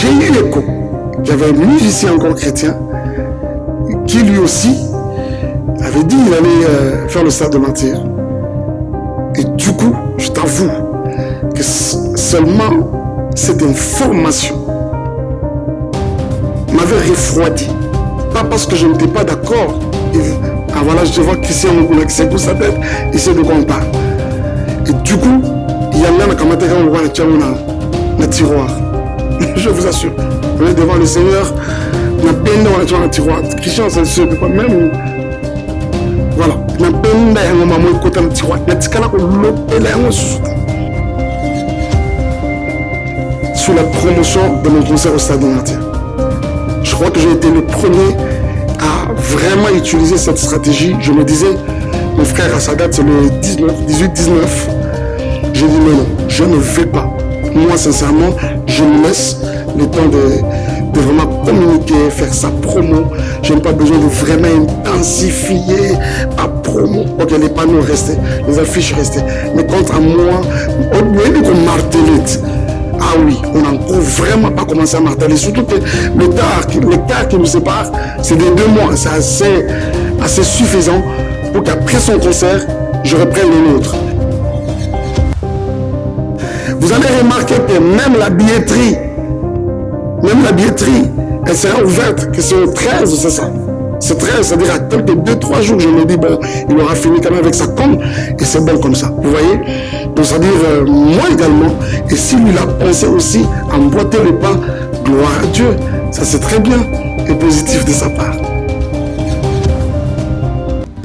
j'ai eu l'écho qu'il y avait un musicien encore chrétien qui lui aussi avait dit qu'il allait faire le stade de martyr. Et du coup, je t'avoue que seulement cette information m'avait refroidi. Pas parce que je n'étais pas d'accord. Ah voilà, je vois Christian Moukoula qui secoue sa tête, il sait de quoi on parle. Et du coup, il y a un qui a un tiroir. Je vous assure, on est devant le Seigneur, on a peine dans le tiroir. Christian, c'est sûr, même. Voilà, on a peine dans le tiroir. Sur la promotion de mon concert au Stade de Martyr. Je crois que j'ai été le premier à vraiment utiliser cette stratégie. Je me disais, mon frère à sa date, c'est le 18-19. J'ai dit mais non, je ne vais pas. Moi, sincèrement, je me laisse le temps de vraiment communiquer, faire sa promo. Je n'ai pas besoin de vraiment intensifier ma promo. Ok, les panneaux restaient, les affiches restaient. Mais contre moi, au lieu de marteler, ah oui, on n'a encore vraiment pas commencé à marteler. Surtout que l'écart qui nous sépare, c'est de 2 mois. C'est assez suffisant pour qu'après son concert, je reprenne le nôtre. Vous allez remarquer que même la billetterie, elle sera ouverte, que c'est au 13, c'est ça. C'est 13, c'est-à-dire à quelques 2-3 jours, je me dis, bon, il aura fini quand même avec sa com, et c'est bon comme ça, vous voyez. Donc, c'est-à-dire, moi également, et si lui l'a pensé aussi, emboîter le pas, gloire à Dieu, ça c'est très bien, et positif de sa part.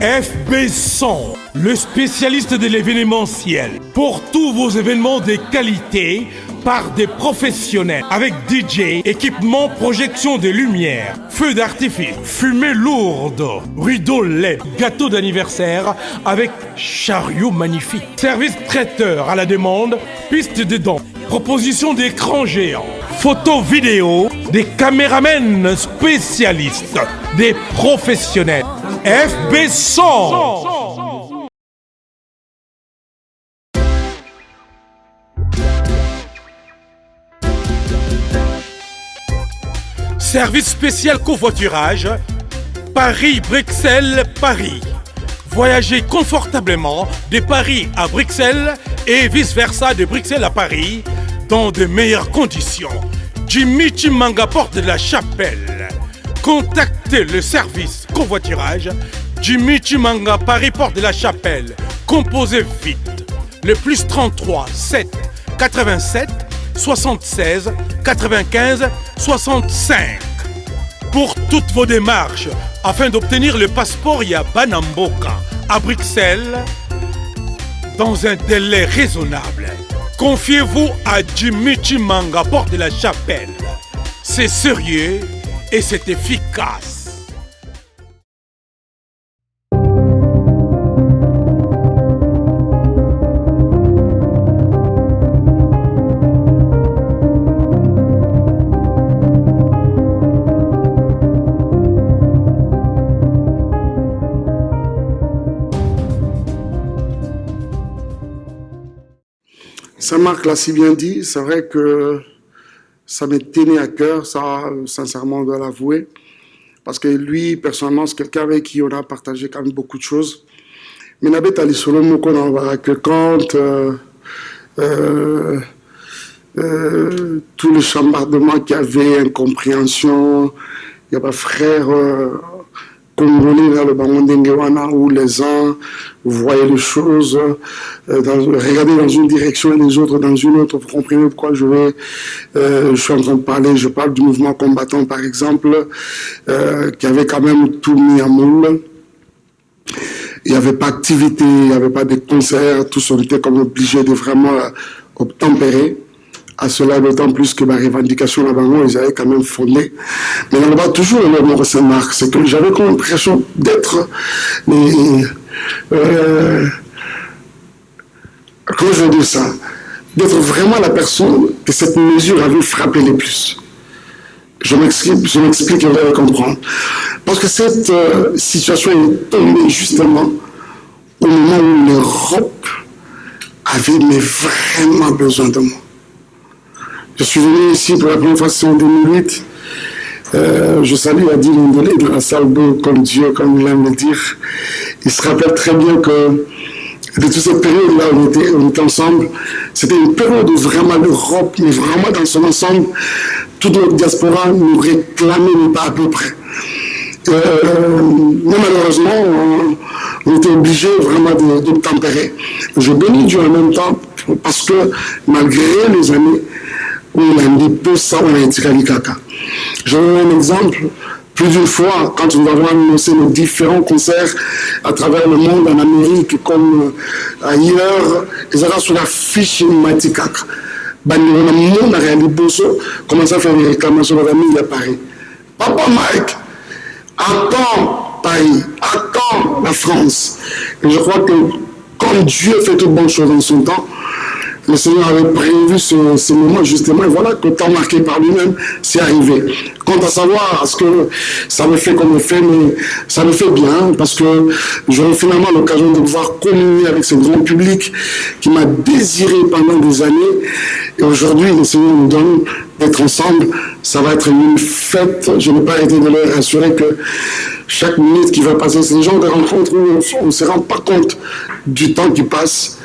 FB100, le spécialiste de l'événementiel. Pour tous vos événements de qualité, par des professionnels, avec DJ, équipement, projection de lumière, feux d'artifice, fumée lourde, rideaux LED, gâteau d'anniversaire avec chariot magnifique, service traiteur à la demande, piste de danse, proposition d'écran géant, photo vidéo, des caméramens spécialistes, des professionnels. FB100. Service spécial covoiturage, Paris-Bruxelles-Paris. Voyagez confortablement de Paris à Bruxelles et vice-versa de Bruxelles à Paris dans de meilleures conditions. Jimmy Chimanga, porte de la Chapelle. Contactez le service covoiturage Jimmy Chimanga, Paris, porte de la Chapelle. Composez vite. Le plus 33 7 87 76 95 65. Pour toutes vos démarches, afin d'obtenir le passeport Yabanamboka à Bruxelles, dans un délai raisonnable, confiez-vous à Jimmy Chimanga, porte de la Chapelle. C'est sérieux et c'est efficace. Ça, Marc l'a si bien dit, c'est vrai que ça me tenait à cœur, ça, sincèrement, on doit l'avouer. Parce que lui, personnellement, c'est quelqu'un avec qui on a partagé quand même beaucoup de choses. Mais Nabet Ali Solomo, qu'on en voit que quand tout le chambardement qu'il y avait, incompréhension, il y a pas frère congolais dans le Bangondengewana où les uns voyaient les choses, regarder dans une direction et les autres dans une autre. Vous comprenez de quoi je suis en train de parler. Je parle du mouvement combattant, par exemple, qui avait quand même tout mis à moule. Il n'y avait pas d'activité, il n'y avait pas de concerts, tous on était comme obligés de vraiment obtempérer. À cela, d'autant plus que ma revendication là-bas, ils avaient quand même fondé. Mais on va toujours le même Saint-Marc, c'est que j'avais comme l'impression d'être comment je veux dire ça, d'être vraiment la personne que cette mesure avait frappé le plus. Je m'explique et vous allez comprendre. Parce que cette situation est tombée justement au moment où l'Europe avait mais vraiment besoin de moi. Je suis venu ici pour la première fois en 2008. Je salue Adi Londolé dans la salle d'eau comme Dieu, comme il aime le dire. Il se rappelle très bien que de toute cette période-là où on était ensemble, c'était une période où vraiment l'Europe, mais vraiment dans son ensemble, toute notre diaspora nous réclamait, mais pas à peu près. Mais malheureusement, on était obligé vraiment de tempérer. Je bénis Dieu en même temps parce que malgré les années où il a mis peu ça, on a été à l'Ikaka. Je vous donne un exemple. Plus d'une fois, quand nous avons annoncé nos différents concerts à travers le monde, en Amérique comme ailleurs, ils étaient sur la fiche Matikaka. Le monde a réalisé Bosso, commence à faire des réclamations de la famille à Paris. Papa Mike, attends Paris, attends la France. Et je crois que comme Dieu fait toutes bonnes choses en son temps, le Seigneur avait prévu ce moment justement, et voilà que le temps marqué par lui-même, c'est arrivé. Quant à savoir ce que ça me fait comme effet, mais ça me fait bien, parce que j'aurai finalement l'occasion de pouvoir communier avec ce grand public qui m'a désiré pendant des années, et aujourd'hui le Seigneur nous donne d'être ensemble. Ça va être une fête. Je n'ai pas arrêté de leur assurer que chaque minute qui va passer, c'est des gens de rencontre où on ne se rend pas compte du temps qui passe.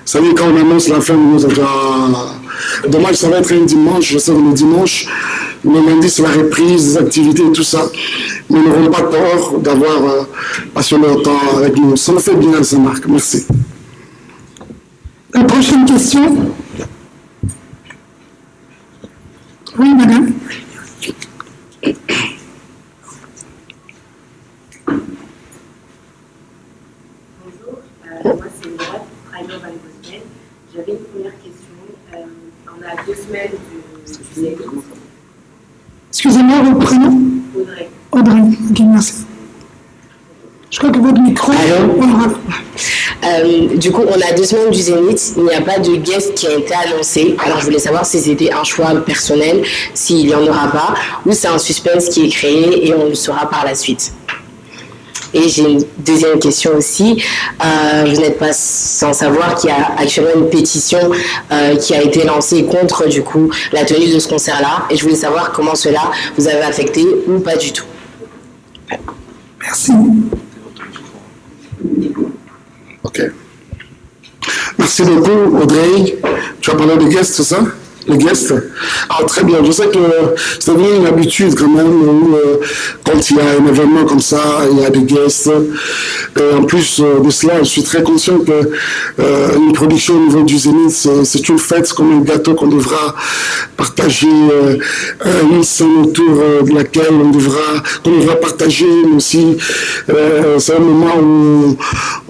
Ça veut dire quand on annonce la fin, nous déjà... Dommage, ça va être un dimanche, je sais que le dimanche, le lundi c'est la reprise des activités et tout ça. Mais nous n'aurons pas tort d'avoir passé leur temps avec nous. Ça me fait bien, ça marque. Merci. La prochaine question. Oui, madame. Bonjour, moi c'est Laura, Raymond Valbosmen. J'avais une première question. On a 2 semaines du Zénith. Excusez-moi, votre prénom? Audrey. Audrey, ok, merci. Je crois que votre micro... Du coup, on a 2 semaines du Zénith. Il n'y a pas de guest qui a été annoncé. Alors, je voulais savoir si c'était un choix personnel, s'il n'y en aura pas, ou c'est un suspense qui est créé et on le saura par la suite. Et j'ai une deuxième question aussi. Vous n'êtes pas sans savoir qu'il y a actuellement une pétition qui a été lancée contre, du coup, la tenue de ce concert-là. Et je voulais savoir comment cela vous avait affecté ou pas du tout. Merci. Ok. Merci beaucoup, Audrey. Tu as parlé de guests, c'est ça? Les guests? Ah, très bien. Je sais que c'est devenu une habitude quand même où, quand il y a un événement comme ça, il y a des guests. Et en plus de cela, je suis très conscient que une production au niveau du Zénith, c'est une fête comme un gâteau qu'on devra partager, une scène autour de laquelle qu'on devra partager, mais aussi c'est un moment où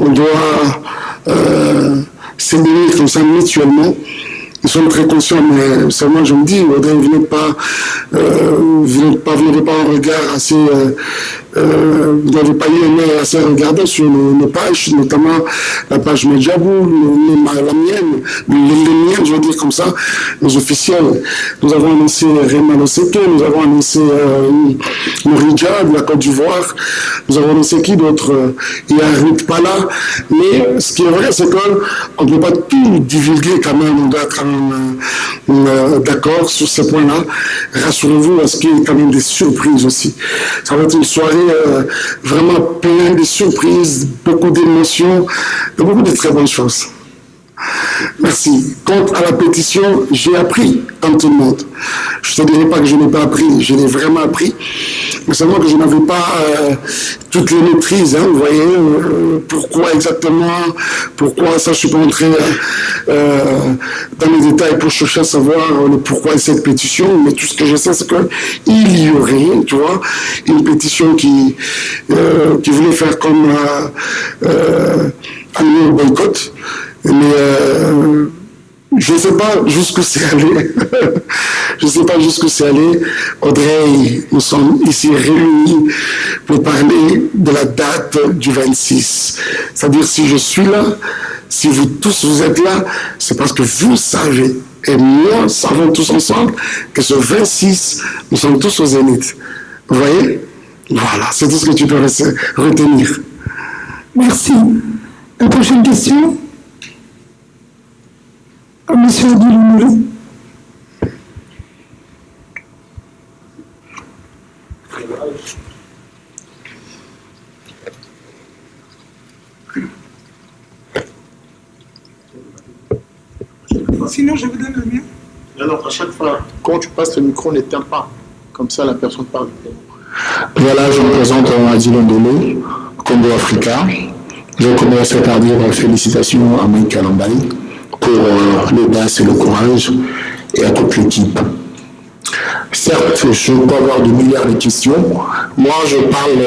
on doit s'aimer comme ça mutuellement. Ils sont très conscients, mais seulement je me dis, Audrey, vous n'avez pas un regard assez, vous n'avez pas eu un œil assez regardé sur nos pages, notamment la page Medjabou, la mienne, les miennes, je veux dire comme ça, les officiels. Nous avons annoncé Réma Loseke, nous avons annoncé Nouridja de la Côte d'Ivoire, nous avons annoncé qui d'autre? Il y a Ruth Pala, mais ce qui est vrai, c'est qu'on ne peut pas tout divulguer quand même, on doit être d'accord sur ce point-là. Rassurez-vous, parce qu'il y a quand même des surprises aussi. Ça va être une soirée vraiment pleine de surprises, beaucoup d'émotions, et beaucoup de très bonnes choses. Merci. Quant à la pétition, j'ai appris, comme tout le monde. Je ne te dirai pas que je n'ai pas appris, je l'ai vraiment appris. Mais seulement que je n'avais pas toutes les maîtrises, hein, vous voyez, pourquoi exactement, pourquoi ça, je suis pas entré dans les détails pour chercher à savoir le pourquoi de cette pétition, mais tout ce que je sais, c'est qu'il y aurait, tu vois, une pétition qui voulait faire comme annuler le boycott, mais je ne sais pas jusqu'où c'est allé. Je ne sais pas jusqu'où c'est allé. Audrey, nous sommes ici réunis pour parler de la date du 26. C'est-à-dire, si je suis là, si vous tous vous êtes là, c'est parce que vous savez, et nous savons tous ensemble, que ce 26, nous sommes tous au Zénith. Vous voyez? Voilà, c'est tout ce que tu peux retenir. Merci. La prochaine question? Monsieur Adil. Sinon, je vous donne le mien. Alors, à chaque fois, quand tu passes le micro, n'éteins pas. Comme ça, la personne parle. Voilà, je me présente à Adilon Dolo, Congo Africa. Je commence par dire félicitations à Mike Kalambay pour l'audace et le courage et à toute l'équipe. Certes, je peux avoir de milliards de questions. Moi, je parle,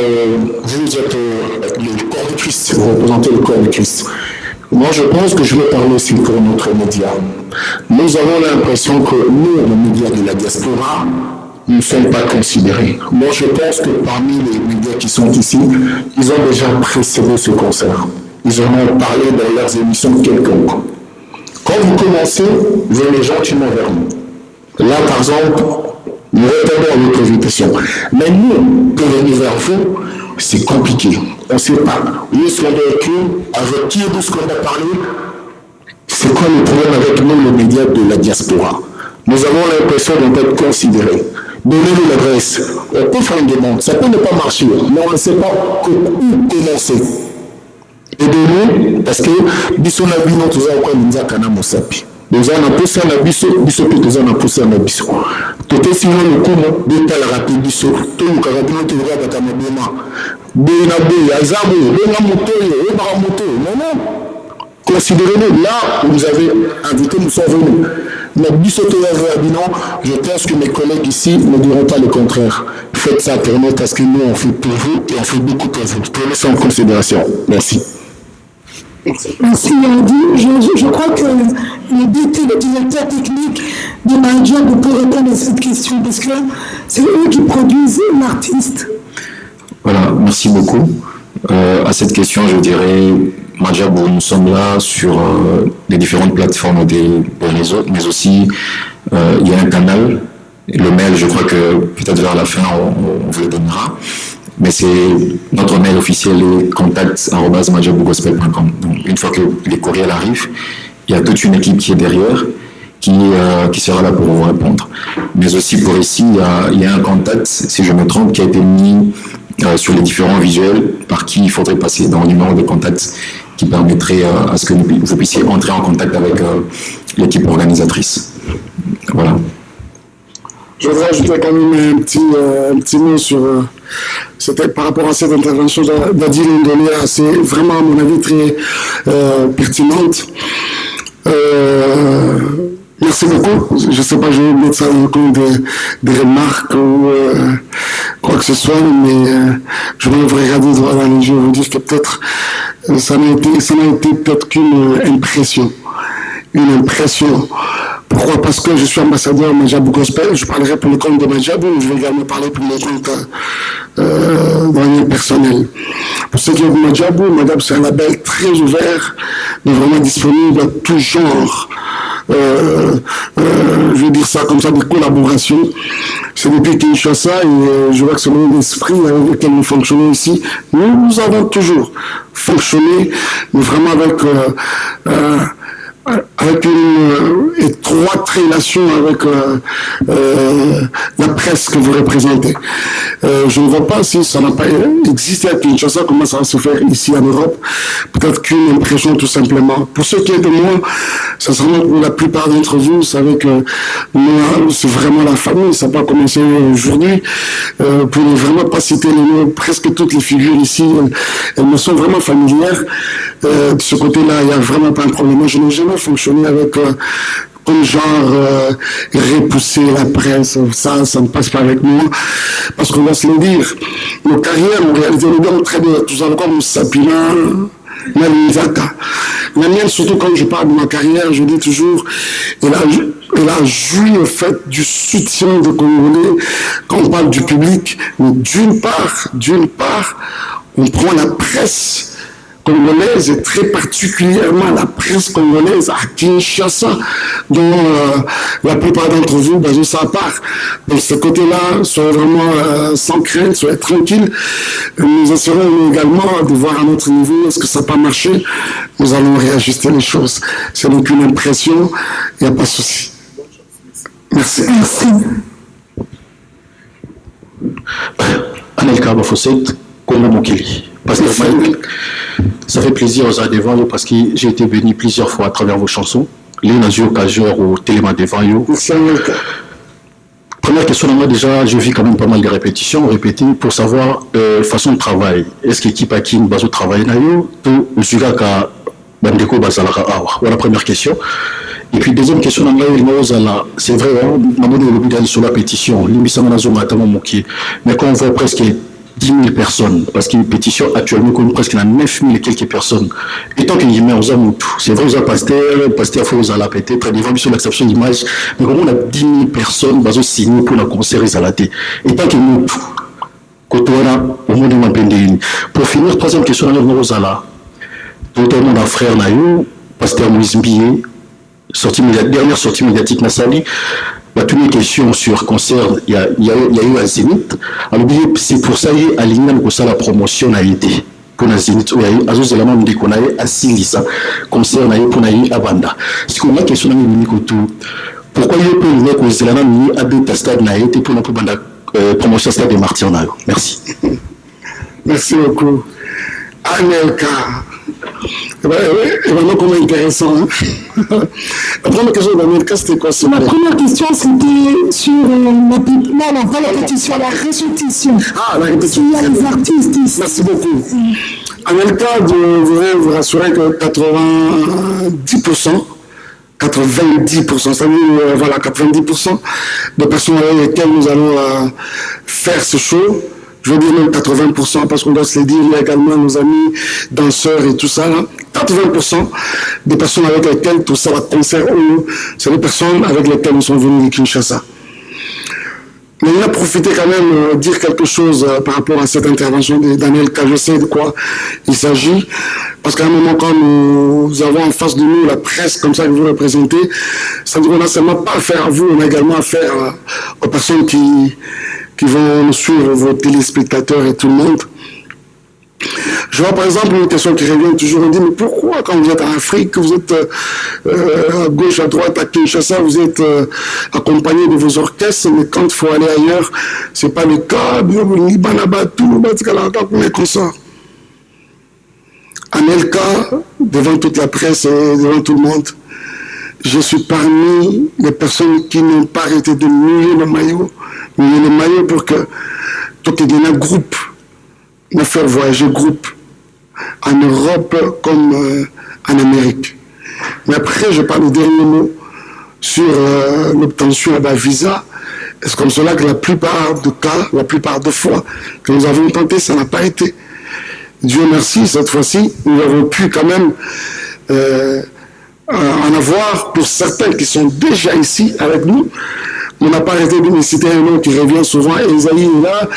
vous êtes le corps de Christ, vous représentez le corps de Christ. Moi, je pense que je vais parler aussi pour notre média. Nous avons l'impression que nous, les médias de la diaspora, nous ne sommes pas considérés. Moi, je pense que parmi les médias qui sont ici, ils ont déjà précédé ce concert. Ils en ont parlé dans leurs émissions quelconques. Quand vous commencez, venez gentiment vers nous. Là, par exemple, nous répondons à votre invitation. Mais nous, pour venir vers vous, c'est compliqué. On ne sait pas. Où est-ce qu'on doit écrire, avec qui est-ce qu'on a parlé. C'est quoi le problème avec nous, les médias de la diaspora? Nous avons l'impression d'être considérés. Donnez-nous l'adresse. On peut faire une demande. Ça peut ne pas marcher, mais on ne sait pas où commencer. Aidez-nous, parce que biso na bino toza kwa nzaka na mosapi. Toza na posa na biso pe toza na posa na biso. Tote sino lokumo de tala rapi biso. To lukaka bino to lukaka kama bema. Be na be azabu, be na motoyo, e ba moto. Non. Considérez-nous, là où vous avez invité, nous sommes venus. Mais biso to ya bino, je pense que mes collègues ici ne diront pas le contraire. Faites ça pour nous parce que nous on fait pour vous et on fait beaucoup pour vous. Prenez ça en considération. Merci. Merci Yadi. Je crois que le DT, le directeur technique de Madjabou peut répondre à cette question parce que c'est eux qui produisent l'artiste. Voilà, merci beaucoup. À cette question, je dirais, Madjabou, nous sommes là sur les différentes plateformes des réseaux, mais aussi il y a un canal. Le mail, je crois que peut-être vers la fin, on vous le donnera. Mais c'est notre mail officiel est contact@madjabougospel.com. Donc, une fois que les courriels arrivent, il y a toute une équipe qui est derrière, qui sera là pour vous répondre. Mais aussi pour ici, il y a un contact, si je me trompe, qui a été mis sur les différents visuels par qui il faudrait passer dans le numéro de contact qui permettrait à ce que vous puissiez entrer en contact avec l'équipe organisatrice. Voilà. Je voudrais ajouter quand même un petit mot sur c'était par rapport à cette intervention d'Adil Ndolia. C'est vraiment, à mon avis, très pertinente. Merci beaucoup. Je ne sais pas, je vais mettre ça en compte des remarques ou quoi que ce soit, mais je vais vous regarder droit dans les yeux et vous dire que peut-être ça n'a été peut-être qu'une impression. Une impression. Pourquoi? Parce que je suis ambassadeur Madjabou Gospel, je parlerai pour le compte de Madjabou, mais je vais également parler pour mon compte personnel. Pour ceux qui ont Madjabou, c'est un label très ouvert, mais vraiment disponible à tout genre. Je vais dire ça comme ça, des collaborations. C'est depuis Kinshasa et je vois que c'est le même esprit avec lequel nous fonctionnons ici. Nous avons toujours fonctionné, mais vraiment avec une étroite relation avec la presse que vous représentez. Je ne vois pas si ça n'a pas existé à Kinshasa, comment ça va se faire ici en Europe. Peut-être qu'une impression tout simplement. Pour ceux qui est de moi, ça sera pour la plupart d'entre vous, vous savez que moi, c'est vraiment la famille, ça n'a pas commencé aujourd'hui. Pour ne vraiment pas citer les noms, presque toutes les figures ici, elles me sont vraiment familières. De ce côté-là, il n'y a vraiment pas un problème. Moi, je n'ai jamais fonctionné avec comme genre repousser la presse, ça ne passe pas avec moi, parce qu'on va se le dire, nos carrières, en réalité, nous avons très bien, tout ça comme Sapina, Nalinzaka. La mienne, surtout quand je parle de ma carrière, je dis toujours, elle a joui au fait du soutien des Congolais quand on parle du public, mais d'une part, on prend la presse congolaise et très particulièrement la presse congolaise à Kinshasa, dont la plupart d'entre vous, basés ça part. Donc ce côté-là, soyez vraiment sans crainte, soyez tranquille. Nous essaierons également de voir à notre niveau, est-ce que ça n'a pas marché? Nous allons réajuster les choses. Ce n'est qu'une impression, il n'y a pas de souci. Merci. Merci. Voilà, ma fossette, comme mon Kelly. Parce que ça fait plaisir aux devant vous parce que j'ai été béni plusieurs fois à travers vos chansons. Les nations occasion au téléma devant vous. Première question, moi déjà, j'ai vu quand même pas mal de répétitions, répétées pour savoir façon de travail. Est-ce que l'équipe a qui une base de travail naïo ou celui-là qui Bandeko Bazalara Awa. Voilà la première question. Et puis deuxième question, c'est vrai, on sur la pétition, mais quand on voit presque 10 000 personnes, parce qu'il y a une pétition actuellement comme presque 9 000 et quelques personnes. Et tant qu'il y a c'est vrai, vous avez Pasteur, faut vous aller péter, très devant sur l'acception d'image, mais comment on a 10 000 personnes, bah, signé pour la concert Zalaté. Et tant qu'il y a tout, quand on a au monde de ma pendine. Pour finir, troisième question, on a Rosala. Tout le monde a frère Nayo, Pasteur Moïse Mbié, dernière sortie médiatique Nassali. Bah, toutes les questions sur concert, il y a eu un Zénith. Alors, c'est pour ça qu'il y a aligné la promotion a été. Pour le Zénith, il y a eu des éléments de qu'on a eu à Silisa. Concert, a eu pour à Banda. Si on a une question, pourquoi il y a eu des éléments à deux stades a été pour la promotion stade de Martyr. Merci. Merci beaucoup. Anelka. Et maintenant, comment intéressant. Hein? La première question d'Anelka, c'était quoi? La première question, c'était sur pas la pétition, la répétition. Ah, la répétition. Il y a les artistes ici. Merci beaucoup. Anelka, je voudrais vous rassurer que 90%, ça veut dire, voilà, 90% de personnes avec lesquelles nous allons faire ce show. Je veux dire même 80%, parce qu'on doit se le dire, il y a également nos amis danseurs et tout ça. Là. 80% des personnes avec lesquelles tout ça va concert, c'est les personnes avec lesquelles nous sommes venus de Kinshasa. Mais il a profité quand même de dire quelque chose par rapport à cette intervention de Daniel K. Je sais de quoi il s'agit. Parce qu'à un moment, quand nous avons en face de nous la presse comme ça que vous représentez, ça veut dire qu'on n'a seulement pas affaire à vous, on a également affaire aux personnes qui vont nous suivre, vos téléspectateurs et tout le monde. Je vois par exemple une question qui revient toujours, on dit mais pourquoi quand vous êtes en Afrique, vous êtes à gauche, à droite, à Kinshasa, vous êtes accompagné de vos orchestres, mais quand il faut aller ailleurs, c'est pas le cas, Anelka, devant toute la presse et devant tout le monde, je suis parmi les personnes qui n'ont pas arrêté de mouiller le maillot pour que tout le groupe nous faire voyager groupe en Europe comme en Amérique. Mais après, je parle du dernier mot sur l'obtention d'un visa. C'est comme cela que la plupart de cas, la plupart de fois que nous avons tenté, ça n'a pas été. Dieu merci, cette fois-ci, nous avons pu quand même en avoir pour certains qui sont déjà ici avec nous. On n'a pas arrêté de me citer un nom qui revient souvent, Esaïe est là,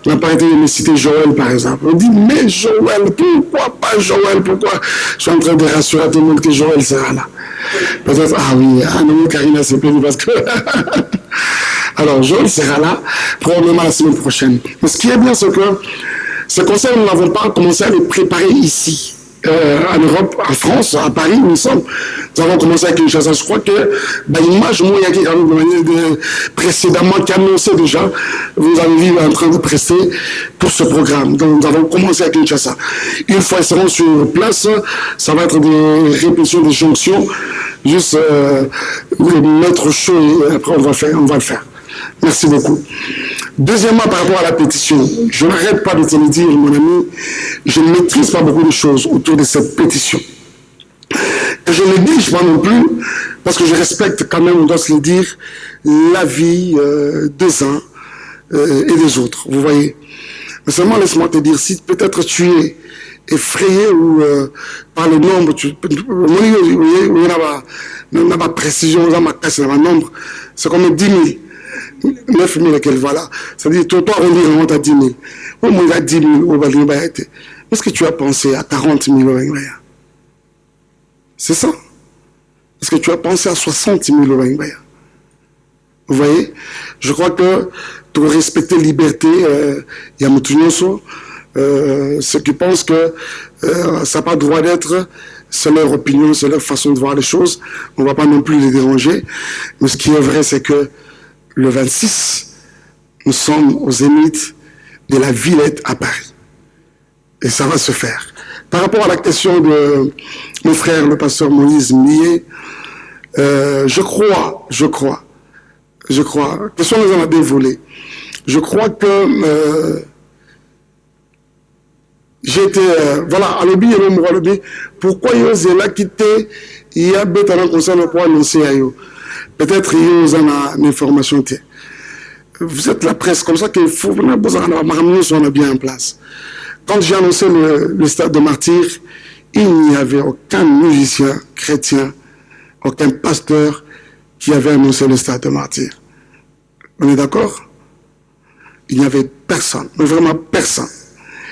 on n'a pas arrêté de me citer Joël par exemple. On dit, mais Joël, pourquoi pas Joël? Pourquoi? Je suis en train de rassurer à tout le monde que Joël sera là. Peut-être, ah oui, non, Karina s'est plaignue parce que... Alors, Joël sera là, probablement la semaine prochaine. Mais ce qui est bien, c'est que ce concert, nous n'avons pas commencé à les préparer ici. En Europe, en France, à Paris, nous avons commencé avec Kinshasa. Je crois que l'image précédemment qui annonçait déjà, vous avez vu en train de presser pour ce programme. Donc nous avons commencé avec Kinshasa. Une fois ils seront sur place, ça va être des répétitions, des jonctions, juste mettre chaud et après on va le faire. Merci beaucoup. Deuxièmement, par rapport à la pétition, je n'arrête pas de te le dire, mon ami, je ne maîtrise pas beaucoup de choses autour de cette pétition. Et je ne néglige pas non plus, parce que je respecte quand même, on doit se le dire, l'avis des uns et des autres, vous voyez. Mais seulement laisse-moi te dire, si peut-être tu es effrayé ou par le nombre, il n'y a pas précision, il nombre, c'est comme 10 000. 9 000 et qu'elle voilà. C'est-à-dire, toi, on dit on t'a 10 000. Au moins, il y a 10 000 au Bali. Est-ce que tu as pensé à 40 000 au Bali? C'est ça. Est-ce que tu as pensé à 60 000 au Bali? Vous voyez? Je crois que pour respecter la liberté, il y a Moutounioso, ceux qui pensent que ça n'a pas le droit d'être, c'est leur opinion, c'est leur façon de voir les choses. On ne va pas non plus les déranger. Mais ce qui est vrai, c'est que le 26, nous sommes au Zénith de la Villette à Paris. Et ça va se faire. Par rapport à la question de mon frère, le pasteur Moïse Millet, je crois, question nous en a dévolé. Je crois que j'ai été, voilà, à l'objet, pourquoi il y a là quitté, il y a un conseil pour annoncer à eux. Peut-être il y a une information. Vous êtes la presse, comme ça qu'il faut, on a bien en place. Quand j'ai annoncé le stade de martyr, il n'y avait aucun musicien chrétien, aucun pasteur qui avait annoncé le stade de martyr. On est d'accord? Il n'y avait personne, mais vraiment personne.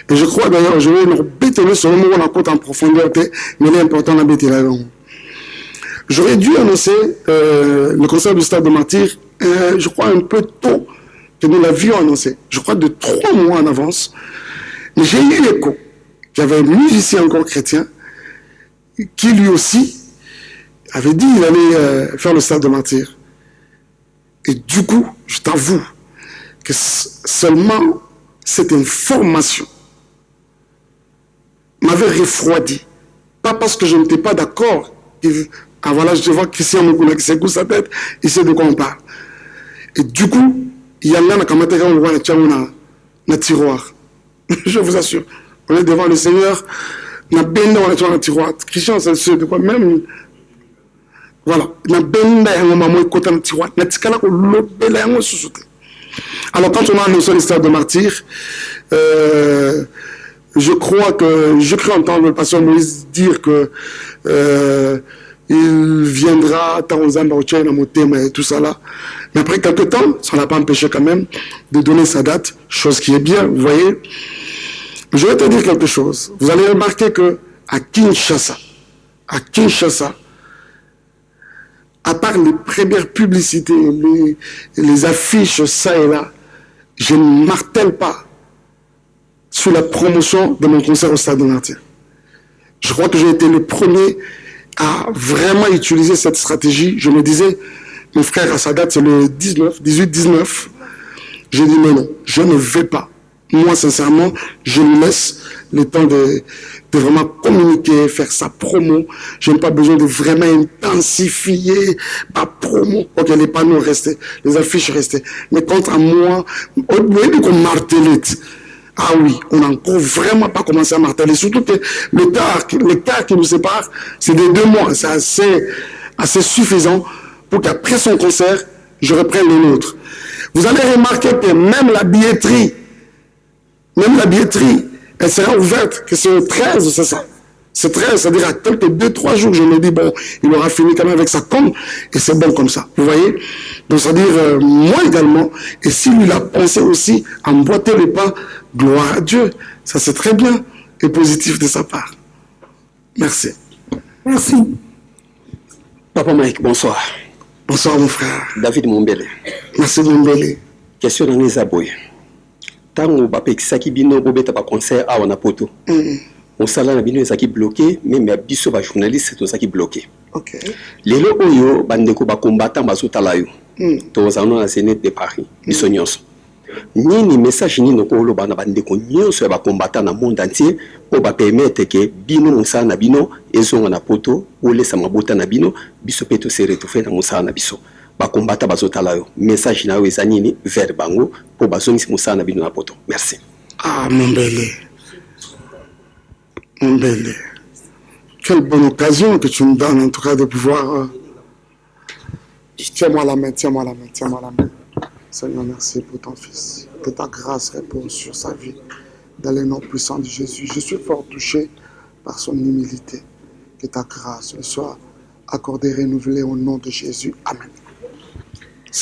Et je crois d'ailleurs, je vais leur bétonner sur le moment où on a côte en profondeur, mais il est important de bétonner là. J'aurais dû annoncer le concert du stade de martyr, je crois un peu tôt que nous l'avions annoncé. Je crois de 3 mois en avance. Mais j'ai eu l'écho qu'il y avait un musicien encore chrétien qui lui aussi avait dit qu'il allait faire le stade de martyr. Et du coup, je t'avoue que seulement cette information m'avait refroidi. Pas parce que je n'étais pas d'accord. Ah voilà, je vois Christian Moukouna qui secoue sa tête, il sait de quoi on parle. Et du coup, il y a là un tiroir. Je vous assure, on est devant le Seigneur, on a bien dans le tiroir. Christian, c'est sûr de quoi même. Voilà, on a bien dans le tiroir. Alors, quand on a annoncé l'histoire de martyr, je crois que je cru entendre le pasteur Moïse dire que il viendra et tout ça là. Mais après quelques temps, ça n'a pas empêché quand même de donner sa date, chose qui est bien, vous voyez. Je vais te dire quelque chose. Vous allez remarquer que à Kinshasa, à part les premières publicités, les affiches ça et là, je ne martèle pas sur la promotion de mon concert au Stade de Martyr. Je crois que j'ai été le premier à vraiment utiliser cette stratégie. Je me disais, mon frère, à sa date, c'est le 18-19. J'ai dit, mais non, je ne vais pas. Moi, sincèrement, je lui laisse le temps de vraiment communiquer, faire sa promo. Je n'ai pas besoin de vraiment intensifier ma promo. Ok, les panneaux restaient, les affiches restaient. Mais quant à moi, au lieu qu'on martelette, ah oui, on n'a encore vraiment pas commencé à marteler. Surtout que l'écart qui nous sépare, c'est de 2 mois. C'est assez suffisant pour qu'après son concert, je reprenne le nôtre. Vous allez remarquer que même la billetterie, elle sera ouverte, que c'est le 13, c'est ça. C'est 13, c'est-à-dire à quelques 2-3 jours, je me dis, bon, il aura fini quand même avec sa com, et c'est bon comme ça, vous voyez. Donc, c'est-à-dire, moi également, et s'il lui a pensé aussi à emboîter les pas, gloire à Dieu, ça c'est très bien et positif de sa part. Merci. Merci. Papa Mike, bonsoir. Bonsoir mon frère. David Mombele. Merci Mombele. Question dans les aboyes. Tango bapekisaki bino bobeta ba concert a wana poto. On sala na bino ezaki bloqué, même ya biso ba journaliste to zaki bloqué. OK. Lelo oyo bandeko ba combattant bazotala yo. To zano na Zénith de Paris, biso nyonso. Nini message ni no ko loba na bandeko nyonso ya ba combattant na monde entier po ba permettre que bino musala na bino ezonga na poto olesa mabota na bino biso peto sere to fe na musala na biso. Ba combattant bazotala yo. Message na yo ezanini vers bango po bazongisi musala na bino na poto. Merci. Ah Mombele. Mombele. Quelle bonne occasion que tu me donnes en tout cas de pouvoir... Tiens-moi la main, tiens-moi la main, tiens-moi la main. Seigneur, merci pour ton fils. Que ta grâce repose sur sa vie. Dans le nom puissant de Jésus. Je suis fort touché par son humilité. Que ta grâce lui soit accordée, renouvelée au nom de Jésus. Amen.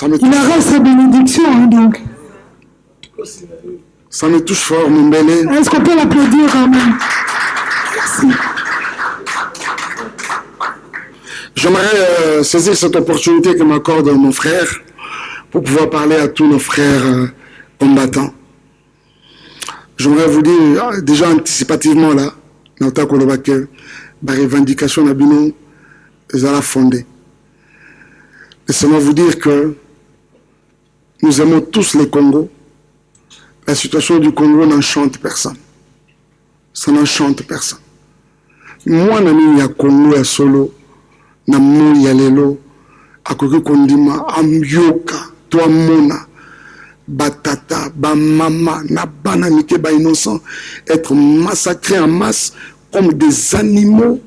Il aura sa bénédiction, hein, donc. Ça me touche fort, mon bébé. Est-ce qu'on peut l'applaudir, Amen? Merci. J'aimerais saisir cette opportunité que m'accorde mon frère pour pouvoir parler à tous nos frères combattants. J'aimerais vous dire, déjà anticipativement là, dans ta que la revendication de Bino est à la fondée. Laissez-moi vous dire que nous aimons tous le Congo. la situation du Congo n'enchante personne. Ça n'enchante personne. Moi, nani ya Congo ya solo, na moi ya lelo, akoki kondima amyoka, toi mona, batata, ba mama, na bana mike ba innocent, être massacrés en masse comme des animaux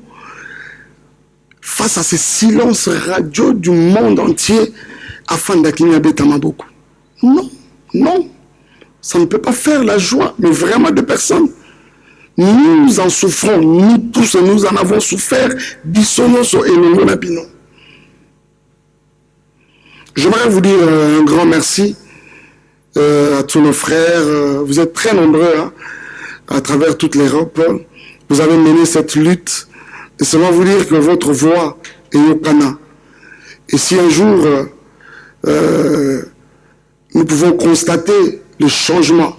face à ces silences radio du monde entier afin d'acquérir Betama beaucoup. Non, non, ça ne peut pas faire la joie, mais vraiment de personne. Nous en souffrons, nous tous, nous en avons souffert. Bissonoso et Nabino. J'aimerais vous dire un grand merci à tous nos frères. Vous êtes très nombreux hein, à travers toute l'Europe. Vous avez mené cette lutte. Et seulement vous dire que votre voix est Yokana. Et si un jour nous pouvons constater le changement,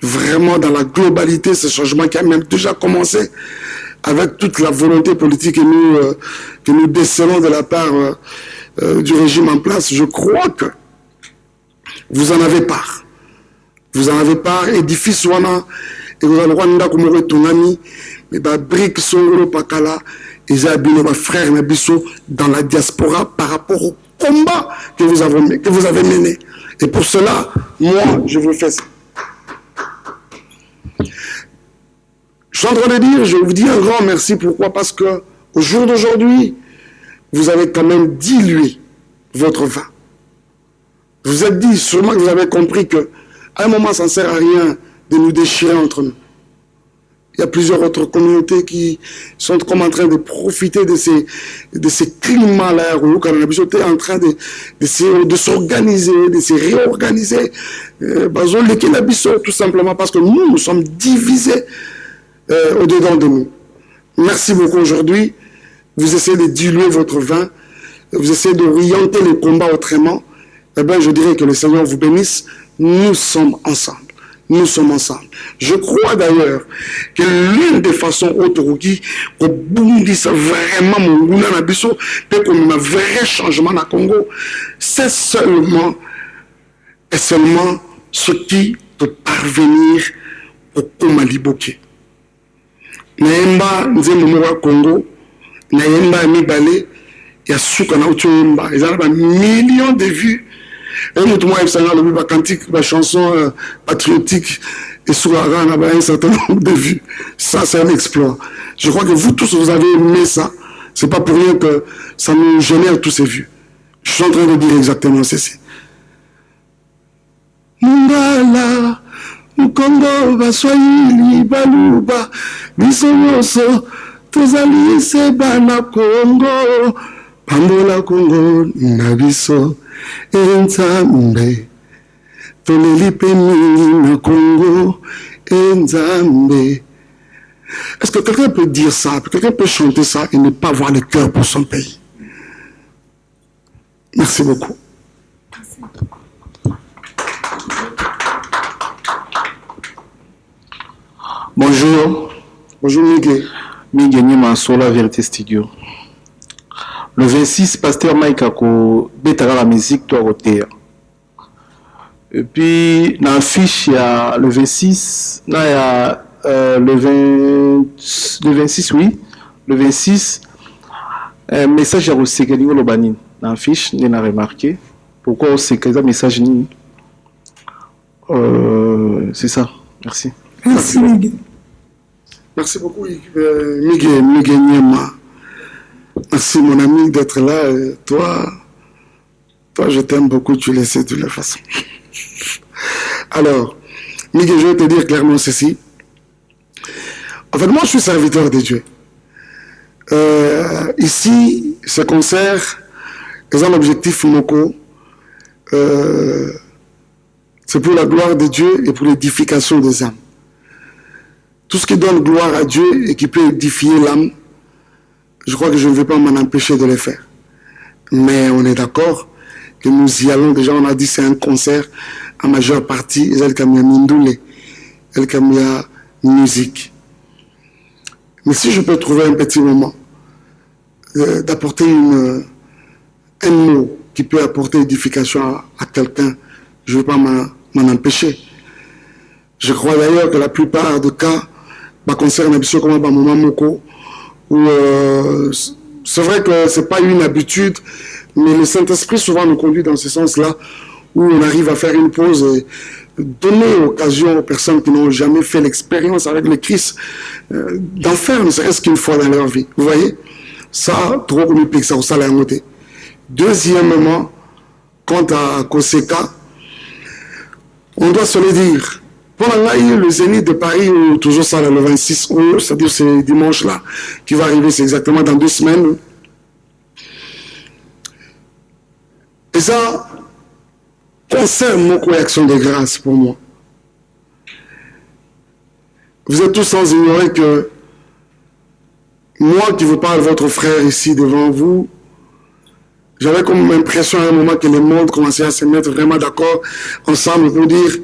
vraiment dans la globalité, ce changement qui a même déjà commencé avec toute la volonté politique que nous décelons de la part du régime en place, je crois que vous en avez part. Vous en avez part, édifice wana, et vous allez voir Ndakumore Tongani, mais bah brique Songolo Pakala, et Zabino, ma frère Nabiso, dans la diaspora par rapport au combat que vous avez mené. Et pour cela, moi, je vous fais ça. Je suis en train de dire, je vous dis un grand merci. Pourquoi? Parce que au jour d'aujourd'hui, vous avez quand même dilué votre vin. Vous vous êtes dit, sûrement que vous avez compris que à un moment, ça ne sert à rien de nous déchirer entre nous. Il y a plusieurs autres communautés qui sont comme en train de profiter de ces climats-là. Où on est en train de s'organiser, de se réorganiser. Tout simplement parce que nous sommes divisés au-dedans de nous. Merci beaucoup aujourd'hui. Vous essayez de diluer votre vin. Vous essayez d'orienter les combats autrement. Eh bien, je dirais que le Seigneur vous bénisse. Nous sommes ensemble. Nous sommes ensemble. Je crois d'ailleurs que l'une des façons autoroutes au Burundi, c'est vraiment mon Nabiso, comme un vrai changement dans le Congo, c'est seulement et seulement ce qui peut parvenir au Komaliboke. Naemba nzembo Congo, naemba mibale, ya suka na utumba, ils ont millions de vues. Et nous, moi, le cantique, la chanson patriotique, et sur la rang, on a un certain nombre de vues. Ça, c'est un exploit. Je crois que vous tous, vous avez aimé ça. C'est pas pour rien que ça nous génère tous ces vues. Je suis en train de dire exactement ceci. Mungala, Mukongo, Baswahili, Baluba, Bisomoso, Tozali, Sebana, Congo, Pambola, Congo, Nabiso. Enzambe tolelipe mingi na Congo Enzambe. Est-ce que quelqu'un peut dire ça, quelqu'un peut chanter ça et ne pas avoir le cœur pour son pays? Merci beaucoup. Bonjour. Bonjour Miguel. Miguel Nima Sola Vérité Studio. Le 26, pasteur Mike Ako bétara la musique toi côté. Et puis dans la fiche il y a le 26, là il y a le 26 oui, le 26 un message à Rosekeli Lobanin. Dans la fiche, on a remarqué pourquoi Rosekeli un message ni c'est ça. Merci. Merci Miguel. Merci beaucoup Miguel Niema. Merci mon ami d'être là. Toi, je t'aime beaucoup, tu le sais de toute façon. Alors, Miguel, je vais te dire clairement ceci. En fait, moi, je suis serviteur de Dieu. Ici, ce concert, c'est un objectif Moko. C'est pour la gloire de Dieu et pour l'édification des âmes. Tout ce qui donne gloire à Dieu et qui peut édifier l'âme, je crois que je ne vais pas m'en empêcher de le faire. Mais on est d'accord que nous y allons. Déjà, on a dit c'est un concert en majeure partie. El Kamia Mindoule, El Kamia musique. Mais si je peux trouver un petit moment d'apporter un mot qui peut apporter édification à quelqu'un, je ne vais pas m'en empêcher. Je crois d'ailleurs que la plupart des cas concernent un peu comme un moment moko, où c'est vrai que c'est pas une habitude, mais le Saint-Esprit souvent nous conduit dans ce sens-là, où on arrive à faire une pause et donner l'occasion aux personnes qui n'ont jamais fait l'expérience avec le Christ d'en faire, ne serait-ce qu'une fois dans leur vie. Vous voyez? Ça, trop comme il ça, ça l'a noté. Deuxièmement, quant à Koseka, on doit se le dire. Pendant le Zénith de Paris, toujours ça, le 26 août, c'est-à-dire c'est dimanche là, qui va arriver, c'est exactement dans 2 semaines. Et ça concerne mon réaction de grâce pour moi. Vous êtes tous sans ignorer que moi qui vous parle, votre frère ici devant vous, j'avais comme l'impression à un moment que le monde commençait à se mettre vraiment d'accord ensemble pour dire,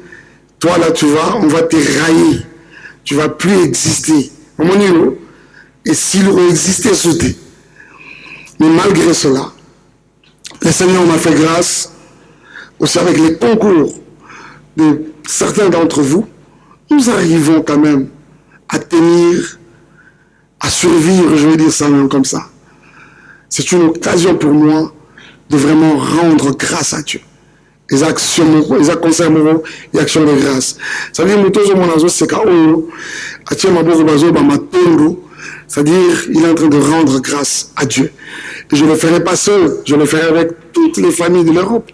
toi là tu vas, on va te railler, tu vas plus exister. Au mon niveau, et s'il aurait existé, sauté. Mais malgré cela, le Seigneur m'a fait grâce, aussi avec les concours de certains d'entre vous, nous arrivons quand même à tenir, à survivre, je vais dire ça même comme ça. C'est une occasion pour moi de vraiment rendre grâce à Dieu. Les actions, les actions, les actions de grâce. Ça veut dire, c'est-à-dire, il est en train de rendre grâce à Dieu. Et je ne le ferai pas seul, je le ferai avec toutes les familles de l'Europe.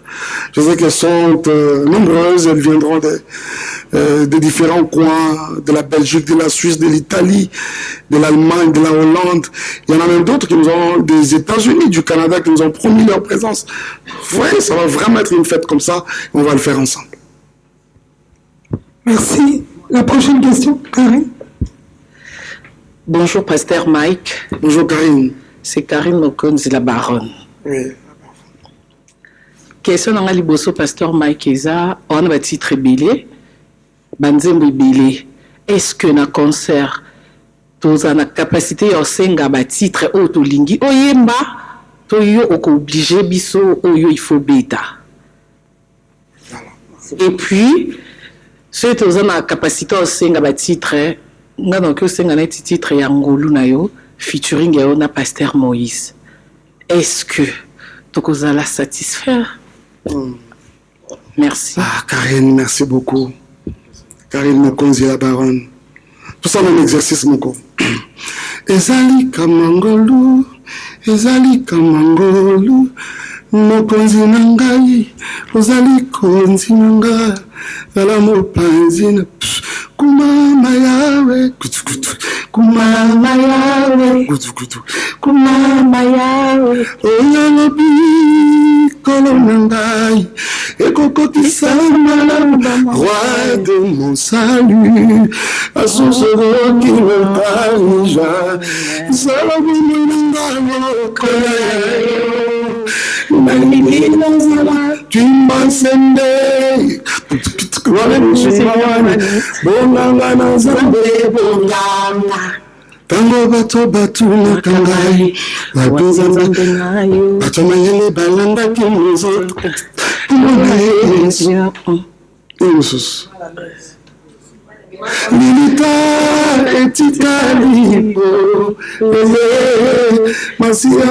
Je sais qu'elles sont nombreuses, elles viendront de différents coins, de la Belgique, de la Suisse, de l'Italie, de l'Allemagne, de la Hollande. Il y en a même d'autres qui nous ont, des États-Unis, du Canada, qui nous ont promis leur présence. Ouais, ça va vraiment être une fête comme ça, on va le faire ensemble. Merci. La prochaine question, Karine. Bonjour, Pasteur Mike. Bonjour, Karine. C'est Karine Mokonzi, la baronne. Oui. Question dans la liboso, Pasteur Mike Eza, on a titre bilé, banzembo bilé. Est-ce que dans concert, tous en a capacité au senga ba titre autolingi, oyemba, toyo oko obligé biso, oyo il faut bêta. Et puis, ceux qui ont la capacité au senga ba titre, nga donc au senga na titre ya ngolu na yo, featuring ya na Pasteur Moïse. Est-ce que tu la satisfaire? Merci. Ah, Karine, merci beaucoup. Karine Mokonzi, la baronne. Tout ça, mon exercice, mon corps. Ezali kamangolu, ezali kamangolu, Mokonzi nangai, ozali konzi nangai, zala mopanzi kumama yawe, kumama yawe, kumama yawe, oyalobi kolonangai, ekoko kisama, roi de mon salut, asosoro qui me parija, salabu munangalo koyayo, tu m'as sendé, bonganga na zambe bonganga tango bato na kangai batunzambe nayo bato mayele balanda kimuzo Yesus Milita etikalipo masia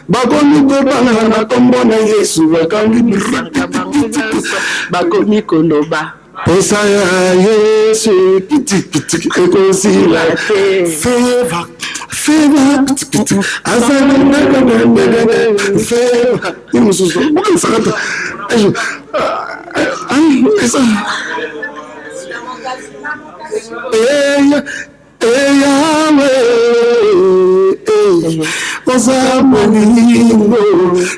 bakomi kobanga na kombo na Yesu bakangi bakomi koloba posa ya Yesu kiti ekosila feva azana feva imususu sakata Osamoningo,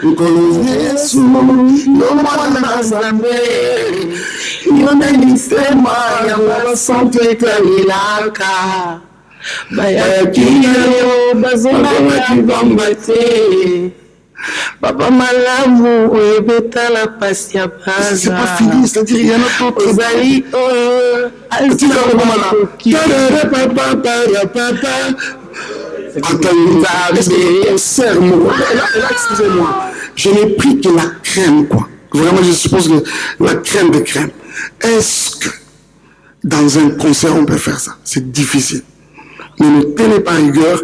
nkolo Yesu, no mwana zambe, yona nisema ya mwa santo kalilaka, bayakiyo bazona kibambate, Papa malamu oyebeta la pasi ya baza. C'est pas fini, c'est-à-dire il y en a d'autres. Ozali excusez-moi. Je n'ai pris que la crème, quoi. Vraiment, je suppose que la crème de crème. Est-ce que dans un concert, on peut faire ça. C'est difficile. Mais ne tenez pas rigueur.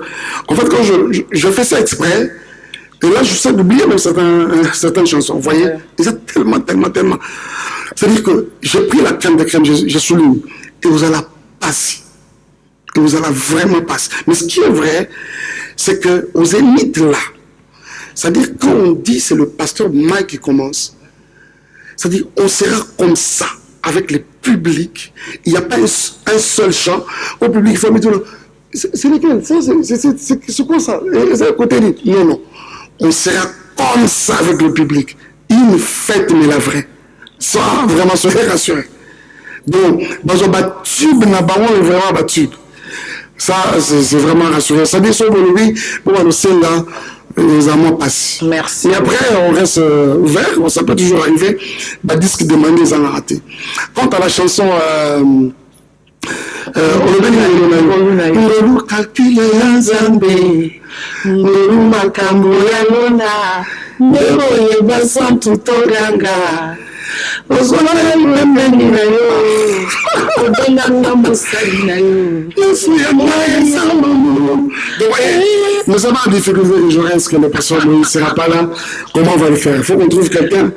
En fait, quand je fais ça exprès, et là, je sais d'oublier même certaines chansons. Vous voyez, ils sont tellement. C'est-à-dire que j'ai pris la crème de crème, je souligne, et vous allez passer. Et vous allez vraiment passer. Mais ce qui est vrai, c'est qu'aux Zénith là, c'est-à-dire quand on dit c'est le pasteur Mike qui commence, c'est-à-dire on sera comme ça avec les publics. Il n'y a pas un seul chant au public. Il faut mettre tout. C'est lequel? C'est quoi ça? C'est à côté de... Non. On sera comme ça avec le public. Une fête, mais la vraie. Ça, vraiment, soyez rassurés. Donc, dans un tube, on est vraiment battu. Ça, c'est vraiment rassurant. Ça dit, sur le bon, le ciel là, les amants passent. Merci. Et après, on reste ouvert. Bon, ça peut toujours arriver. Bah, disque demandé, ils en ont raté. Quant à la chanson, Ngolu kalkile ya Nzambe, Ngolu makambo ya lona, Ndebo yeba santu toganga, Ozola ya mwembeni na yo, Odonga ngambo sali na yo, Yesu ya mwaya sambo. Nous avons la difficulté que je reste que la personne ne sera pas là. Comment on va le faire? Il faut qu'on trouve quelqu'un.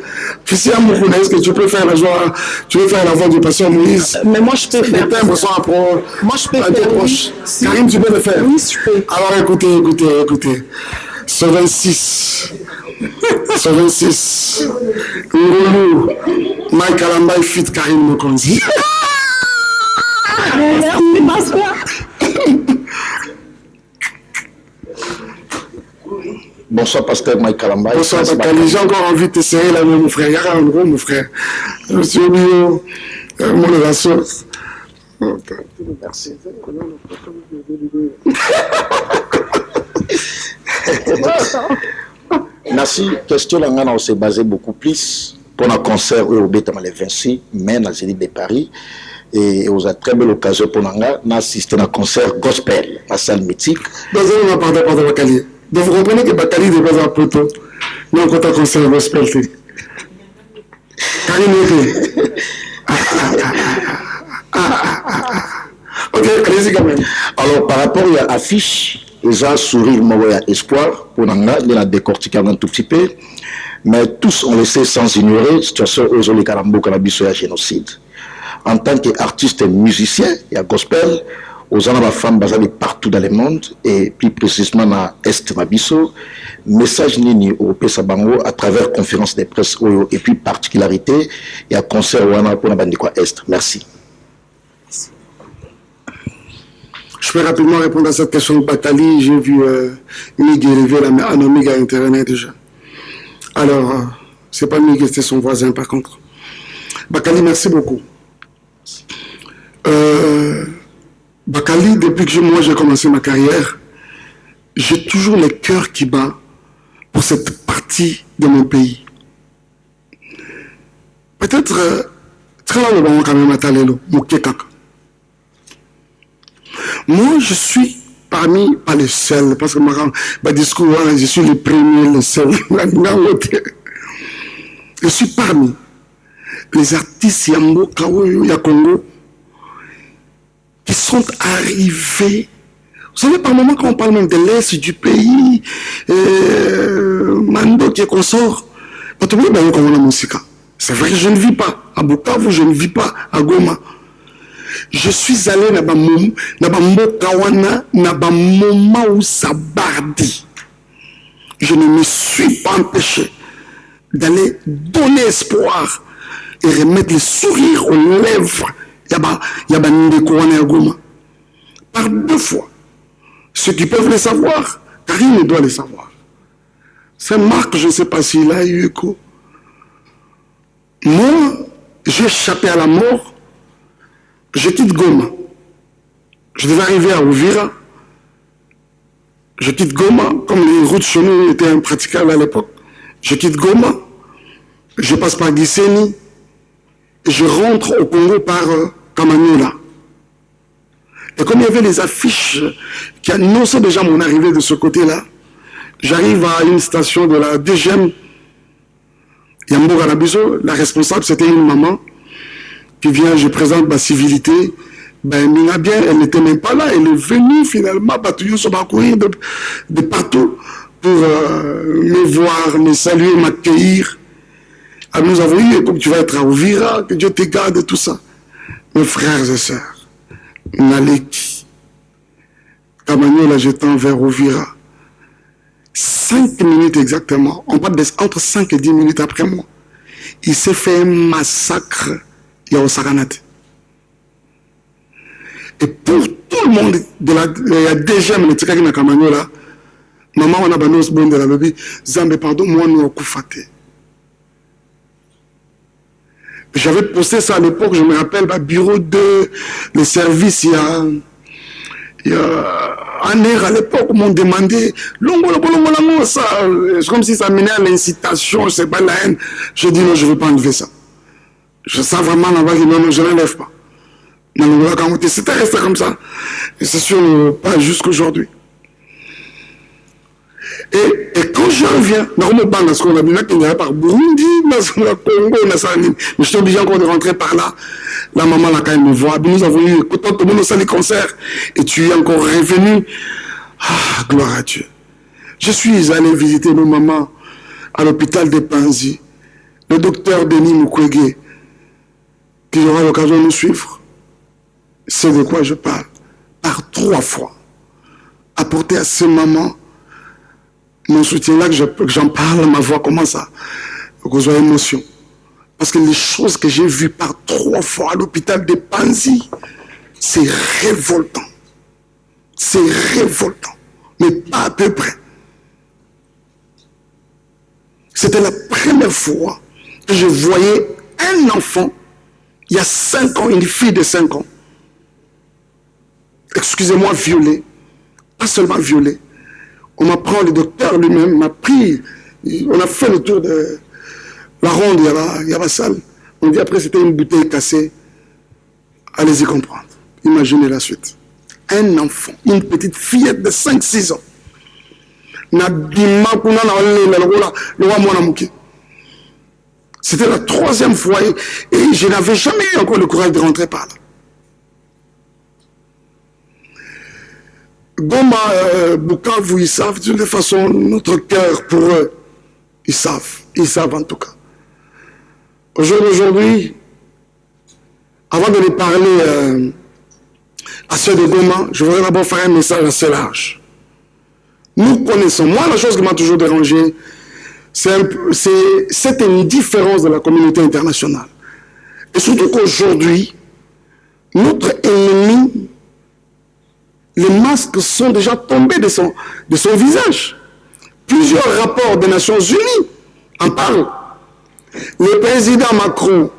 Christian Moukouna, est-ce que tu peux faire la joie, tu veux faire la voix du pasteur Moïse? Mais moi je peux faire. Moi je peux faire. Proche. Si. Karim, tu peux le faire? Oui, je peux. Alors écoutez. 126. Ngolu. Mike Alamba fit Karim Mokonzi. Merci, pasteur. Bonsoir, pasteur Mike Kalamba. Bonsoir, Bakali. J'ai encore envie de te serrer la main, mon frère. Il y a un gros, mon frère. Je suis oublié, mon relation. Merci. Merci. Question là, on s'est basé beaucoup plus pour un concert au Bétama le 26 mai dans la Zénith de Paris. Et vous avez très belle occasion pour nous assister à un concert gospel à la salle mythique. Dans un pardon, Bakali. Donc vous comprenez que Bakali n'est pas un poteau. Non, quand on concert gospel, c'est. Karim Ok, allez-y quand même. Alors, par rapport à l'affiche, ils ont sourire, il y a espoir pour nous, il a décortiqué un tout petit peu. Mais tous, on le sait sans ignorer, la situation aux Oli Karambo, Cannabis, il y a génocide. En tant qu'artiste et musicien, il y a gospel, aux hommes et femmes basés partout dans le monde, et plus précisément dans l'Est Mabiso, message nini au Pesabango à travers conférence de presse, et puis particularité, il y a concert pour la Bandikwa Est. Merci. Je peux rapidement répondre à cette question de Bakali. J'ai vu Miguel élever un amiga à Internet déjà. Alors, c'est pas Miguel, c'était son voisin par contre. Bakali, merci beaucoup. Bakali, depuis que moi j'ai commencé ma carrière, j'ai toujours le cœur qui bat pour cette partie de mon pays. Peut-être très loin quand même à Talelo, Moukekak. Moi, je suis parmi, pas les seuls, parce que ma discours, je suis le premier, le seul. Je suis parmi les artistes Yambo, Kawoyo, Yakongo, qui sont arrivés. Vous savez, par moment, quand on parle même de l'Est du pays, Mando qui est consort, c'est vrai que je ne vis pas à Bukavu, je ne vis pas à Goma. Je suis allé dans moment où ça bardit. Je ne me suis pas empêché d'aller donner espoir et remettre le sourire aux lèvres. Par 2 fois. Ceux qui peuvent le savoir, Karim doit le savoir. C'est Marc, je ne sais pas s'il a eu écho. Moi, j'ai échappé à la mort. Je quitte Goma. Je devais arriver à Ouvira. Je quitte Goma, comme les routes chez nous étaient impraticables à l'époque. Je quitte Goma. Je passe par Gisenyi. Et je rentre au Congo par Kamanyola. Et comme il y avait les affiches qui annonçaient déjà mon arrivée de ce côté-là, j'arrive à une station de la 2e Yambo Garabiso. La responsable, c'était une maman qui vient, je présente ma civilité. Ben, Mina bien, elle n'était même pas là. Elle est venue finalement, Batouillon se courir de partout pour me voir, me saluer, m'accueillir. Alors nous avons eu, comme tu vas être à Ouvira, que Dieu te garde, tout ça. Mes frères et sœurs, Naleki, Kamagnola, j'étais vers Ouvira. 5 minutes exactement, on parle entre 5 et 10 minutes après moi. Il s'est fait un massacre, il y a au Saranate. Et pour tout le monde, il y a déjà un petit na Kamagnola, maman, on a banos bon de la lobby, Zambé, pardon, moi, nous, Koufate. J'avais posté ça à l'époque, je me rappelle, au bureau de le service, il y a un air à l'époque, m'ont demandé, ça, c'est comme si ça menait à l'incitation, c'est pas la haine. J'ai dit non, je ne veux pas enlever ça. Je sens vraiment là-bas que non, je ne l'enlève pas. C'était resté comme ça. Et c'est sûr, pas jusqu'aujourd'hui. Et quand je reviens, normalement, parce qu'on a bien qu'il y a par Burundi, dans le Congo, mais je suis obligé encore de rentrer par là. La maman, là, quand elle me voit, nous avons eu, quand tout le monde a les concerts, et tu es encore revenu. Ah, gloire à Dieu. Je suis allé visiter nos mamans à l'hôpital de Panzi. Le docteur Denis Mukwege, qui aura l'occasion de nous suivre, c'est de quoi je parle. Par 3 fois, apporter à ces mamans mon soutien là que j'en parle, ma voix commence à causer émotion. Parce que les choses que j'ai vues par 3 fois à l'hôpital de Panzi, c'est révoltant. C'est révoltant. Mais pas à peu près. C'était la première fois que je voyais un enfant, il y a 5 ans, une fille de 5 ans, excusez-moi, violée. Pas seulement violée. On m'apprend, le docteur lui-même m'a pris, on a fait le tour de la ronde, il y a la salle. On dit après c'était une bouteille cassée. Allez-y comprendre. Imaginez la suite. Un enfant, une petite fillette de 5-6 ans. C'était la 3e fois et je n'avais jamais eu encore le courage de rentrer par là. Goma, Bukavu, ils savent de toute façon notre cœur pour eux. Ils savent en tout cas. Aujourd'hui, avant de les parler à ceux de Goma, je voudrais d'abord faire un message assez large. Nous connaissons, moi la chose qui m'a toujours dérangé, c'est cette indifférence de la communauté internationale. Et surtout qu'aujourd'hui, notre ennemi, les masques sont déjà tombés de son visage. Plusieurs rapports des Nations Unies en parlent. Le président Macron,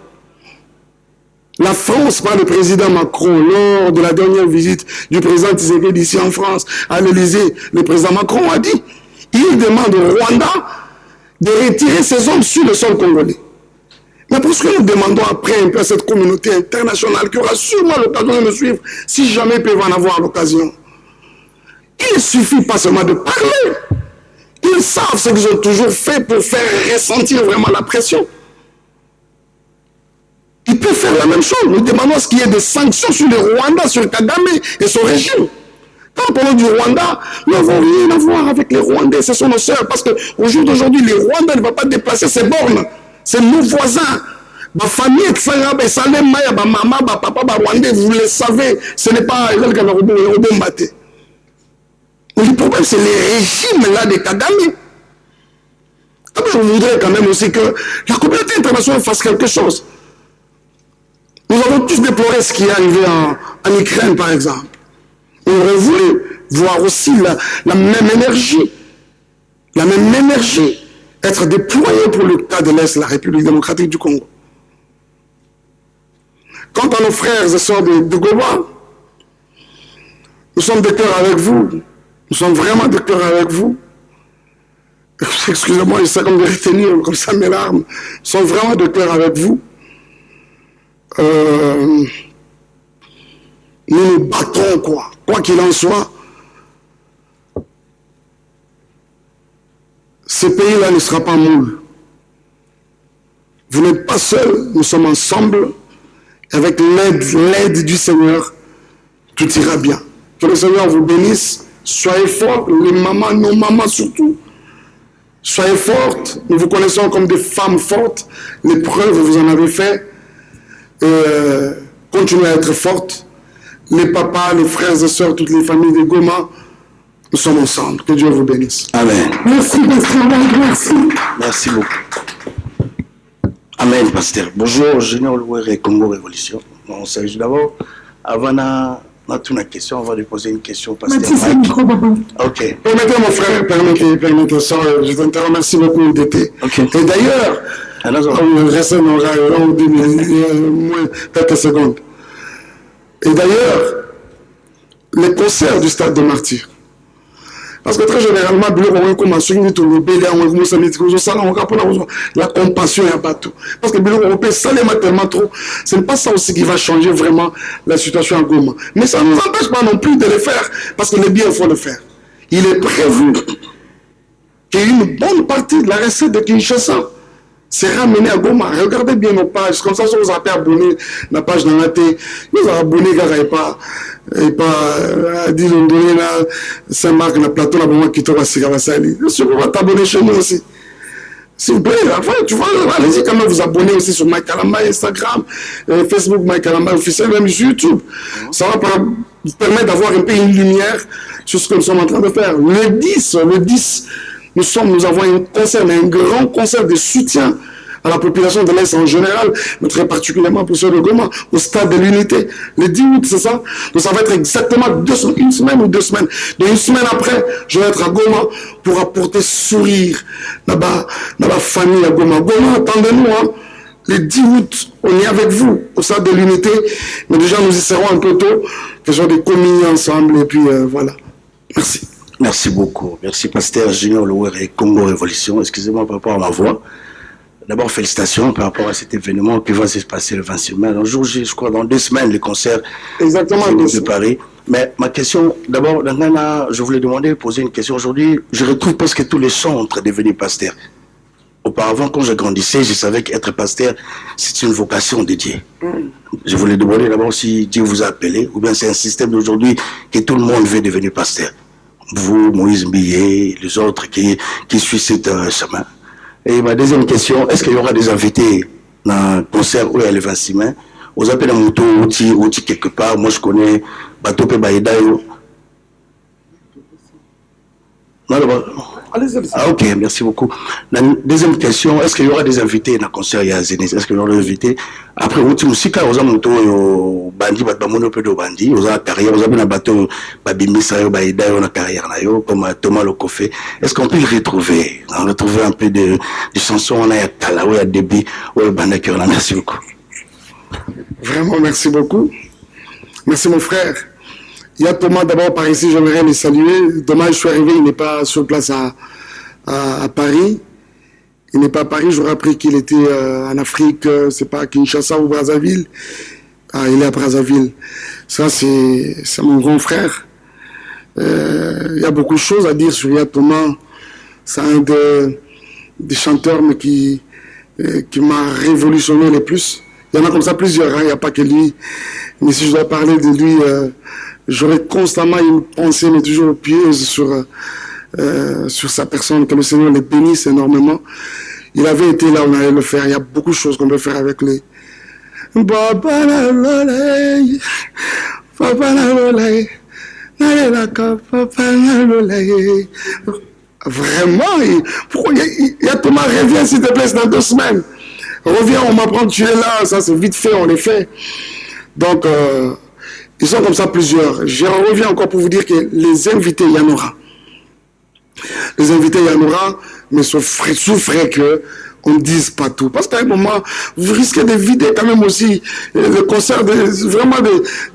la France par le président Macron, lors de la dernière visite du président Tshisekedi ici en France, à l'Élysée, le président Macron a dit, il demande au Rwanda de retirer ses hommes sur le sol congolais. Mais pour ce que nous demandons après un peu à cette communauté internationale qui aura sûrement l'occasion de nous suivre, si jamais ils peuvent en avoir l'occasion, il ne suffit pas seulement de parler. Ils savent ce qu'ils ont toujours fait pour faire ressentir vraiment la pression. Ils peuvent faire la même chose. Nous demandons qu'il y ait des sanctions sur le Rwanda, sur Kagame et son régime. Quand on parle du Rwanda, nous n'avons rien à voir avec les Rwandais, ce sont nos sœurs. Parce qu'au jour d'aujourd'hui, les Rwandais ne vont pas déplacer ses bornes. C'est nos voisins. Ma famille, ma maman, ma papa, ma Rwandais, vous le savez, ce n'est pas le problème, c'est les régimes là de Kagame. Comme je voudrais quand même aussi que la communauté internationale fasse quelque chose. Nous avons tous déploré ce qui est arrivé en Ukraine, par exemple. On aurait voulu voir aussi la même énergie être déployée pour le cas de l'Est, la République démocratique du Congo. Quant à nos frères et sœurs de Goma, nous sommes de cœur avec vous. Nous sommes vraiment de cœur avec vous. Excusez-moi, j'essaie comme de retenir comme ça mes larmes. Nous sommes vraiment de cœur avec vous. Nous nous battons, quoi qu'il en soit. Ce pays-là ne sera pas moule. Vous n'êtes pas seuls, nous sommes ensemble. avec l'aide du Seigneur, tout ira bien. Que le Seigneur vous bénisse. Soyez forts, les mamans, nos mamans surtout. Soyez fortes. Nous vous connaissons comme des femmes fortes. Les preuves, vous en avez fait. Continuez à être fortes. Les papas, les frères et sœurs, toutes les familles de Goma, nous sommes ensemble. Que Dieu vous bénisse. Amen. Merci, Pasteur Mike, merci. Merci beaucoup. Amen, Pasteur. Bonjour, Junior Louere, Congo Révolution. Bon, s'agit d'abord, avant une question, avant de poser une question, Pasteur Mike. Ok. Permettez, mon frère, permettez ça. Je te remercie beaucoup d'été. Okay. Et d'ailleurs, restez dans moins quelques secondes. Et d'ailleurs, les concerts du Stade des Martyrs. Parce que très généralement, la compassion est un bateau. Parce que tellement trop, ce n'est pas ça aussi qui va changer vraiment la situation à Goma. Mais ça ne nous empêche pas non plus de le faire, parce que le bien, il faut le faire. Il est prévu qu'il y ait une bonne partie de la recette de Kinshasa c'est ramené à Goma. Regardez bien nos pages, comme ça, si vous avez abonné la page dans la télé, vous avez abonné, car et pas dit l'ondolé là, Saint-Marc, le plateau, là, bon, qui te va s'y rabasser. Si vous voulez t'abonner chez nous aussi. S'il vous plaît, enfin, tu vois, allez-y quand même vous abonner aussi sur Mike Kalamba, Instagram, Facebook Mike Kalamba officiel, même sur YouTube. Ça va vous permettre d'avoir un peu une lumière sur ce que nous sommes en train de faire. Le 10, nous avons un grand concert de soutien à la population de l'Est en général, mais très particulièrement pour ceux de Goma, au stade de l'Unité. Le 10 août, c'est ça? Donc ça va être exactement une semaine ou 2 semaines. Donc une semaine après, je vais être à Goma pour apporter sourire dans la famille à Goma. Goma, attendez-nous, hein. Le 10 août, on est avec vous au stade de l'Unité, mais déjà nous y serons un peu tôt, faisons des communions ensemble, et puis voilà. Merci. Merci beaucoup. Merci, Pasteur Junior Louere, Congo Révolution. Excusez-moi par rapport à ma voix. D'abord, félicitations par rapport à cet événement qui va se passer le 26 mai. Un jour, je crois, dans 2 semaines, le concert de Paris. Mais ma question, d'abord, je voulais poser une question aujourd'hui. Je retrouve presque tous les centres devenus pasteurs. Auparavant, quand je grandissais, je savais qu'être pasteur, c'est une vocation de Dieu. Je voulais demander d'abord si Dieu vous a appelé, ou bien c'est un système d'aujourd'hui que tout le monde veut devenir pasteur. Vous, Moïse Millet, les autres qui suivent ce chemin. Et ma deuxième question, est-ce qu'il y aura des invités dans le concert où il y a le 26 mai? Vous appelez un moto ou quelque part, moi je connais Batope Baïdayo. Non, ah ok, merci beaucoup. La deuxième question, est-ce qu'il y aura des invités dans le concert à Zénith? Est-ce qu'il y aura des invités? Après, vous aussi, quand vous avez un bandi, vous avez un peu de bandi, vous avez une carrière, vous avez un bateau, une carrière, comme Thomas Lokofé. Est-ce qu'on peut le retrouver? On retrouver un peu de chansons, on a à Talaou, à Déby, ou à Banakirana. Merci beaucoup. Vraiment, merci beaucoup. Merci mon frère. Il y a Thomas d'abord par ici, j'aimerais le saluer. Dommage, je suis arrivé, il n'est pas sur place à Paris. Il n'est pas à Paris, j'aurais appris qu'il était en Afrique, c'est pas à Kinshasa ou Brazzaville. Ah, il est à Brazzaville. Ça, c'est mon grand frère. Il y a beaucoup de choses à dire sur Yad Thomas. C'est un des chanteurs mais qui m'a révolutionné le plus. Il y en a comme ça plusieurs, hein, il n'y a pas que lui. Mais si je dois parler de lui, j'aurais constamment une pensée, mais toujours pieuse sur sa personne, que le Seigneur le bénisse énormément. Il avait été là, on allait le faire. Il y a beaucoup de choses qu'on peut faire avec lui. Vraiment, pourquoi il y a Thomas, reviens s'il te plaît, dans 2 semaines. Reviens, on m'apprend que tu es là, ça c'est vite fait, on les fait. Donc, ils sont comme ça plusieurs. Je reviens encore pour vous dire que les invités, il y en aura. Les invités, il y en aura, mais souffrez qu'on ne dise pas tout. Parce qu'à un moment, vous risquez de vider quand même aussi le concert vraiment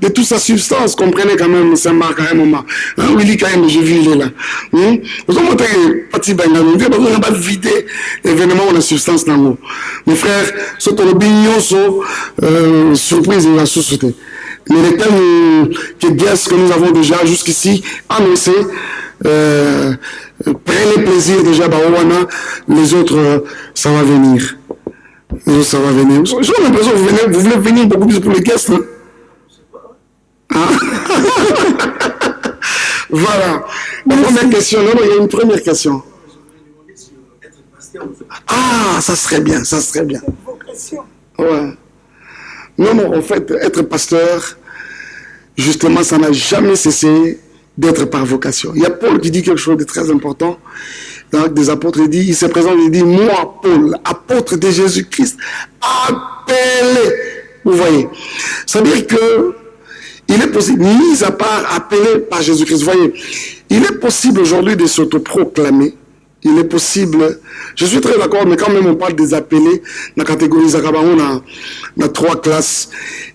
de toute sa substance. Comprenez quand même Saint-Marc à un moment. Willy, quand même, j'ai vu, il est là. Vous avez montré petit bangano. Vous n'avez pas vidé l'événement ou la substance dans l'eau. Mes frères, ce que le bignon, surprise, il va sous-sauter. Mais les thèmes que nous avons déjà jusqu'ici annoncés, prenez plaisir déjà, les autres, ça va venir. Ça va venir. J'ai l'impression que vous voulez venir beaucoup plus pour les guests. Hein? Ah. Voilà. La première question. Non, il y a une première question. Ah, ça serait bien, ça serait bien. Ouais. Non, en fait, être pasteur, justement, ça n'a jamais cessé d'être par vocation. Il y a Paul qui dit quelque chose de très important. Dans l'Acte des Apôtres, il se présente, il dit, moi, Paul, apôtre de Jésus-Christ, appelé. Vous voyez. C'est-à-dire que il est possible, mis à part appelé par Jésus-Christ, vous voyez, il est possible aujourd'hui de s'autoproclamer. Il est possible, je suis très d'accord, mais quand même on parle des appelés, dans la catégorie Zakabaron, on a 3 classes.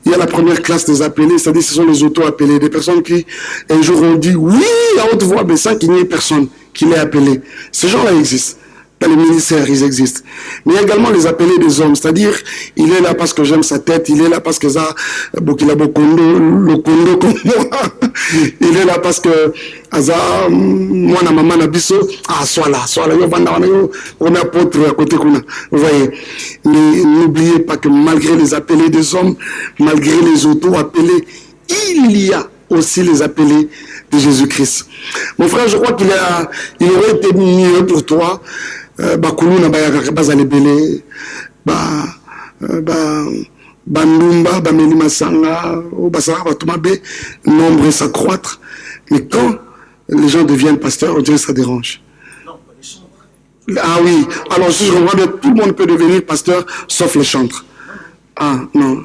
Il y a la première classe des appelés, c'est-à-dire ce sont les auto-appelés, des personnes qui un jour ont dit oui à haute voix, mais sans qu'il n'y ait personne qui l'ait appelé. Ces gens-là existent. Dans les ministères, ils existent. Mais il y a également les appelés des hommes, c'est-à-dire, il est là parce que j'aime sa tête, il est là parce que ça, il a beaucoup le kondo comme moi, il est là parce que, Aza, moi, na maman, na biso, sois là, on est apôtre à côté qu'on a. Vous voyez. Mais n'oubliez pas que malgré les appelés des hommes, malgré les auto-appelés, il y a aussi les appelés de Jésus-Christ. Mon frère, je crois il aurait été mieux pour toi, Bakulu na bayaka bazalebele, Bandumba, Bameli Masanga, Basara Batumabe, nombre s'accroître. Mais quand les gens deviennent pasteurs, on dirait que ça dérange. Ah oui, alors si je comprends bien, tout le monde peut devenir pasteur, sauf les chantres. Ah non.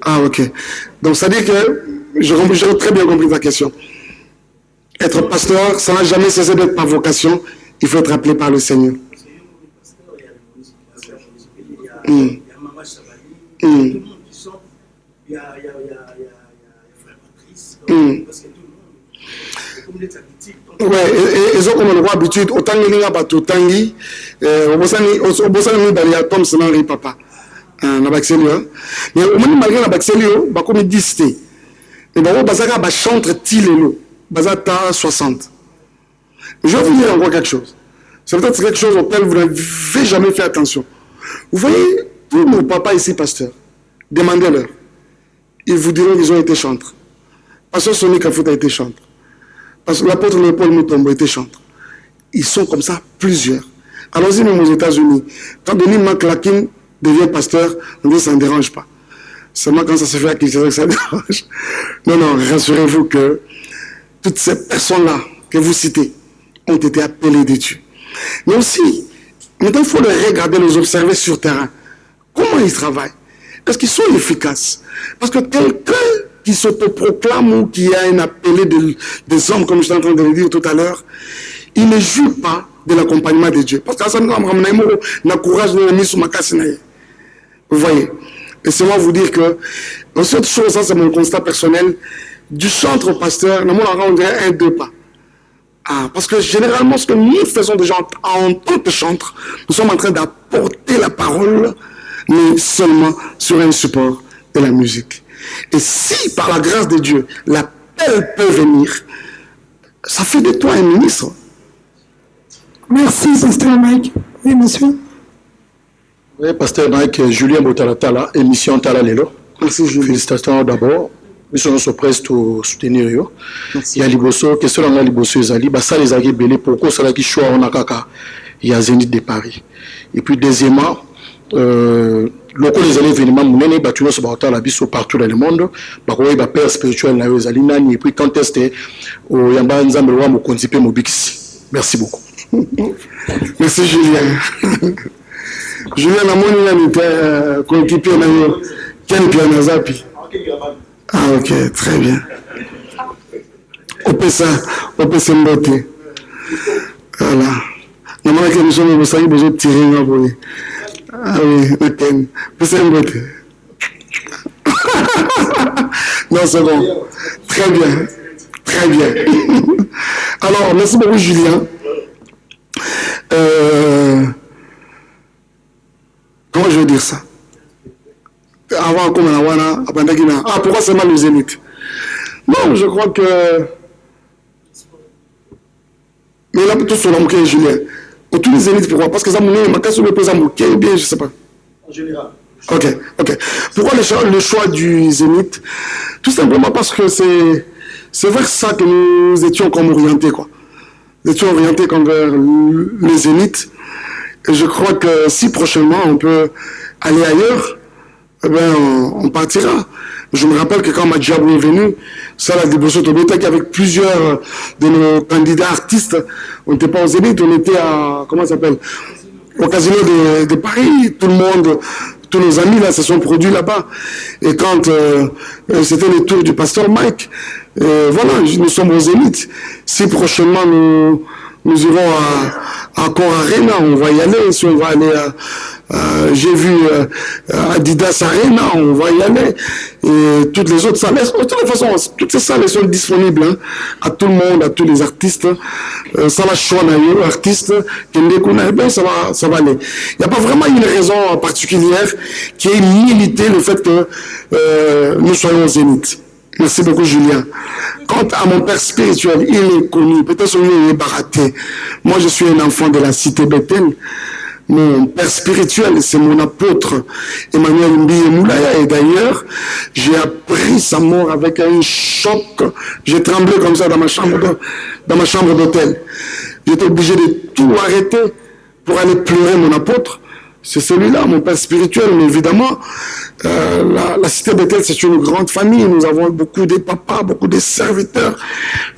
Ah ok. Donc ça veut dire que j'ai très bien compris ta question. Être pasteur, ça n'a jamais cessé d'être par vocation. Il faut être appelé par le Seigneur. Ouais, et ils ont comme on voit habitude, autant que les gens battent tangi, au bosan dans les atomes, c'est l'enri papa. Na baxelio. Mais au moins malgré la baxelio, bah comme 10 té. Et bah bazaka ba chantre tilelo, bazata 60. Je vais vous dire encore quelque chose. C'est peut-être quelque chose auquel vous n'avez jamais fait attention. Vous voyez, tous nos papas ici, pasteurs, demandez-leur. Ils vous diront qu'ils ont été chantres. Pasteur Sonny Kafouta a été chantre. L'apôtre Léopold Mutombo a été chantre. Ils sont comme ça, plusieurs. Allons-y même aux États-Unis. Quand Denis McClakin devient pasteur, on dit que ça ne dérange pas. Seulement quand ça se fait à Kinshasa que ça dérange. Non, non, rassurez-vous que toutes ces personnes-là que vous citez ont été appelées de Dieu. Mais aussi, maintenant il faut les regarder, les observer sur terrain. Comment ils travaillent? Est-ce qu'ils sont efficaces? Parce que quelqu'un qui s'autoproclame ou qui a un appelé des hommes, comme je suis en train de le dire tout à l'heure, il ne joue pas de l'accompagnement de Dieu. Parce que ça n'a courage de mis sur ma casse. Vous voyez? Et c'est moi vous dire que, dans cette chose, ça c'est mon constat personnel, du chantre au pasteur, on dirait 1-2 pas. Ah, parce que généralement, ce que nous faisons déjà en tant que chantre, nous sommes en train d'apporter la parole, mais seulement sur un support de la musique. Et si, par la grâce de Dieu, l'appel peut venir, ça fait de toi un ministre. Merci, Pasteur Mike. Oui, monsieur. Oui, Pasteur Mike, Julien Botalatala, émission Tala Lelo. Merci, Julien. Félicitations d'abord. Nous sommes prêts à soutenir. Il y a Liboso, question dans la Liboso, ça les a belé pourquoi ça qui choix on a kaka. Il y a Zénith de Paris. Et puis deuxièmement, locaux les événements menés battus sur la biso partout dans le monde. Bakoye ba père spirituel na yozali nani et puis quand est au yamba nzambe wa mo konzipe mo bikisi. Merci beaucoup. Merci Julien. Julien na moni na nite coéquipier na yo Ken Piana Zapi. Ah ok, très bien. Opesa Mbote. Voilà. Normalement que nous sommes au Saïd, besoin de tirer un peu. Ah oui, ok. Opesa Mbote. Non, c'est bon. Très bien. Très bien. Alors, merci beaucoup Julien. Comment je vais dire ça? Avant comme ah, pourquoi c'est mal le Zénith? Non, je crois que. Mais là, tout sur l'homme Julien. Tous les Zéniths, pourquoi? Parce que ça m'a cassé le présent bouquet, bien, je sais pas. En général. Ok. Pourquoi le choix du Zénith? Tout simplement parce que c'est vers ça que nous étions comme orientés, quoi. Nous étions orientés comme vers le Zénith. Et je crois que si prochainement on peut aller ailleurs, eh bien, on partira. Je me rappelle que quand Madjabou est venu, ça l'a débossé au Bétac avec plusieurs de nos candidats artistes. On n'était pas au Zénith, on était à, comment ça s'appelle, au Casino de Paris. Tout le monde, tous nos amis là se sont produits là-bas. Et quand c'était le tour du pasteur Mike, voilà, nous sommes au Zénith. Si prochainement nous irons à Cor Arena, on va y aller. Si on va aller j'ai vu Adidas Arena, on va y aller. Et toutes les autres salles, de toute façon, toutes ces salles sont disponibles à tout le monde, à tous les artistes. Ça va choisir artistes, ça va aller. Il n'y a pas vraiment une raison particulière qui ait limité le fait que nous soyons au Zénith. Merci beaucoup, Julien. Quant à mon père spirituel, il est connu. Peut-être son nom est baraté. Moi, je suis un enfant de la cité Bethel. Mon père spirituel, c'est mon apôtre Emmanuel Mbiye Moulaya. Et d'ailleurs, j'ai appris sa mort avec un choc. J'ai tremblé comme ça dans ma chambre d'hôtel. J'étais obligé de tout arrêter pour aller pleurer mon apôtre. C'est celui-là, mon père spirituel. Mais évidemment, la cité Bethel, c'est une grande famille. Nous avons beaucoup de papas, beaucoup de serviteurs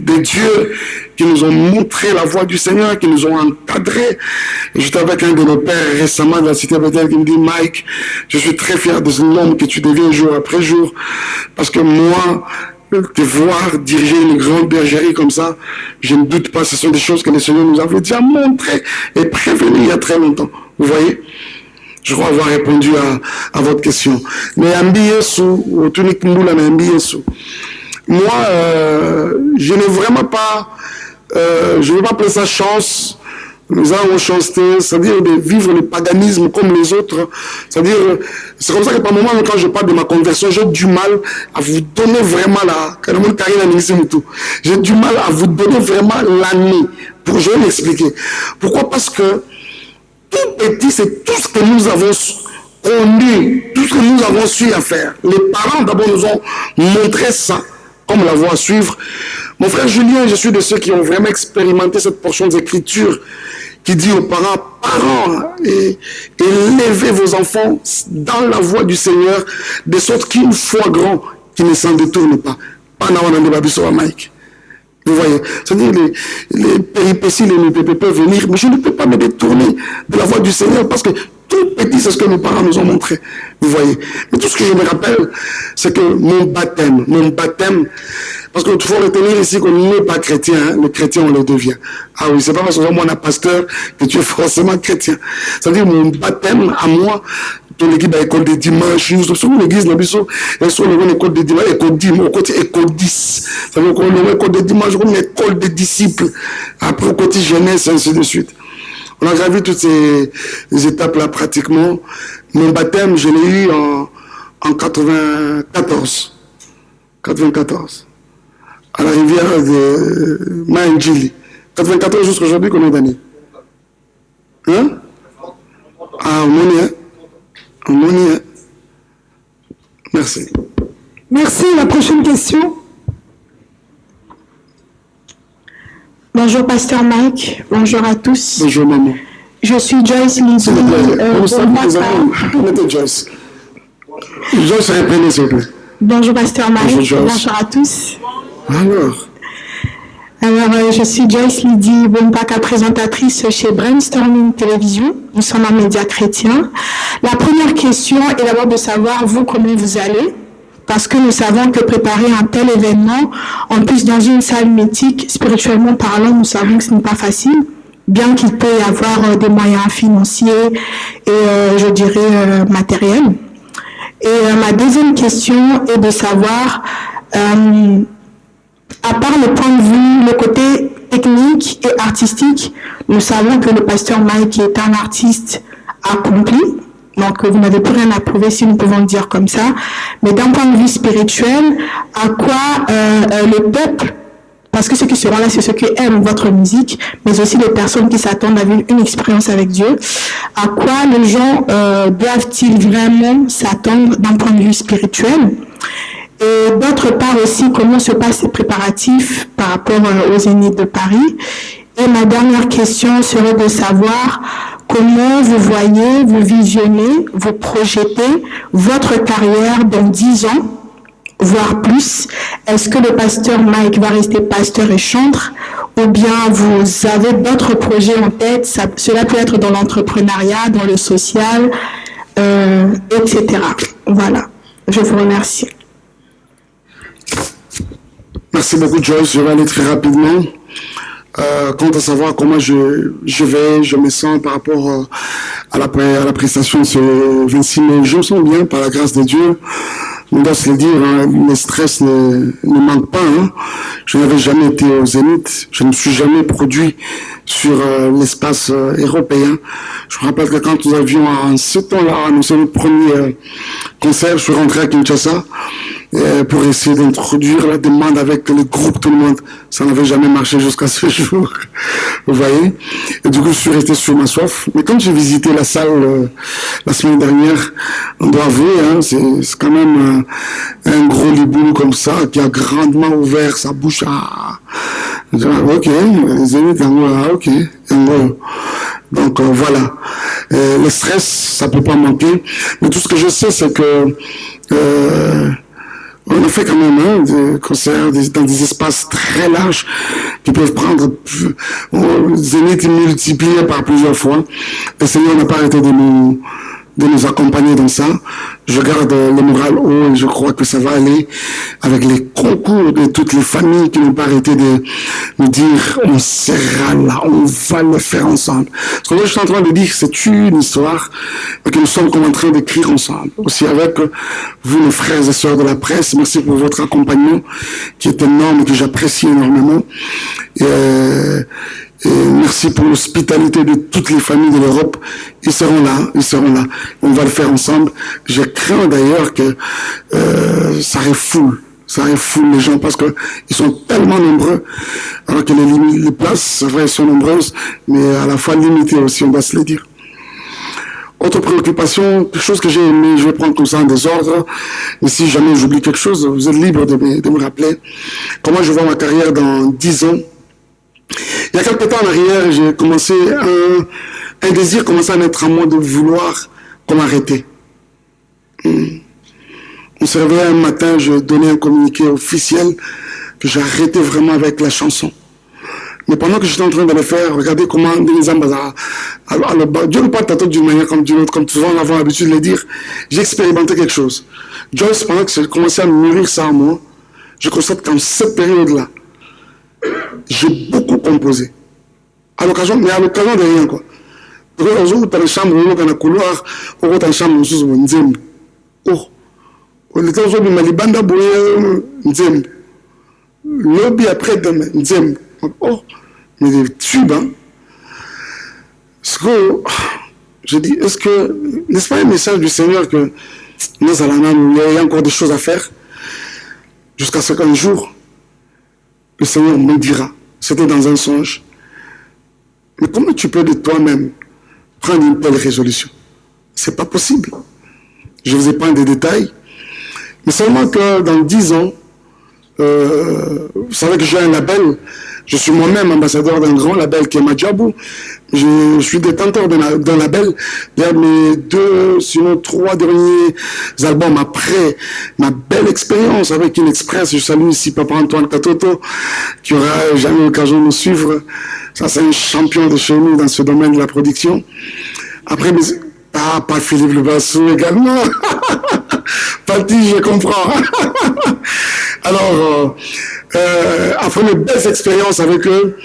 de Dieu qui nous ont montré la voie du Seigneur, qui nous ont encadrés. J'étais avec un de nos pères récemment de la cité Bethel qui me dit, Mike, je suis très fier de l'homme que tu deviens jour après jour. Parce que moi, te voir diriger une grande bergerie comme ça, je ne doute pas, ce sont des choses que le Seigneur nous avait déjà montrées et prévenues il y a très longtemps. Vous voyez? Je crois avoir répondu à votre question. Mais moi, je n'ai vraiment pas, je ne veux pas appeler ça chance. Nous avons chancé, c'est-à-dire de vivre le paganisme comme les autres. C'est-à-dire, c'est comme ça que par moment, quand je parle de ma conversion, j'ai du mal à vous donner vraiment j'ai du mal à vous donner vraiment l'année. Je vais l'expliquer. Pourquoi? Parce que tout petit, c'est tout ce que nous avons connu, tout ce que nous avons su à faire. Les parents, d'abord, nous ont montré ça, comme la voie à suivre. Mon frère Julien, je suis de ceux qui ont vraiment expérimenté cette portion d'écriture qui dit aux parents, élevez vos enfants dans la voie du Seigneur, de sorte qu'une fois grand, qui ne s'en détourne pas. Mike. Vous voyez, c'est-à-dire les péripéties, les MPP peuvent venir, mais je ne peux pas me détourner de la voie du Seigneur parce que tout petit, c'est ce que nos parents nous ont montré. Vous voyez. Mais tout ce que je me rappelle, c'est que mon baptême, parce qu'il faut retenir ici qu'on n'est pas chrétien, hein, le chrétien on le devient. Ah oui, c'est pas parce que moi on est pasteur que tu es forcément chrétien. C'est-à-dire mon baptême à moi, dans l'équipe à l'école de dimanche, nous sommes l'église, nous sommes l'école de dimanche, école 10. C'est-à-dire qu'on est l'école de dimanche, on est l'école des disciples. Après, au côté jeunesse, ainsi de suite. On a gravi toutes ces étapes-là pratiquement. Mon baptême, je l'ai eu en 94. 94. À la rivière de Maïndjili. 94 jusqu'à aujourd'hui, combien d'années? Hein? Ah, on est. Merci. Merci. La prochaine question. Bonjour, Pasteur Mike. Bonjour à tous. Bonjour, maman. Je suis Joyce Lizzie. Joyce. Joyce, répondez, s'il vous plaît. Bonjour, Pasteur Mike. Bonjour à tous. Alors, je suis Joyce Lydie Bompaka, présentatrice chez Brainstorming Télévision. Nous sommes un média chrétien. La première question est d'abord de savoir, vous, comment vous allez, parce que nous savons que préparer un tel événement, en plus dans une salle mythique, spirituellement parlant, nous savons que ce n'est pas facile, bien qu'il peut y avoir des moyens financiers et, je dirais, matériels. Et ma deuxième question est de savoir... à part le point de vue, le côté technique et artistique, nous savons que le pasteur Mike est un artiste accompli, donc vous n'avez plus rien à prouver si nous pouvons le dire comme ça, mais d'un point de vue spirituel, à quoi le peuple, parce que ceux qui seront là, c'est ceux qui aiment votre musique, mais aussi les personnes qui s'attendent à vivre une expérience avec Dieu. À quoi les gens doivent-ils vraiment s'attendre d'un point de vue spirituel? Et d'autre part aussi, comment se passent les préparatifs par rapport aux Zénith de Paris? Et ma dernière question serait de savoir comment vous voyez, vous visionnez, vous projetez votre carrière dans 10 ans, voire plus. Est-ce que le pasteur Mike va rester pasteur et chantre, ou bien vous avez d'autres projets en tête? Cela peut être dans l'entrepreneuriat, dans le social, etc. Voilà, je vous remercie. Merci beaucoup, Joyce. Je vais aller très rapidement. Quant à savoir comment je me sens par rapport à la prestation de ce 26 mai, je me sens bien par la grâce de Dieu. On doit se le dire, hein, le stress ne manque pas. Hein. Je n'avais jamais été au Zénith, je ne me suis jamais produit sur l'espace européen. Je me rappelle que quand nous avions en ce temps-là annoncé notre premier concert, je suis rentré à Kinshasa pour essayer d'introduire la demande avec le groupe, tout le monde. Ça n'avait jamais marché jusqu'à ce jour, vous voyez. Et du coup, je suis resté sur ma soif. Mais quand j'ai visité la salle la semaine dernière, on doit avouer, hein, c'est quand même un gros liboulou comme ça, qui a grandement ouvert sa bouche à... Ok, les amis, ok. Donc voilà. Le stress, ça peut pas manquer. Mais tout ce que je sais, c'est que... on a fait quand même des concerts dans des espaces très larges qui peuvent prendre Zénith multiplié par plusieurs fois. Le Seigneur n'a pas arrêté de nous accompagner dans ça. Je garde le moral haut et je crois que ça va aller avec les concours de toutes les familles qui n'ont pas arrêté de nous dire on sera là, on va le faire ensemble. Ce que moi je suis en train de dire, c'est une histoire que nous sommes comme en train d'écrire ensemble. Aussi avec vous, les frères et sœurs de la presse, merci pour votre accompagnement qui est énorme et que j'apprécie énormément. Et merci pour l'hospitalité de toutes les familles de l'Europe. Ils seront là. On va le faire ensemble. Je crains d'ailleurs que ça refoule les gens parce que ils sont tellement nombreux. Alors que les places, c'est vrai, sont nombreuses, mais à la fois limitées aussi, on va se le dire. Autre préoccupation, quelque chose que j'ai aimé, je vais prendre comme ça en désordre, mais si jamais j'oublie quelque chose, vous êtes libre de me rappeler. Comment je vois ma carrière dans 10 ans. Il y a quelques temps en arrière, j'ai commencé un désir commençait à naître en moi de vouloir qu'on m'arrête. On se réveillait un matin, je donnais un communiqué officiel que j'arrêtais vraiment avec la chanson. Mais pendant que j'étais en train de le faire, regardez comment Dieu ne parle pas d'une manière comme d'une autre, comme souvent on avait l'habitude de le dire. J'ai expérimenté quelque chose. Joyce, pendant que j'ai commencé à mûrir ça en moi, je constate qu'en cette période-là, j'ai beaucoup composé. Mais à l'occasion de rien, quoi. Donc, on joue dans la chambre, on joue dans le couloir, on joue dans la chambre, on joue dans le nzembe. On était au jour Malibanda Boye Nzembe. Lobby après demain, Nzembe. Mais des tubes, hein. Parce que, je dis, n'est-ce pas un message du Seigneur que nous allons, il y a encore des choses à faire jusqu'à ce qu'un jour, le Seigneur me dira, c'était dans un songe, mais comment tu peux de toi-même prendre une telle résolution? C'est pas possible. Je vous épargne des détails, mais seulement que dans 10 ans, vous savez que j'ai un label, je suis moi-même ambassadeur d'un grand label qui est Madjabou. Je suis détenteur d'un label. Il y a mes 2, sinon 3 derniers albums après ma belle expérience avec InExpress. Je salue ici Papa Antoine Katoto, qui aura jamais l'occasion de nous suivre. Ça, c'est un champion de chez nous dans ce domaine de la production. Après, pas Philippe Lebassou également. Pati, je comprends. Alors, après mes belles expériences avec eux,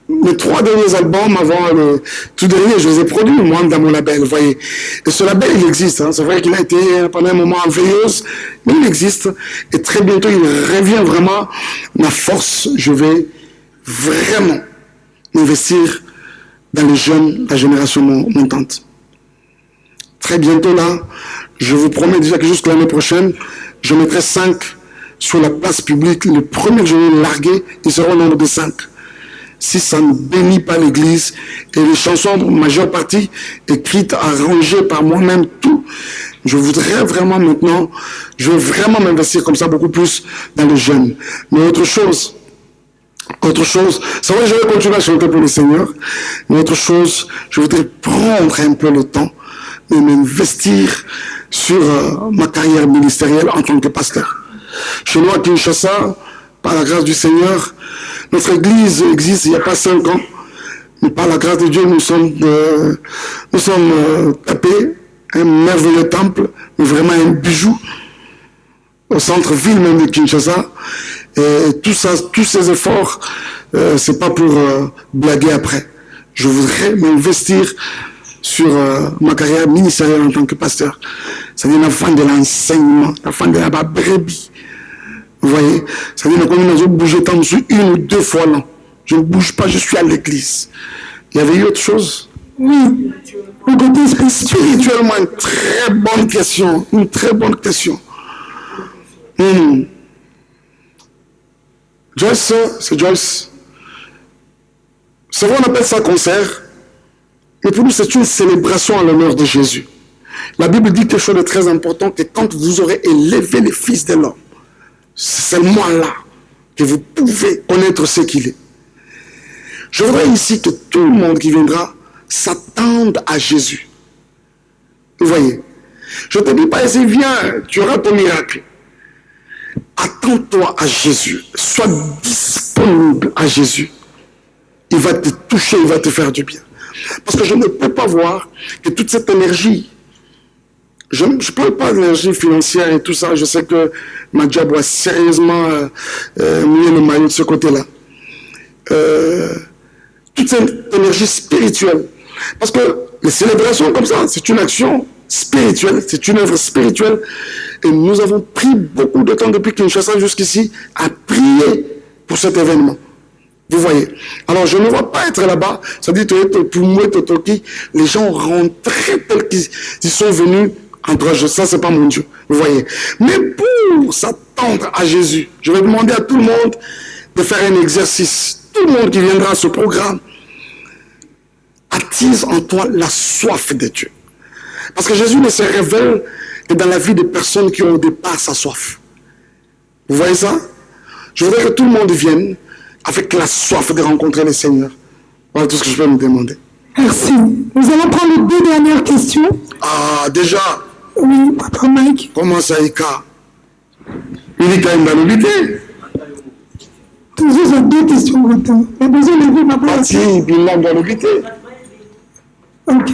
mes 3 derniers albums avant le tout dernier, je les ai produits, moi, dans mon label, vous voyez. Et ce label, il existe. Hein. C'est vrai qu'il a été pendant un moment en veilleuse, mais il existe. Et très bientôt, il revient vraiment ma force. Je vais vraiment m'investir dans les jeunes, la génération montante. Très bientôt, là, je vous promets déjà que jusqu'à l'année prochaine, je mettrai 5 sur la place publique, le premier jour largué, ils seront au nombre de 5. Si ça ne bénit pas l'église, et les chansons, majeure partie, écrites, arrangées par moi-même, tout, je voudrais vraiment maintenant, je veux vraiment m'investir comme ça beaucoup plus dans les jeunes. Mais autre chose, c'est vrai que je vais continuer à chanter pour le Seigneur, mais autre chose, je voudrais prendre un peu le temps de m'investir sur ma carrière ministérielle en tant que pasteur. Chez nous à Kinshasa, par la grâce du Seigneur, notre église existe il n'y a pas 5 ans, mais par la grâce de Dieu, nous sommes tapés, un merveilleux temple, mais vraiment un bijou, au centre-ville même de Kinshasa. Et tout ça, tous ces efforts, c'est pas pour blaguer après. Je voudrais m'investir sur ma carrière ministérielle en tant que pasteur. C'est-à-dire la fin de l'enseignement, la fin de la brebis. Vous voyez, c'est-à-dire que nous avons bougé tant sur 1 ou 2 fois l'an. Je ne bouge pas, je suis à l'église. Il y avait eu autre chose? Oui, le côté spirituel. Spirituellement, une très bonne question. Une très bonne question. Joyce, c'est Joyce. C'est vrai, on appelle ça concert. Mais pour nous, c'est une célébration à l'honneur de Jésus. La Bible dit quelque chose de très important, que quand vous aurez élevé les fils de l'homme, c'est seulement là que vous pouvez connaître ce qu'il est. Je voudrais ici que tout le monde qui viendra s'attende à Jésus. Vous voyez, je ne te dis pas ici, viens, tu auras ton miracle. Attends-toi à Jésus. Sois disponible à Jésus. Il va te toucher, il va te faire du bien. Parce que je ne peux pas voir que toute cette énergie, je ne parle pas d'énergie financière et tout ça, je sais que Madja doit sérieusement mouiller le maillot de ce côté-là. Toute cette énergie spirituelle. Parce que les célébrations comme ça, c'est une action spirituelle, c'est une œuvre spirituelle. Et nous avons pris beaucoup de temps depuis Kinshasa jusqu'ici à prier pour cet événement. Vous voyez. Alors je ne vois pas être là-bas, ça dit pour moi, les gens rentraient tels qu'ils sont venus. Ça, c'est pas mon Dieu. Vous voyez. Mais pour s'attendre à Jésus, je vais demander à tout le monde de faire un exercice. Tout le monde qui viendra à ce programme, attise en toi la soif de Dieu. Parce que Jésus ne se révèle que dans la vie des personnes qui ont au départ sa soif. Vous voyez ça? Je voudrais que tout le monde vienne avec la soif de rencontrer le Seigneur. Voilà tout ce que je peux me demander. Merci. Nous allons prendre les 2 dernières questions. Ah, déjà? Oui, Papa Mike. Comment ça, Ika? Il est quand même dans l'unité. Toujours à 2 questions, Rotin. Il y a besoin de vous, Papa. Pati, il est dans l'unité. Ok.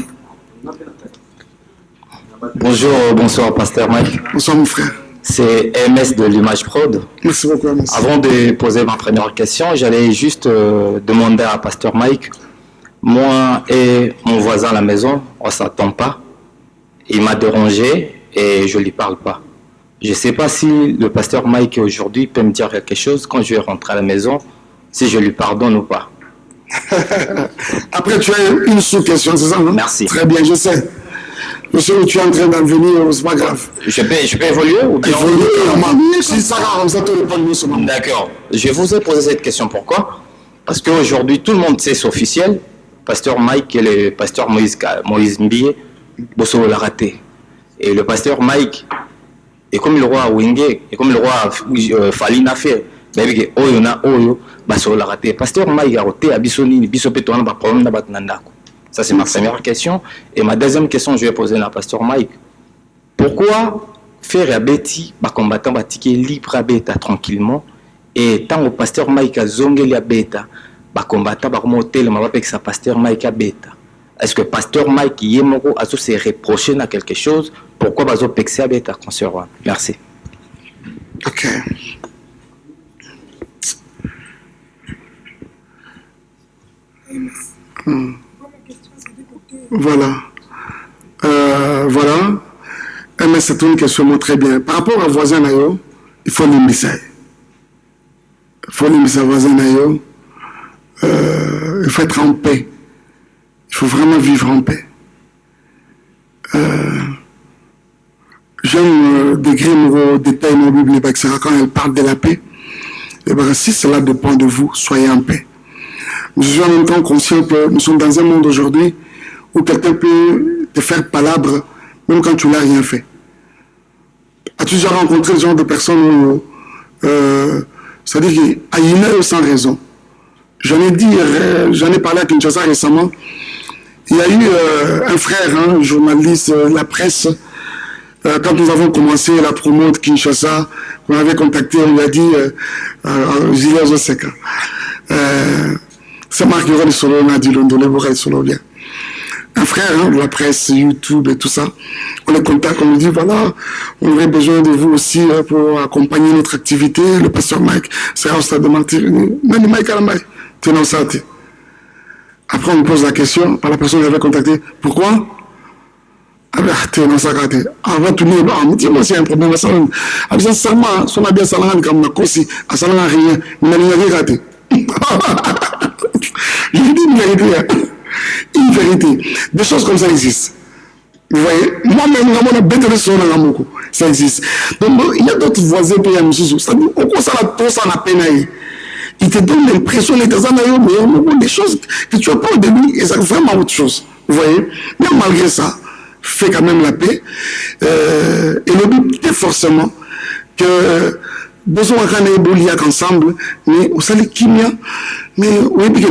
Bonjour, bonsoir, Pasteur Mike. Bonsoir, mon frère. C'est MS de l'Image Prod. Merci beaucoup, MS. Avant de poser ma première question, j'allais juste demander à Pasteur Mike, moi et mon voisin à la maison, on ne s'attend pas. Il m'a dérangé et je ne lui parle pas. Je ne sais pas si le Pasteur Mike aujourd'hui peut me dire quelque chose quand je vais rentrer à la maison, si je lui pardonne ou pas. Après, tu as une sous-question, c'est ça, non? Merci. Très bien, je sais. Monsieur, où tu es en train d'en venir, c'est pas grave. Je peux évoluer ou bien évoluer, si ça va, ça te répond mieux ce moment. D'accord. Je vous ai posé cette question, pourquoi? Parce qu'aujourd'hui, tout le monde sait, c'est officiel. Pasteur Mike et le pasteur Moïse Mbie, Bosso l'a raté. Et le pasteur Mike, et comme le roi Wenge, et comme le roi Falina fait, Oyo na Oyo, Bosso l'a raté. Pasteur Mike a raté à Bissoni, Bissopeto, on a problème de ça, c'est ma première question. Et ma deuxième question, je vais poser à pasteur Mike. Pourquoi faire à Betty, combattant Batiki libre à Beta tranquillement, et tant au pasteur Mike a zongé à Beta, combattant Barmotel, ma avec sa pasteur Mike à Beta? Est-ce que pasteur Mike Yemoro a se reproché à quelque chose? Pourquoi Bazo Pexé à Beta, concernant? Merci. Ok. Voilà. Voilà. Mais c'est une question très bien. Par rapport à voisin Nayo, il faut l'aimer ça. Il faut l'aimer ça, voisin Nayo. Il faut être en paix. Il faut vraiment vivre en paix. j'aime décrire mon détail dans la Bible, etc. Quand elle parle de la paix, et bien, si cela dépend de vous, soyez en paix. Je suis en même temps conscient que nous sommes dans un monde aujourd'hui où quelqu'un peut te faire palabre même quand tu n'as rien fait. As-tu déjà rencontré ce genre de personnes où, c'est-à-dire qu'à une heure sans raison? J'en ai parlé à Kinshasa récemment. Il y a eu un frère, un journaliste de la presse, quand nous avons commencé la promo de Kinshasa, qu'on avait contacté, on lui a dit Zilia Zoseka. C'est Marc Yoro de Solo, on a dit Londolé Borel Solo bien. Un frère de la presse, YouTube et tout ça. On les contacte, on lui dit voilà, on aurait besoin de vous aussi pour accompagner notre activité. Le pasteur Mike, c'est au stade de Martyr. Même Mike Alamay, tu es dans ça. Après, on me pose la question par la personne qui avait contacté. Pourquoi? Ah ben, tu es dans ça. Avant tout, on me dit, moi, c'est un problème. Ah, bien, sincèrement, si on a bien ça, comme on a conçu, à ça, on n'a rien. On n'a rien raté. Je vous dis une vérité. Une vérité. Des choses comme ça existent. Vous voyez, moi-même, on a bête de son amour. Ça existe. Donc, il y a d'autres voisins qui ont c'est-à-dire, on constate tout ça à la peine. Il te donne l'impression que des choses que tu as pas au début, et c'est vraiment autre chose. Vous voyez, mais malgré ça, fait quand même la paix. Et le but est forcément que besoin qu'on ait beau liac ensemble, mais au salut kimia, mais oui, mais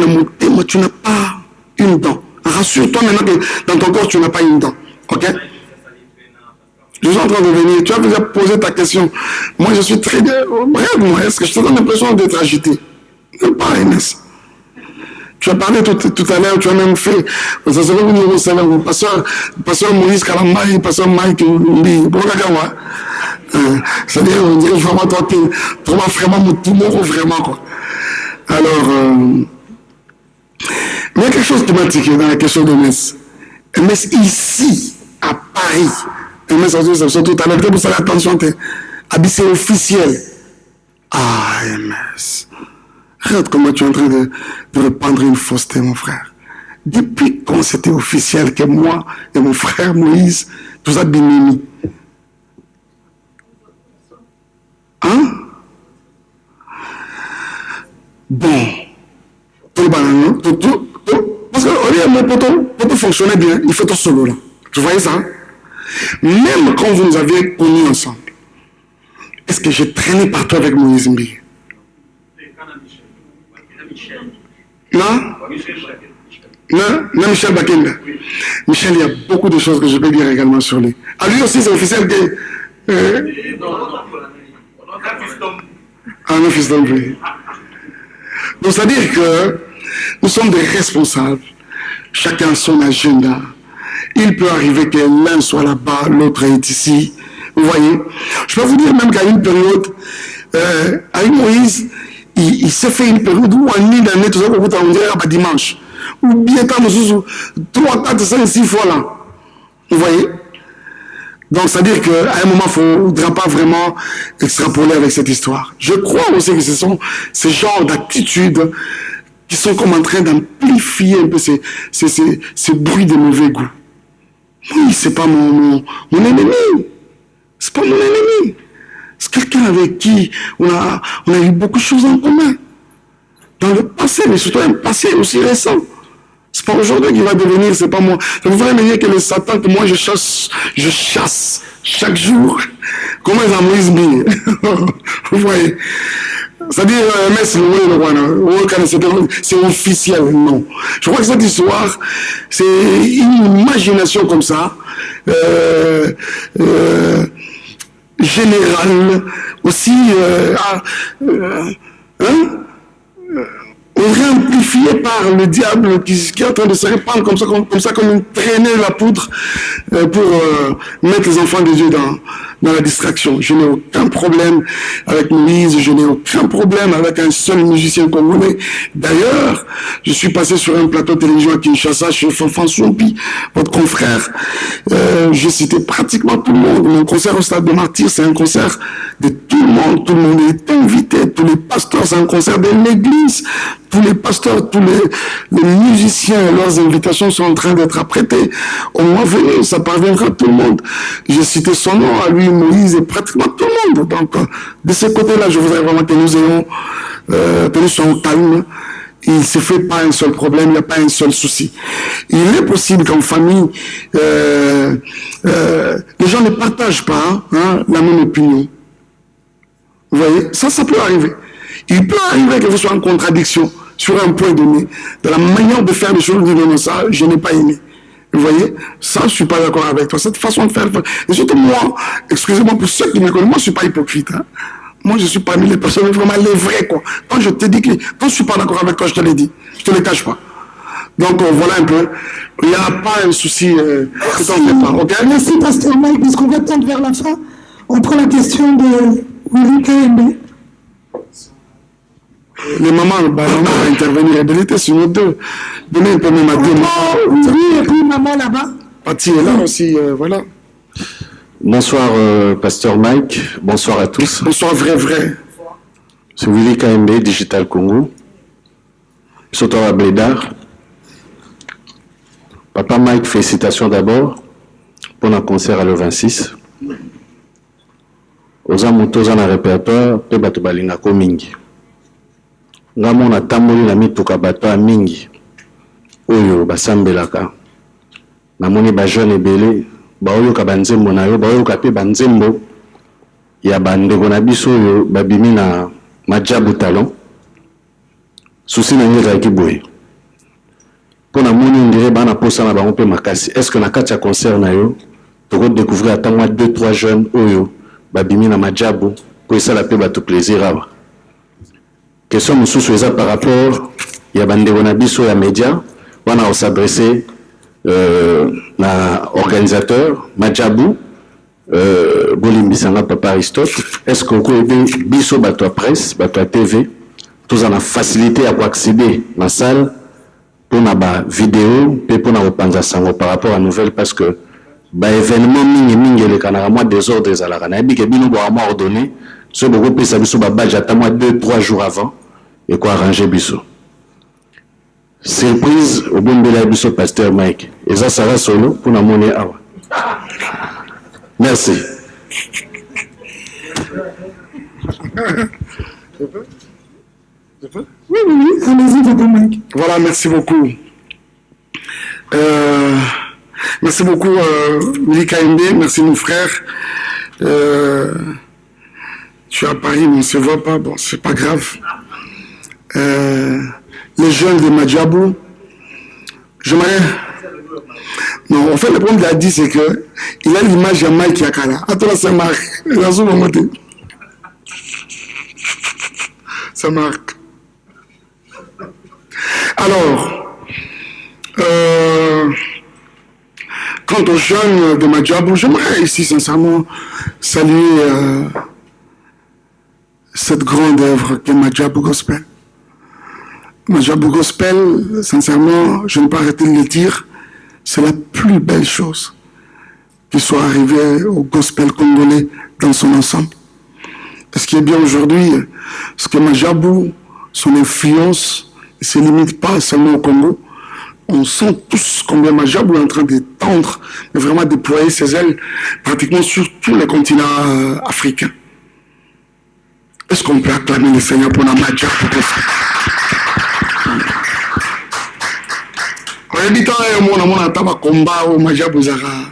tu n'as pas une dent. Rassure-toi maintenant que dans ton corps, tu n'as pas une dent. Ok? Je suis en train de venir. Tu as déjà posé ta question. Moi, je suis très bien. Regarde-moi, est-ce que je te donne l'impression d'être agité? Non, pas, Inès. Tu as parlé tout à l'heure, tu as même fait. Ça se veut venir au salaire. Pasteur Moïse Kalamai, pasteur Mike Mbi. Regarde-moi. C'est-à-dire, on dirait vraiment toi, tu es vraiment mon poumon, vraiment, quoi. Alors, il y a quelque chose qui m'a tiqué dans la question de Metz. Metz, ici, à Paris, Metz, surtout tout à l'heure, vous savez, attention, c'est officiel. Ah, Metz. Regarde comment tu es en train de répandre une fausseté, mon frère. Depuis quand c'était officiel que moi et mon frère Moïse, tout ça, Binini. Hein? Bon. Tout parce que mon poteau, pour fonctionner bien, il faut tout solo là. Tu voyais ça? Même quand vous nous aviez connus ensemble, est-ce que j'ai traîné partout avec Moïse Mbi? Non? Non, Michel Bakenda. Michel, il y a beaucoup de choses que je peux dire également sur lui. À lui aussi, c'est officiel que... un fils d'homme. Donc, c'est-à-dire que nous sommes des responsables. Chacun son agenda. Il peut arriver que l'un soit là-bas, l'autre est ici. Vous voyez? Je peux vous dire même qu'à une période, avec Moïse, il s'est fait une période où en une année, tout ça, on dirait dimanche. Ou bien quand nous 3, 4, 5, 6 fois là. Vous voyez? Donc, c'est-à-dire qu'à un moment, il ne faudra pas vraiment extrapoler avec cette histoire. Je crois aussi que ce sont ces genres d'attitudes qui sont comme en train d'amplifier un peu ces bruits de mauvais goût. Oui, c'est pas mon ennemi. C'est pas mon ennemi. C'est quelqu'un avec qui on a eu beaucoup de choses en commun. Dans le passé, mais surtout un passé aussi récent. C'est pas aujourd'hui qu'il va devenir, c'est pas moi. Ça voudrait me dire que le Satan que moi je chasse chaque jour. Comment ils ont Moïse Mbi? Vous voyez? C'est-à-dire, c'est officiel, non. Je crois que cette histoire, c'est une imagination comme ça, générale, aussi, amplifié par le diable qui est en train de se répandre comme ça, comme une traînée de la poudre pour mettre les enfants de Dieu dans la distraction. Je n'ai aucun problème avec Moïse, je n'ai aucun problème avec un seul musicien congolais. D'ailleurs, je suis passé sur un plateau de télévision à Kinshasa chez Fanfan Sompi, votre confrère. J'ai cité pratiquement tout le monde. Mon concert au Stade de Martyr, c'est un concert de tout le monde est invité, tout tous les pasteurs, c'est un concert de l'église, tous les pasteurs, tous les musiciens, leurs invitations sont en train d'être apprêtées. Au moment venu, ça parviendra à tout le monde. J'ai cité son nom, à lui, Moïse, et pratiquement tout le monde. Donc, de ce côté-là, je voudrais vraiment que nous ayons tenu son calme. Il ne se fait pas un seul problème, il n'y a pas un seul souci. Il est possible qu'en famille, les gens ne partagent pas la même opinion. Vous voyez, ça peut arriver. Il peut arriver que vous soyez en contradiction sur un point donné, de la manière de faire les choses, non, ça, je n'ai pas aimé. Vous voyez, ça, je ne suis pas d'accord avec toi. Cette façon de faire, et surtout moi, excusez-moi pour ceux qui me connaissent, moi, je ne suis pas hypocrite. Moi, je suis parmi les personnes vraiment les vraies, quoi. Quand je te dis que, quand je ne suis pas d'accord avec toi, je te l'ai dit. Je ne te le cache pas. Donc, voilà un peu. Il n'y a pas un souci. Merci, Pasteur Mike, parce qu'on va tendre vers la fin. On prend la question de Willy KMB. Les mamans, maman va intervenir. Elle était sur nous deux. Donnez un peu même à deux. Oui, et puis maman là-bas. Pati est là aussi, voilà. Bonsoir, Pasteur Mike. Bonsoir à tous. Bonsoir, vrai. C'est Willy KMB, Digital Congo. Surtout à Blédard. Papa Mike, félicitations d'abord pour un concert à le 26. Oza moto za na répertoire pe bato balinga ko mingi. Ngamo na tamboli na mituka bato a mingi. Oyo basambelaka. Namoni ba jeune ebele ba oyo ka banzembo na yo ba oyo ka pe banzembo ya bandeko na biso oyo babimi na majabu talon. Souci na ngeza ki boye. Pour la moni on dirait bana posa na bango pe makasi. Est-ce que na kati ya concert na yo to ko découvrir ata moi 2-3 jeunes oyo babimi na majabu pour ça la paix bato plaisir awa. Question mususu eza par rapport ya bandeko na biso ya média wana on s'adresser na organisateur majabu bolimbisanga papa Aristote. Est-ce que ko ebe biso bato presse bato a TV tous en a facilité à accéder na salle pour na ba vidéo pe pour na repanza sango par rapport à nouvelle parce que ba événement mingi le kanara moi désordre ezalaka na yebi ke bino bo moi ordonné ce beaucoup pesa biso ba badge ata moi 2-3 jours avant et quoi arranger biso surprise au bon de biso Pasteur Mike et ça sera solo pour na monnaie awa. Merci. Oui, allez-y, Papa Mike. Voilà, merci beaucoup. Merci beaucoup, Willy KMB. Merci, mon frère. Tu es à Paris, mais on ne se voit pas. Bon, c'est pas grave. Les jeunes de Madjabou, j'aimerais... Non, en fait, le problème de la dit, c'est que il a l'image de Mike Yakala. Attends, ça marque. Ça marque. Alors, quant aux jeunes de Madjabou, j'aimerais ici sincèrement saluer cette grande œuvre qu'est Madjabou Gospel. Madjabou Gospel, sincèrement, je ne peux pas arrêter de le dire, c'est la plus belle chose qui soit arrivée au gospel congolais dans son ensemble. Et ce qui est bien aujourd'hui, c'est que Madjabou, son influence, ne se limite pas seulement au Congo. On sent tous combien Madjabou est en train de tendre, de vraiment déployer ses ailes pratiquement sur tous les continents africains. Est-ce qu'on peut acclamer le Seigneur pour la Madjabou? On dit que mon ataba combat au Madjabou zara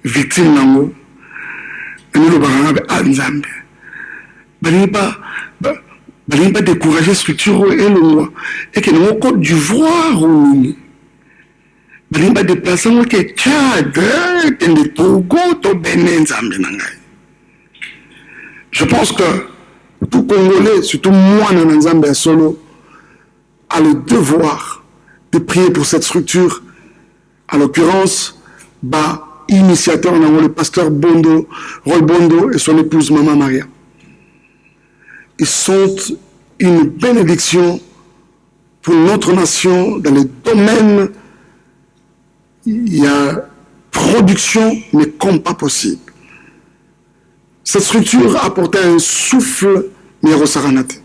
victime nango. Et nous le baranga anzambe. Bali pas décourager structure et le moi et que nous Côte d'Ivoire ou bali pas déplacer moi que Tchad que Togo to Bénin nzambe nangai. Je pense que tout Congolais, surtout moi dans nzambe solo, a le devoir de prier pour cette structure. En l'occurrence, initiateur, on a le pasteur Bondo, Roy Bondo et son épouse Maman Maria. Ils sont une bénédiction pour notre nation dans les domaines. Il y a production, mais comme pas possible. Cette structure a apporté un souffle Miro Saranate.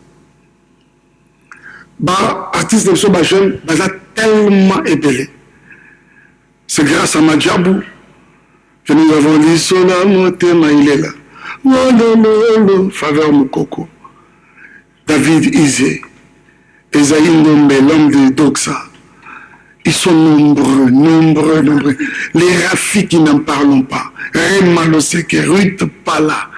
bah, artistes de ce jeune, bah, tellement ébélé. C'est grâce à Madjabou que nous avons dit Sola Motema, il est là. Lolo, Faveur Moukoko. David Izé, Esaïe Nombe, l'homme de Doxa. Ils sont nombreux. Les Rafi qui n'en parlons pas. Réma Loseke, Ruth Pala.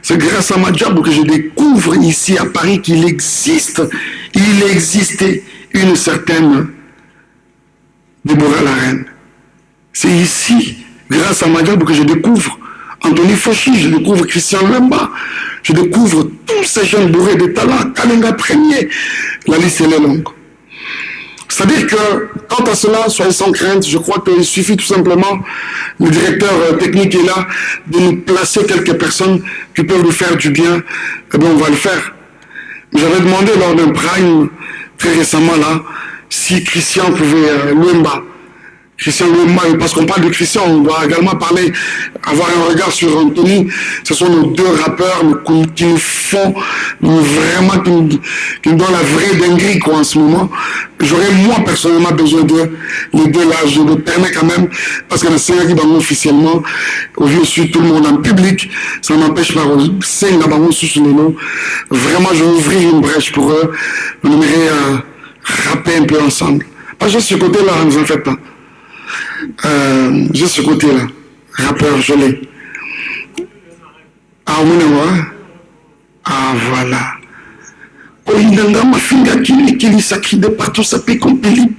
C'est grâce à Madjabou que je découvre ici à Paris qu'il existait une certaine Déborah la Reine. C'est ici, grâce à Madjabou, que je découvre Anthony Fauchy, je découvre Christian Lemba, je découvre tous ces jeunes bourrés de talent, Kalenga Premier, la liste est longue. C'est-à-dire que, quant à cela, soyez sans crainte, je crois qu'il suffit tout simplement, le directeur technique est là, de nous placer quelques personnes qui peuvent nous faire du bien, eh bien on va le faire. J'avais demandé lors d'un prime, très récemment là, si Christian pouvait, Christian Lemba, parce qu'on parle de Christian, on doit également parler, avoir un regard sur Anthony. Ce sont nos deux rappeurs qui nous font vraiment, qui nous donnent la vraie dinguerie quoi, en ce moment. J'aurais moi personnellement besoin de les deux là, je me permets quand même, parce que le Sénégal officiellement, au vieux sud, tout le monde en public, ça n'empêche pas, c'est là sous les noms. Vraiment, je vais ouvrir une brèche pour eux, on aimerait rapper un peu ensemble. Pas juste ce côté-là, ne vous en faites pas. Juste ce côté-là, rappeur, je l'ai. Ah, voilà. Ça crie de partout, ça pique comme pili.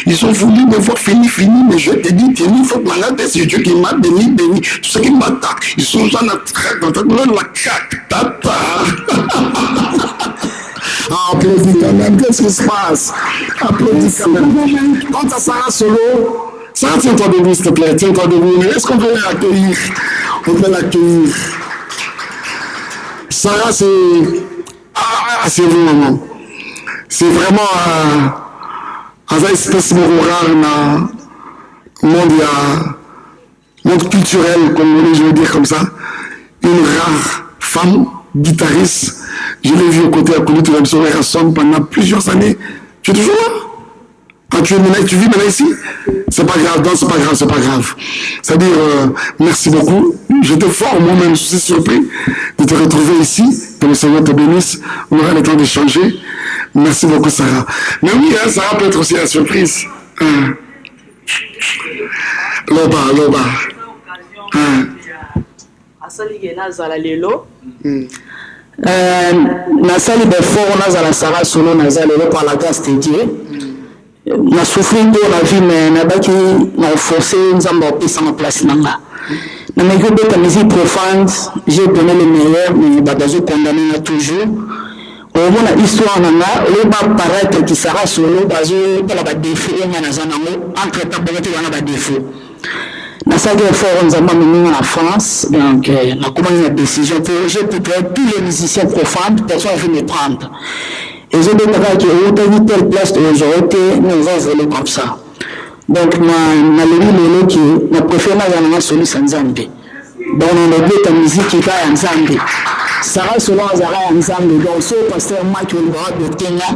Ils ont voulu me voir fini, mais je te dis, il faut que c'est Dieu qui m'a béni. Tout ce qui m'attaque, ils sont gens à traque, la craque, tata. Applaudis quand même, qu'est-ce qui se passe? Applaudis quand même. Quant à Sarah Solo, Sarah, tiens-toi debout, s'il te plaît, tiens-toi debout. Est-ce qu'on peut l'accueillir? On peut l'accueillir. Sarah, c'est vous, maman. C'est vraiment un espèce de rare dans le monde culturel, comme je veux dire comme ça. Une rare femme, guitariste. Je l'ai vu aux côtés à Koulitou Ramsson pendant plusieurs années. Tu es toujours là? Quand tu vis maintenant ici, c'est pas grave, non, c'est pas grave. C'est-à-dire, merci beaucoup. J'étais fort, moi-même, je suis surpris de te retrouver ici. Que le Seigneur te bénisse. On aura le temps d'échanger. Merci beaucoup, Sarah. Mais oui, hein, Sarah peut être aussi la surprise. Loba. Nasali before nazala Sarah Solo nazali par la grâce de Dieu. Na souffrir de la vie mais na baki na forcer nzamba opesa ma place nanga. Na meko beta musique profane, j'ai donné le meilleur mais badazo condamné na toujours. Au moins la histoire nanga, le ba paraître qui Sarah Solo bazo pour la défaut na zanango entre temps bonté na ba défaut. Na saga fort nzamba mimi en France donc na comment une décision pour j'ai peut-être tous les musiciens profanes personne veut me prendre. Et je déclare que vous avez telle place aujourd'hui, nous va voler comme ça. Donc, je qui na préféré na solu sanzambe. Donc, on a dit ta musique qui va en zambe. Sarah Solo azara en zambe. Donc, ce pasteur Mike Olbara de Kenya,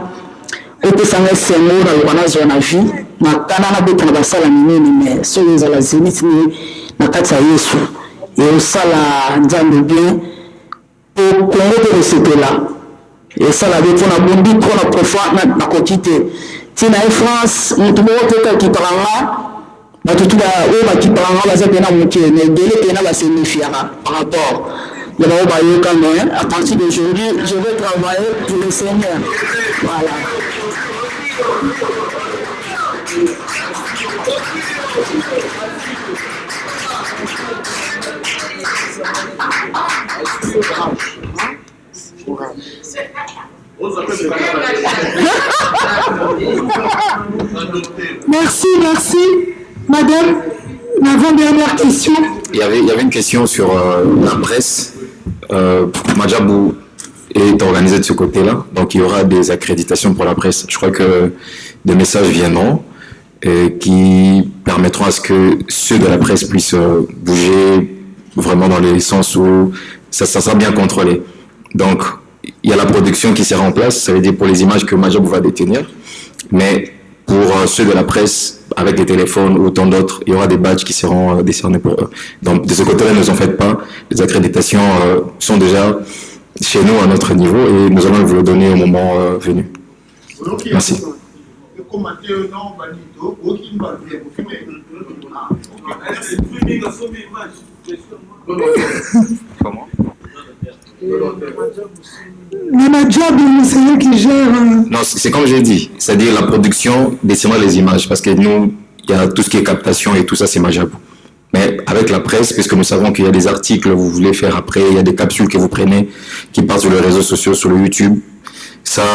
au pesanga sengo na lwana zona vie, na kanana beto na basala minene mais so ezala zénith ni na kati ya Yesu. Et au sala nzambe bien pour Congo de c'était là. Et ça la vie pour la bondi pour la profane na kokite. Tina en France, mutu bote qui parla, ba tout la qui parla la zepena muke mais délai pena va se méfier par rapport. Le ba yo quand même à partir d'aujourd'hui, je vais travailler pour le Seigneur. Voilà. Merci. Madame, l'avant-dernière question. Il y avait une question sur la presse. Madjabou est organisé de ce côté-là, donc il y aura des accréditations pour la presse. Je crois que des messages viendront qui permettront à ce que ceux de la presse puissent bouger vraiment dans les sens où ça sera bien contrôlé. Donc, il y a la production qui sera en place, ça veut dire pour les images que Majab va détenir, mais pour ceux de la presse, avec les téléphones ou tant d'autres, il y aura des badges qui seront décernés pour eux. Donc de ce côté-là, ne vous en faites pas, les accréditations sont déjà chez nous à notre niveau et nous allons vous le donner au moment venu. Merci. Comment? Majab, c'est eux qui gèrent. Non, c'est comme j'ai dit, c'est-à-dire la production descendra les images, parce que nous, il y a tout ce qui est captation et tout ça, c'est Majab. Mais avec la presse, puisque nous savons qu'il y a des articles que vous voulez faire après, il y a des capsules que vous prenez qui partent sur les réseaux sociaux, sur le YouTube, ça,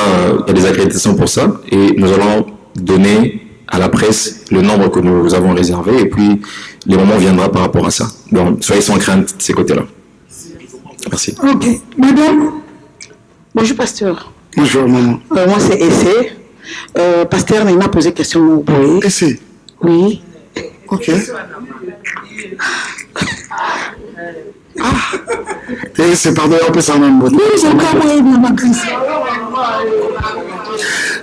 il y a des accréditations pour ça, et nous allons donner à la presse le nombre que nous avons réservé, et puis le moment viendra par rapport à ça. Donc, soyez sans crainte de ces côtés-là. Merci. Ok. Madame? Bonjour, pasteur. Bonjour, maman. Moi, c'est Essé. Pasteur, il m'a posé question. Oui. Essé? Oui. Ok. Et c'est pardon, on peut s'en même Oui, j'ai compris, maman.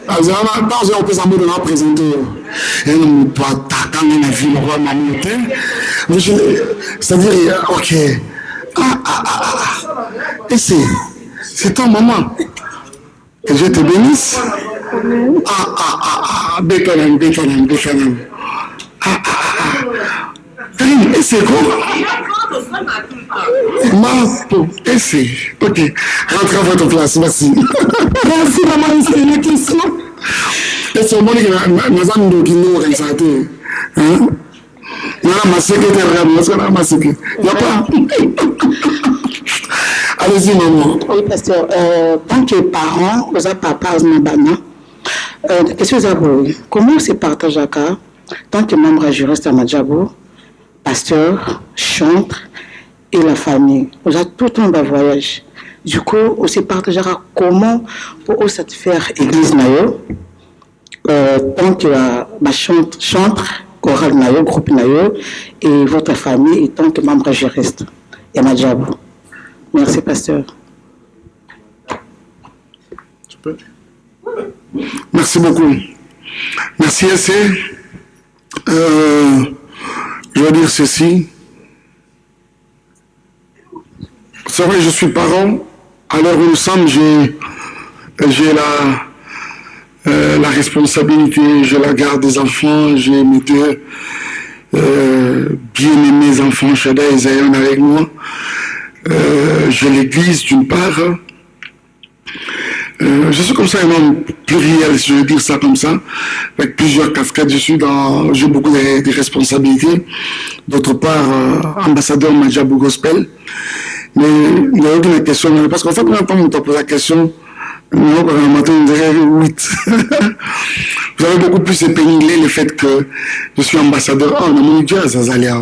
On peut s'en même présenter. Et on peut t'attendre la ville, on va m'amener. C'est-à-dire, ok. Et c'est ton maman. Que Dieu te bénisse. Bécanem. Et c'est quoi? Et c'est. Ok. Rentrez à votre place, merci. Merci, maman, c'est une question. Et c'est au moment que nous avons dit nous réalisateur. Hein? Il y a ma secrétaire, il n'y a pas. Allez-y, maman. Oui, pasteur. Tant que parents, aux papas, Mabana, qu'est-ce que vous avez? Comment se partage à cas? Tant que membre juriste à Majabo, pasteur, chantre et la famille. Vous avez tout le temps de voyage. Du coup, on se partagera comment pour satisfaire l'église Nayo, tant que chantre, chorale Nayo, groupe Nayo, et votre famille, et tant que membre juriste et Majabo. Merci, pasteur. Merci beaucoup. Merci, assez. Je vais dire ceci. C'est vrai, je suis parent. À l'heure où nous sommes, j'ai la responsabilité, j'ai la garde des enfants, j'ai mes deux bien-aimés enfants, Shada et Zion avec moi. J'ai l'église d'une part. Je suis comme ça un homme pluriel, si je veux dire ça comme ça, avec plusieurs casquettes. J'ai beaucoup de responsabilités. D'autre part, ambassadeur Majabou Gospel. Mais il y a aucune question, parce qu'en fait, quand on te pose la question, nous, quand on matin, on dirait 8. Vous avez beaucoup plus épinglé le fait que je suis ambassadeur. Oh, non, mon Dieu, Zazalia.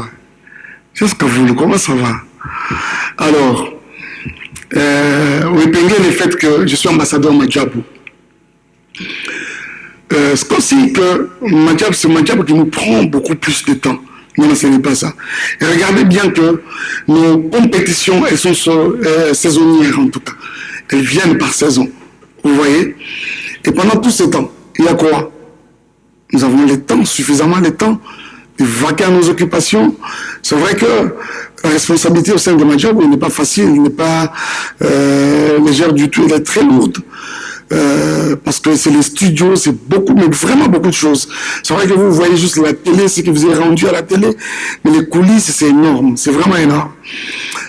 C'est ce que vous voulez, comment ça va? Alors, vous épinglez le fait que je suis ambassadeur Majabou. C'est comme si que Majab, c'est Majab qui nous prend beaucoup plus de temps. Non, ce n'est pas ça. Et regardez bien que nos compétitions, elles sont saisonnières en tout cas. Elles viennent par saison. Vous voyez? Et pendant tout ce temps, il y a quoi? Nous avons le temps, suffisamment de temps, de vaquer à nos occupations. C'est vrai que la responsabilité au sein de Majab n'est pas facile, elle n'est pas légère du tout, elle est très lourde. Parce que c'est les studios, c'est beaucoup, mais vraiment beaucoup de choses. C'est vrai que vous voyez juste la télé, ce que vous avez rendu à la télé, mais les coulisses, c'est énorme, c'est vraiment énorme.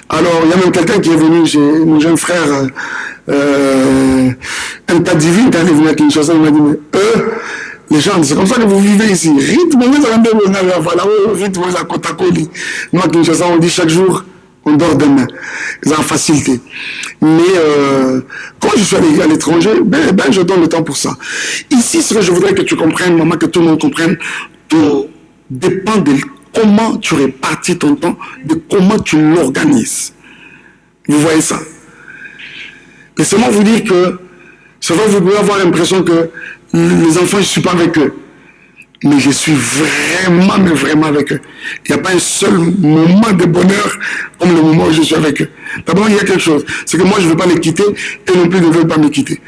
Alors, il y a même quelqu'un qui est venu, mon jeune frère, un tas divin, quand il est venu à Kinshasa, il m'a dit, mais les gens, c'est comme ça que vous vivez ici. Rythme, voilà, rythme, à Kotakoli. Nous, à Kinshasa, on dit chaque jour, on dort demain. C'est en facilité. Mais quand je suis allé à l'étranger, je donne le temps pour ça. Ici, ce que je voudrais que tu comprennes, maman, que tout le monde comprenne, tout dépend de comment tu répartis ton temps, de comment tu l'organises. Vous voyez ça? Laissez-moi vous dire que, c'est vrai, vous pouvez avoir l'impression que les enfants, je ne suis pas avec eux. mais je suis vraiment, mais vraiment avec eux. Il n'y a pas un seul moment de bonheur comme le moment où je suis avec eux. D'abord, il y a quelque chose. C'est que moi, je ne veux pas les quitter et non plus, ils ne veulent pas me quitter.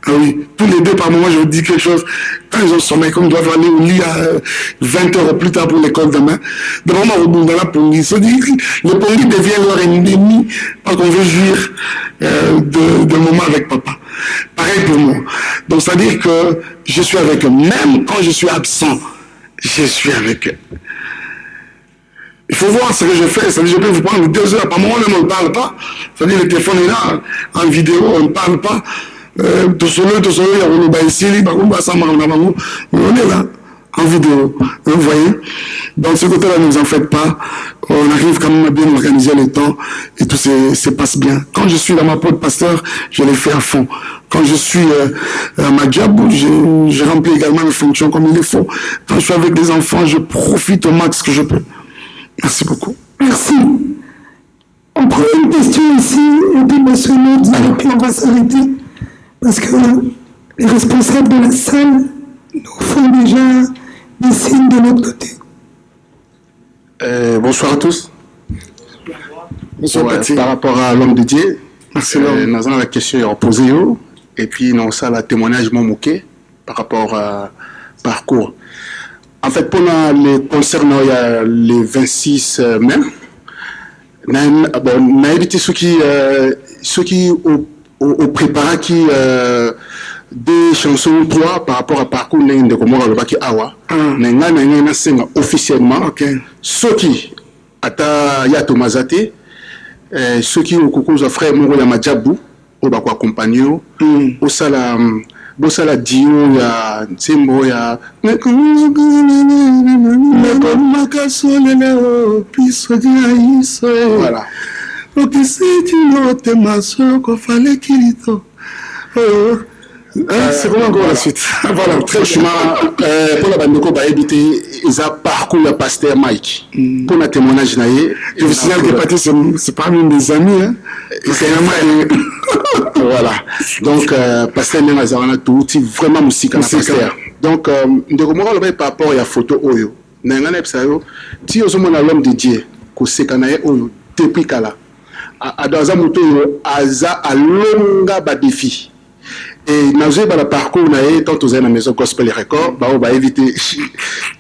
Ah oui, tous les deux, par moment, je vous dis quelque chose. Quand ils ont sommeil, comme ils doivent aller au lit à 20 heures plus tard pour l'école demain, de moment où on a la police, le police devient leur ennemi parce qu'on veut jouir de moments avec papa. Pareil pour moi. Donc, c'est-à-dire que je suis avec eux. Même quand je suis absent, je suis avec eux. Il faut voir ce que je fais. C'est-à-dire je peux vous prendre 2 heures. Par moment, on ne parle pas. C'est-à-dire le téléphone est là, en vidéo, on ne parle pas. Tout seul, on est là, en vidéo. Vous voyez? Donc, ce côté-là, ne vous en faites pas. On arrive quand même à bien organiser le temps et tout se passe bien. Quand je suis dans ma peau de pasteur, je le fais à fond. Quand je suis à ma job, je remplis également mes fonctions comme il le faut. Quand je suis avec des enfants, je profite au max que je peux. Merci beaucoup. Merci. On prend une question ici, et puis monsieur nous dit, et puis on va s'arrêter. Parce que les responsables de la salle nous font déjà des signes de l'autre côté. Bonsoir à tous. Bonsoir, par rapport à l'homme de Dieu, nous avons la question posée et puis nous avons le témoignage moqué par rapport à parcours. En fait, pour les concernant le 26 mai, on a évité ceux qui ont préparé des chansons 3 par rapport à parcours de Komora le Baki Awa. Officiellement, ceux qui ata ya Tomazate, ceux qui ont coucou frère Moro ya Madjabou, au Bako accompagné, au sala dio ya Tsembo ya voilà. Ok, c'est une autre maçon qu'on fallait qu'il y c'est vraiment encore la suite. Voilà, très franchement, pour la bande de éviter, ils ont parcours le pasteur Mike. Pour le témoignage, je vous signale que Patrick, c'est parmi mes amis. Hein. C'est voilà. Donc, pasteur Némazarana, tout, vraiment musique à pasteur. Donc, de comment on va par rapport à la photo Oyo. N'engane psayo, si on a l'homme de Dieu, qu'on sait qu'on a Oyo, depuis Kala. À dans un moto, Aza a longa défi. Et nous avons le parcours, tant aux la maison Gospel Record, on va éviter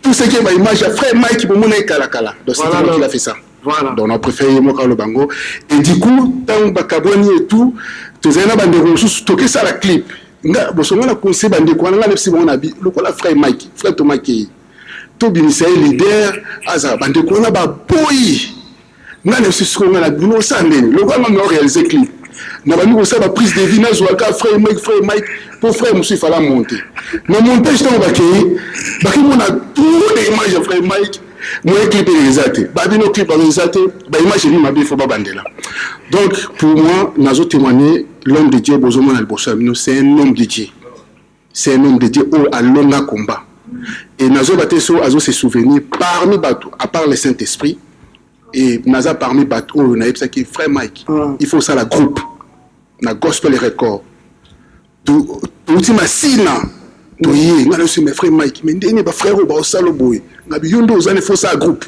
tout ce qui est image à frère Mike qui peut monter Kala. Donc c'est moi qui a fait ça. Voilà. Donc on a préféré moi le bango. Et du coup, tant Bakaboni et tout, tous les bande de ressources, toquer ça la clip. Bon, on a conseillé bande de quoi, on a laissé mon habit, le quoi la frère Mike, frère Thomas qui, tout bien c'est leader, Aza bande de quoi on a boy. On a laissé ce qu'on a dit, nous ça le quoi on a réalisé clip. Nous avons la prise de vie, nous avons frère Mike, pour frère Moussa, il fallait monter. Mais montage, on va créer, on a tout les images de frère Mike, moi, clip réalisé. Babino clip réalisé, l'image est venue, il faut pas bander là. Donc, pour moi, nous avons témoigné, l'homme de Dieu, c'est un homme de Dieu. C'est un homme de Dieu à long combat. Et nous avons se souvenir parmi Batou, à part le Saint-Esprit. Et Naza parmi Bateau, on a dit frère Mike, il faut ça la groupe, la Gospel Record. Tout ma sina, tout y est, mes frère Mike, mais il n'y a pas frère au Saloboy, il faut ça groupe.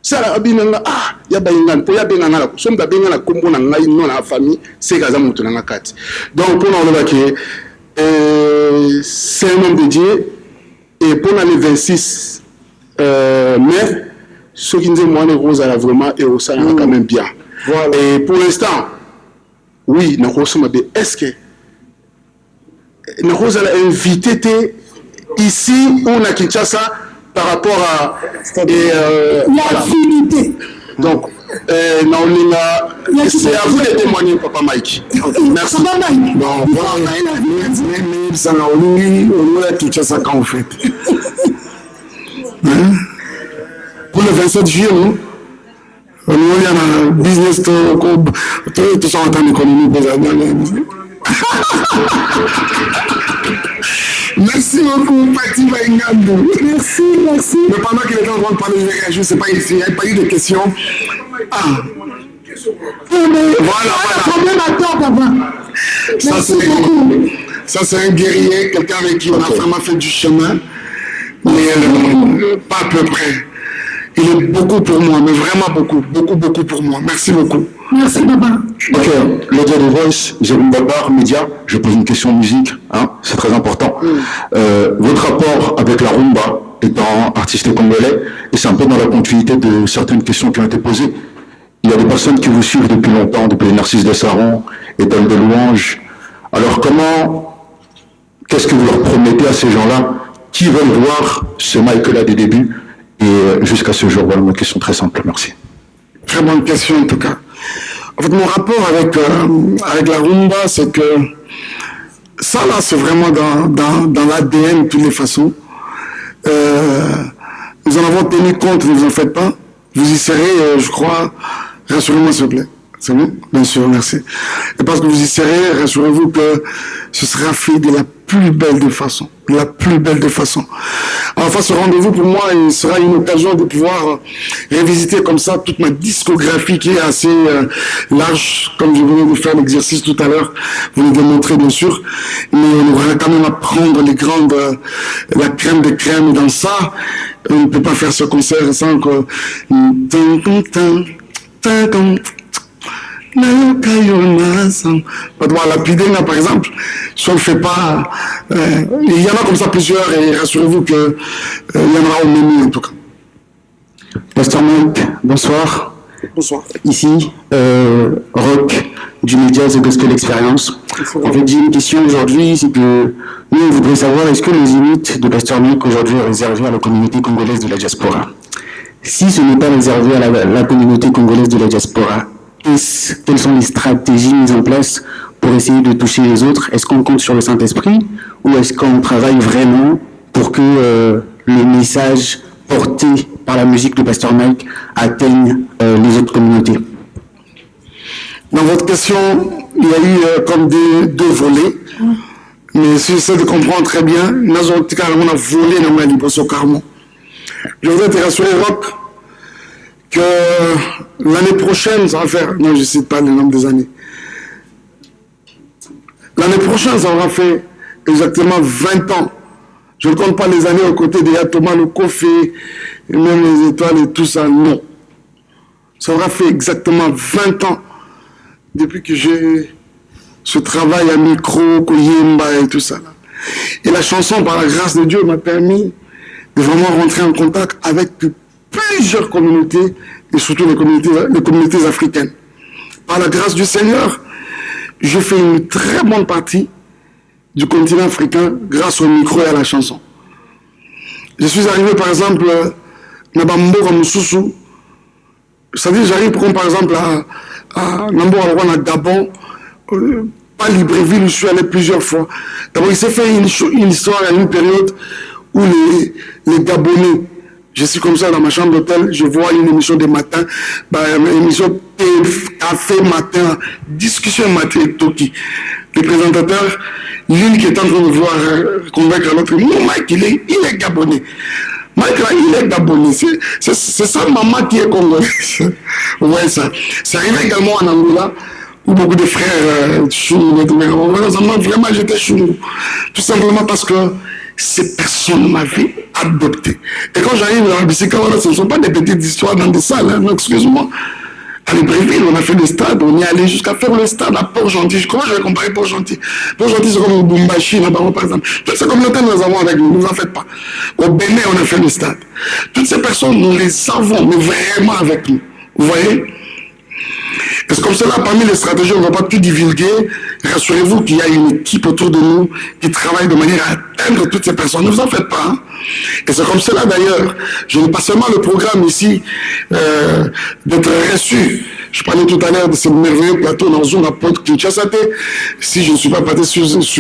Ça la abinanga, ya baingan, pour ya benanga la, somme d'abenga la combo na ngai non la famille, c'est Gaza Moutonanga 4. Donc pour nous c'est un homme de Dieu, et pour le 26 mai, ceux qui nous disent moi les roses à la vraiment et au sein quand même bien. Voilà. Et pour l'instant, oui, nous sommes bien. Est-ce que nous sommes invités ici ou à Kinshasa par rapport à l'affinité. Donc, c'est à vous de témoigner, Papa Mike. Merci. Bon, voilà, ça n'a pas Kinshasa quand on fait. Pour le 27 juillet, nous avons un business tout ça en temps d'économie. Merci beaucoup, Pati Baingandou. Merci. Mais pendant qu'il était en train de parler, je ne sais pas ici, il n'y a pas eu de questions. Ça, c'est un guerrier, quelqu'un avec qui on a vraiment fait du chemin. mais pas à peu près. Il est beaucoup pour moi, mais vraiment beaucoup pour moi. Merci beaucoup. Merci, Baba. Ok, le dia de Voice, Jérôme Babar, Média, je pose une question de musique, hein, c'est très important. Votre rapport avec la rumba, étant artiste congolais, et c'est un peu dans la continuité de certaines questions qui ont été posées. Il y a des personnes qui vous suivent depuis longtemps, depuis Narcisse Dessaron, Étoile de Louange. Alors qu'est-ce que vous leur promettez à ces gens-là qui veulent voir ce Mike-là des débuts et jusqu'à ce jour? Voilà une question très simple, merci. Très bonne question en tout cas. En fait, mon rapport avec la rumba, c'est que ça là, c'est vraiment dans l'ADN de toutes les façons. Nous en avons tenu compte, ne vous en faites pas. Vous y serez, je crois, rassurez-moi s'il vous plaît. C'est bon? Bien sûr, merci. Et parce que vous y serez, rassurez-vous que ce sera fait de la plus belle des façons. De la plus belle des façons. Enfin, ce rendez-vous, pour moi, il sera une occasion de pouvoir révisiter comme ça toute ma discographie qui est assez large, comme je venais de faire l'exercice tout à l'heure. Vous le démontrez, bien sûr. Mais on aura quand même à prendre la crème des crèmes. Et dans ça, on ne peut pas faire ce concert sans que... La Pidena, par exemple, si on ne le fait pas, il y en a comme ça plusieurs et rassurez-vous qu'il y en aura au menu en tout cas. Pasteur Mike, bonsoir. Bonsoir. Ici, Rock du Média The Gospel Experience. En fait, j'ai une question aujourd'hui, c'est que nous, on voudrait savoir est-ce que le zénith de Pasteur Mike aujourd'hui est réservé à la communauté congolaise de la diaspora? Si ce n'est pas réservé à la communauté congolaise de la diaspora, quelles sont les stratégies mises en place pour essayer de toucher les autres? Est-ce qu'on compte sur le Saint-Esprit ou est-ce qu'on travaille vraiment pour que le message porté par la musique de Pasteur Mike atteigne les autres communautés? Dans votre question, il y a eu comme deux volets. Mais si j'essaie de comprendre très bien, on a volé dans ma libre carrément. Je voudrais te rassurer, Rock, que l'année prochaine, ça va faire... Non, je ne cite pas le nombre des années. L'année prochaine, ça aura fait exactement 20 ans. Je ne compte pas les années aux côtés de Thomas, le Kofi, et même les étoiles et tout ça, non. Ça aura fait exactement 20 ans depuis que j'ai ce travail à micro, Koyemba et tout ça. Là. Et la chanson, par la grâce de Dieu, m'a permis de vraiment rentrer en contact avec plusieurs communautés, et surtout les communautés africaines. Par la grâce du Seigneur, je fais une très bonne partie du continent africain grâce au micro et à la chanson. Je suis arrivé par exemple à Nabambo, à Moussoussou. C'est-à-dire j'arrive par exemple à Nambo, à Gabon, pas Libreville, où je suis allé plusieurs fois. D'abord, il s'est fait une histoire à une période où les Gabonais, je suis comme ça dans ma chambre d'hôtel, je vois une émission de matin, une émission café matin, discussion matin et Toki. Le présentateur, l'une qui est en train de vouloir convaincre l'autre, non, Mike, il est Gabonais. Mike, là, il est Gabonais. C'est sa maman qui est congolaise. Ouais, ça. C'est arrivé également en Angola, où beaucoup de frères choumou. Vraiment, j'étais choumou. Tout simplement parce que ces personnes m'avaient adopté. Et quand j'arrive dans la bicyclette, ce ne sont pas des petites histoires dans des salles, hein, excuse-moi. À Libreville, on a fait le stade, on est allé jusqu'à faire le stade à Port-Gentil. Comment je vais comparer Port-Gentil? Port-Gentil, c'est comme Bumbashi, là-bas, par exemple. Toutes ces communautés, nous avons avec nous, ne vous en faites pas. Au Bénin, on a fait le stade. Toutes ces personnes, nous les avons, mais vraiment avec nous. Vous voyez? Et c'est comme cela, parmi les stratégies, on ne va pas tout divulguer. Rassurez-vous qu'il y a une équipe autour de nous qui travaille de manière à atteindre toutes ces personnes. Ne vous en faites pas. Hein? Et c'est comme cela d'ailleurs. Je n'ai pas seulement le programme ici d'être reçu. Je parlais tout à l'heure de ce merveilleux plateau dans Zoom à Port-Kinshasa. Si je ne suis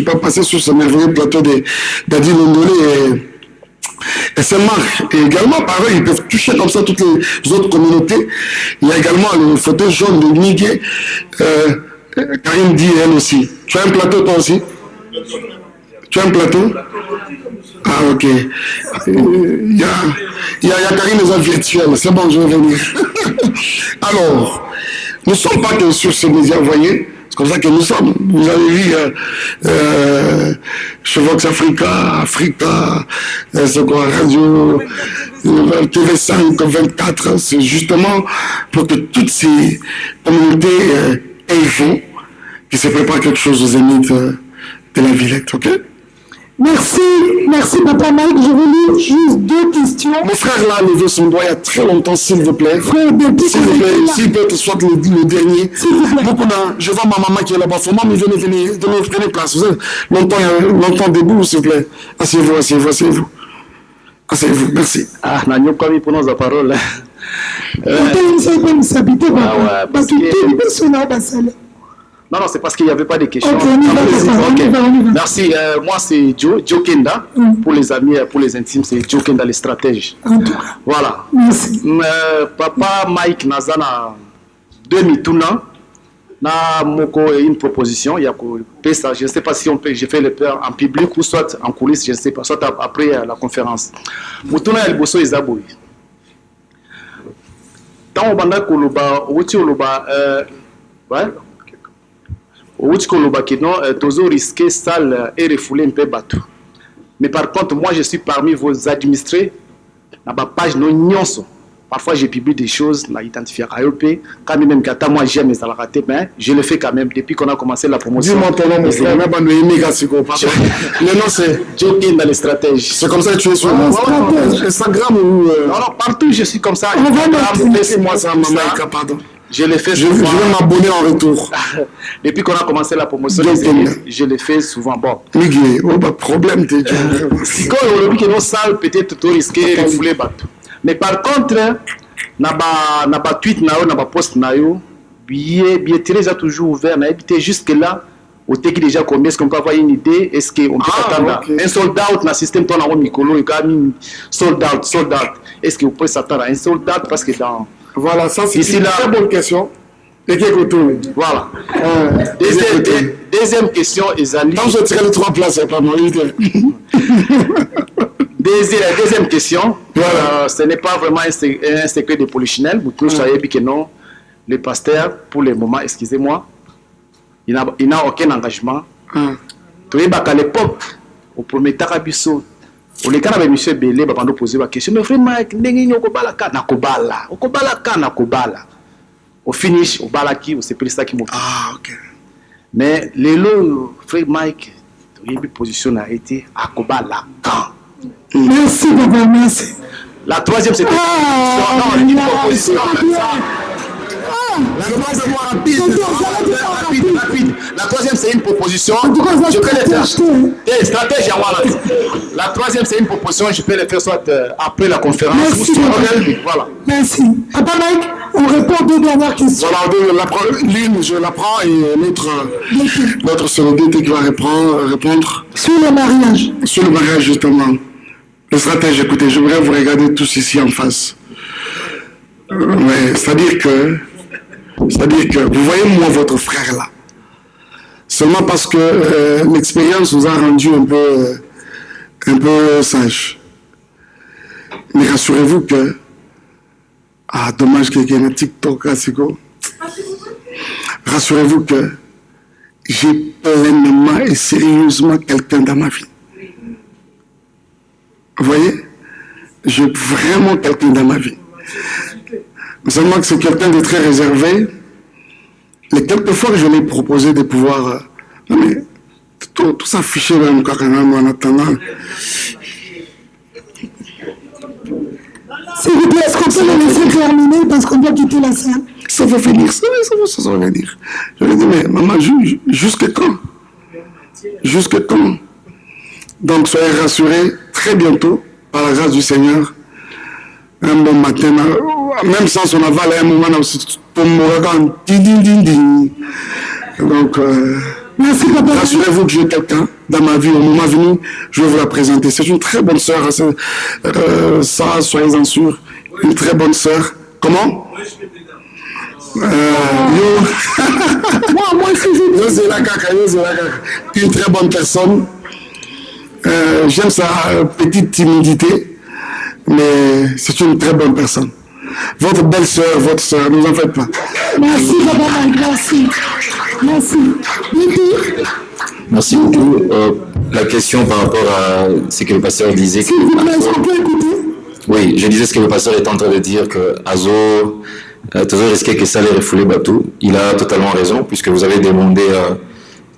pas passé sur ce merveilleux plateau d'Adi Londolé et c'est marque. Et également, pareil, ils peuvent toucher comme ça toutes les autres communautés. Il y a également le fauteuil jaune de Nigué. Karine dit elle aussi. Tu as un plateau toi aussi? Tu as un plateau? Ah ok. Il y a Karine les virtuels. C'est bon, je vais venir. Alors, nous ne sommes pas que sur ces médias, vous voyez. C'est comme ça que nous sommes. Vous avez vu, je chez Vox Africa, c'est quoi, Radio TV5, 24, c'est justement pour que toutes ces communautés aient vent, qui se prépare quelque chose aux Zénith de la Villette, ok? Merci Papa Mike. Je voulais juste 2 questions. Mon frère là a levé son doigt il y a très longtemps, s'il vous plaît. Frère, s'il vous plaît, s'il peut être soit le dernier. Je vois ma maman qui est là-bas. Maman, venez place. Vous êtes longtemps debout, s'il vous plaît. Asseyez-vous. Merci. Ah, nous avons pour nos paroles. Non, c'est parce qu'il n'y avait pas de questions. Okay. Merci. Moi, c'est Joe Kenda. Pour les amis, pour les intimes, c'est Joe Kenda, les stratèges. Voilà. Merci. Papa Mike Nazana, 2000 na moko une proposition. Il y a ça. Je ne sais pas si j'ai fait le peur en public ou soit en coulisses, je ne sais pas, soit après la conférence. Mutuna ya liboso ezaboui. Tant banda koloba, outi oloba, ouais. Outi koloba qui non, toujours risqué sale et refoulé un peu bateau. Mais par contre, moi je suis parmi vos administrés. Dans ma page non nyonso. Parfois, je publie des choses, na identifié à AOP. Quand même, moi j'aime les raté, mais je le fais quand même depuis qu'on a commencé la promotion. Dis-moi ton nom, mon frère. Le nom c'est Joking dans les stratèges. C'est comme ça que tu es sur Instagram ou. Non, partout je suis comme ça. Laissez-moi ça, maman, pardon. Je le fais souvent. Je vais m'abonner en retour. Depuis qu'on a commencé la promotion, je le fais souvent. Bon. Miguel, pas de problème. Quand on dit que nos salles peut-être tout risqué de fouler bateau. Mais par contre, na ba tweet na yo, na ba post na yo, billetterie a toujours ouvert. Na habité jusque là, au teki déjà combien est-ce qu'on peut avoir une idée? Est-ce qu'on peut s'attendre un sold out dans le système ton na Mikolo, il y a un sold out. Est-ce qu'on peut s'attendre à un sold out parce que dans voilà, ça c'est une très bonne question. Et qui est voilà. Deuxième question, Ezali. Quand je tirais les 3 places, c'est pas mal. Deuxième question, ce n'est pas vraiment un secret de polichinelle. Vous savez que non, le pasteur, pour le moment, excusez-moi, il n'a aucun engagement. Tu vois, à l'époque, au premier Tarabiso, au cas où M. Belé va nous poser la question, mais frère Mike, au finish, au balaki, au c'est ça qui m'a fait. Ah, ok. Mais le lot, frère Mike, tu as position a été à Kobala quand. Merci, papa, merci. La troisième, c'était une proposition. Rapide. La troisième, c'est une proposition. Je peux le faire. Stratège, la troisième, c'est une proposition. Je peux le faire soit après la conférence. Merci. Voilà. Merci. Papa Mike, on répond aux 2 dernières questions. Voilà, l'une, je la prends et l'autre, c'est le DT qui va répondre. Sur le mariage. Sur le mariage, justement. Le stratège, écoutez, j'aimerais vous regarder tous ici en face. Ouais, c'est-à-dire que vous voyez moi votre frère là. Seulement parce que l'expérience vous a rendu un peu sage. Mais rassurez-vous que dommage qu'il y ait un TikTok là, c'est quoi. Rassurez-vous que j'ai pleinement et sérieusement quelqu'un dans ma vie. Vous voyez, j'ai vraiment quelqu'un dans ma vie. Seulement que c'est quelqu'un de très réservé. Les quelques fois que je lui ai proposé de pouvoir... non mais, tout s'afficher même en attendant. S'il vous plaît, est-ce qu'on peut le laisser terminer parce qu'on doit quitter la salle? Ça va finir, ça va venir. Je lui ai dit, mais maman, jusque quand? Jusque quand? Donc soyez rassurés, très bientôt, par la grâce du Seigneur, un bon matin, même sans son aval, un moment aussi, pour m'ouragan, ding. Donc, rassurez-vous que j'ai quelqu'un dans ma vie, au moment venu, je vais vous la présenter. C'est une très bonne sœur, ça, soyez-en sûrs, une très bonne sœur. Comment? Une très bonne personne. J'aime sa petite timidité, mais c'est une très bonne personne. Votre belle-sœur, votre sœur, ne vous en faites pas. Merci, Baba, merci. Merci beaucoup. la question par rapport à ce que le pasteur disait. S'il vous plaît, est-ce qu'on peut écouter? Oui, je disais ce que le pasteur est en train de dire, que Azo risquait que ça les refoulait bateau. Il a totalement raison, puisque vous avez demandé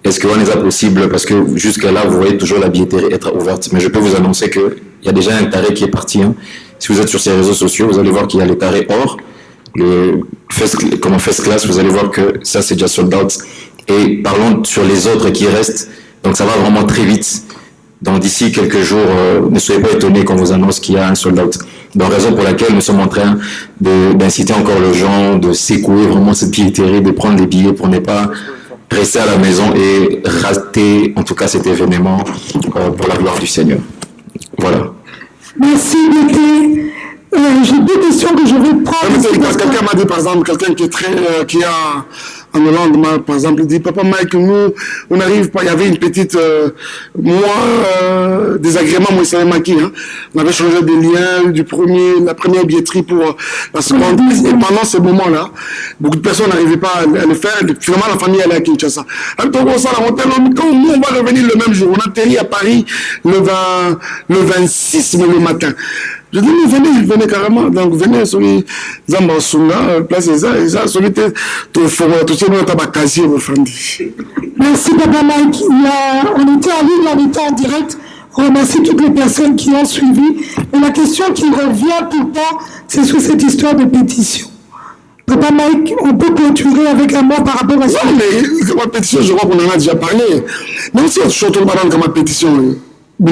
est-ce que c'est possible, parce que jusqu'à là, vous voyez toujours la billetterie être ouverte. Mais je peux vous annoncer qu'il y a déjà un taré qui est parti. Hein. Si vous êtes sur ces réseaux sociaux, vous allez voir qu'il y a les tarés or, comme first class, vous allez voir que ça, c'est déjà sold out. Et parlons sur les autres qui restent. Donc ça va vraiment très vite. Donc d'ici quelques jours, ne soyez pas étonnés qu'on vous annonce qu'il y a un sold out. Donc raison pour laquelle nous sommes en train d'inciter encore les gens de secouer vraiment cette billetterie, de prendre des billets pour ne pas rester à la maison et rater en tout cas cet événement pour la gloire du Seigneur. Voilà. Merci d'été. J'ai deux questions que je vais prendre. Quelqu'un m'a dit, par exemple, quelqu'un qui a en Hollande, par exemple, il dit, Papa Mike, nous, on n'arrive pas, il y avait une petite, désagrément, moi, c'est maquis, hein. On avait changé de lien la première billetterie pour la seconde. Et pendant ce moment-là, beaucoup de personnes n'arrivaient pas à le faire. Finalement, la famille allait à Kinshasa. Alors, quand nous, on va revenir le même jour. On atterrit à Paris le 26, mais le matin. Je dis, venez carrément. Donc, venez sur les Zambasunga, place ça, sur les Merci, Papa Mike. On était en ligne, on était en direct. On remercie toutes les personnes qui ont suivi. Et la question qui revient tout le temps, c'est sur cette histoire de pétition. Papa Mike, on peut clôturer avec un mot par rapport à ça. Non, mais ma pétition, je crois qu'on en a déjà parlé. Même si on chante comme ma pétition, ma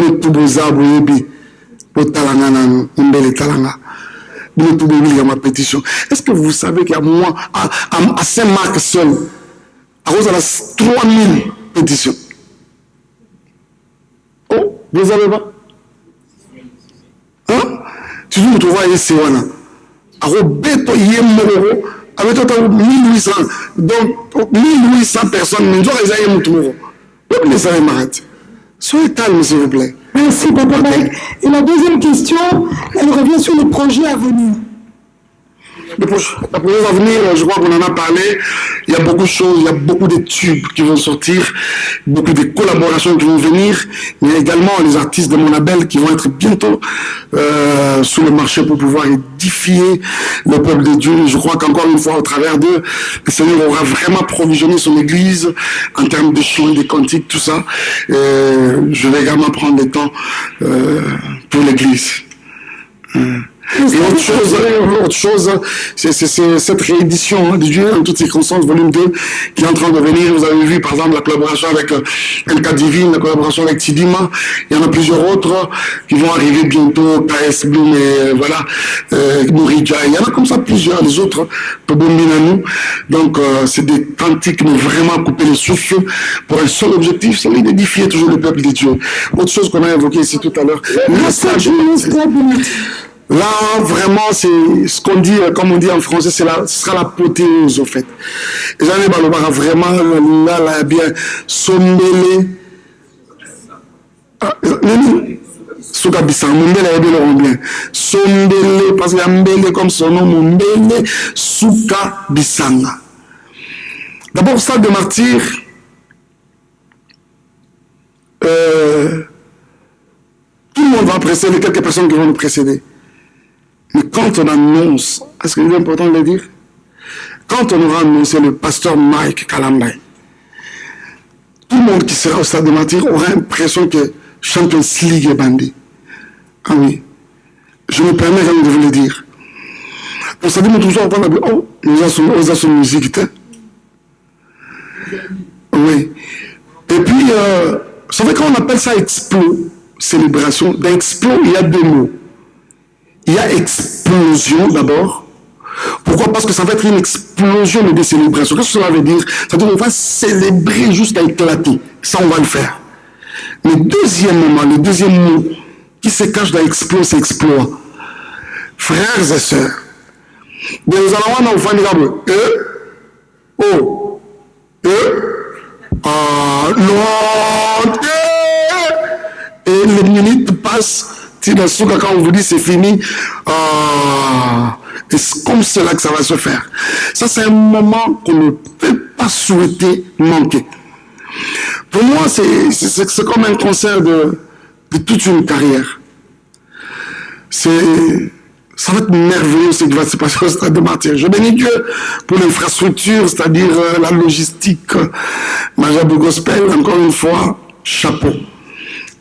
pétition. Est-ce que vous savez qu'à moi, à Saint-Marc seul, à cause de la 3000 pétitions? Oh, vous avez pas? Hein? Tu dis, tu vois, ici, voilà. À Roberto, il y a avec 1800. Donc, 1800 personnes, mais nous avons un tour. Pourquoi les savez m'arrêter? Soyez calme, s'il vous plaît. Merci, Papa Mike. Et la deuxième question, elle revient sur les projets à venir. Les projets à venir, je crois qu'on en a parlé. Il y a beaucoup de choses, il y a beaucoup de tubes qui vont sortir, beaucoup de collaborations qui vont venir. Il y a également les artistes de mon label qui vont être bientôt sur le marché pour pouvoir édifier le peuple de Dieu. Je crois qu'encore une fois, au travers d'eux, le Seigneur aura vraiment provisionné son église en termes de chants, de cantiques, tout ça. Je vais également prendre le temps pour l'église. Et autre chose, c'est cette réédition de Dieu en toutes circonstances, volume 2, qui est en train de venir. Vous avez vu, par exemple, la collaboration avec LK Divine, la collaboration avec Tidima. Il y en a plusieurs autres qui vont arriver bientôt, KS Bloom et voilà, Mourija. Il y en a comme ça plusieurs, les autres, Tobombinanou. Donc, c'est des cantiques qui vont vraiment couper les souffles pour un seul objectif, c'est d'édifier toujours le peuple de Dieu. Autre chose qu'on a évoqué ici tout à l'heure. Là, vraiment, c'est ce qu'on dit, comme on dit en français, ce sera l'apothéose, au fait. Et j'en ai parlé vraiment, là, bien, sombele. Souka Bissang, Mbele, bien. Sombele, parce qu'il y a Mbele comme son nom, Mbele, Souka Bissanga. D'abord, stade de martyr. Tout le monde va précéder, quelques personnes qui vont nous précéder. Mais quand on annonce, est-ce que c'est important de le dire? Quand on aura annoncé le pasteur Mike Kalambay, tout le monde qui sera au stade de martyr aura l'impression que Champions League est bandé. Ah oui, je me permets quand même de vous le dire. On s'est dit, mais toujours, on a dit, oh, nous avons son musique. Oui. Et puis, vous savez, quand on appelle ça explo, célébration, dans explo, il y a deux mots. Il y a explosion d'abord. Pourquoi? Parce que ça va être une explosion de célébration. Qu'est-ce que cela veut dire? Ça veut dire qu'on va célébrer jusqu'à éclater. Ça, on va le faire. Le deuxième mot qui se cache dans explo, c'est exploit. Frères et sœurs, nous allons voir nos familles. Et les minutes passent. Quand on vous dit c'est fini, c'est comme cela que ça va se faire. Ça, c'est un moment qu'on ne peut pas souhaiter manquer. Pour moi, c'est comme un concert de toute une carrière. Ça va être merveilleux ce qui va se passer au Stade de Martyrs. Je bénis Dieu pour l'infrastructure, c'est-à-dire la logistique, Majabou Gospel, encore une fois, chapeau.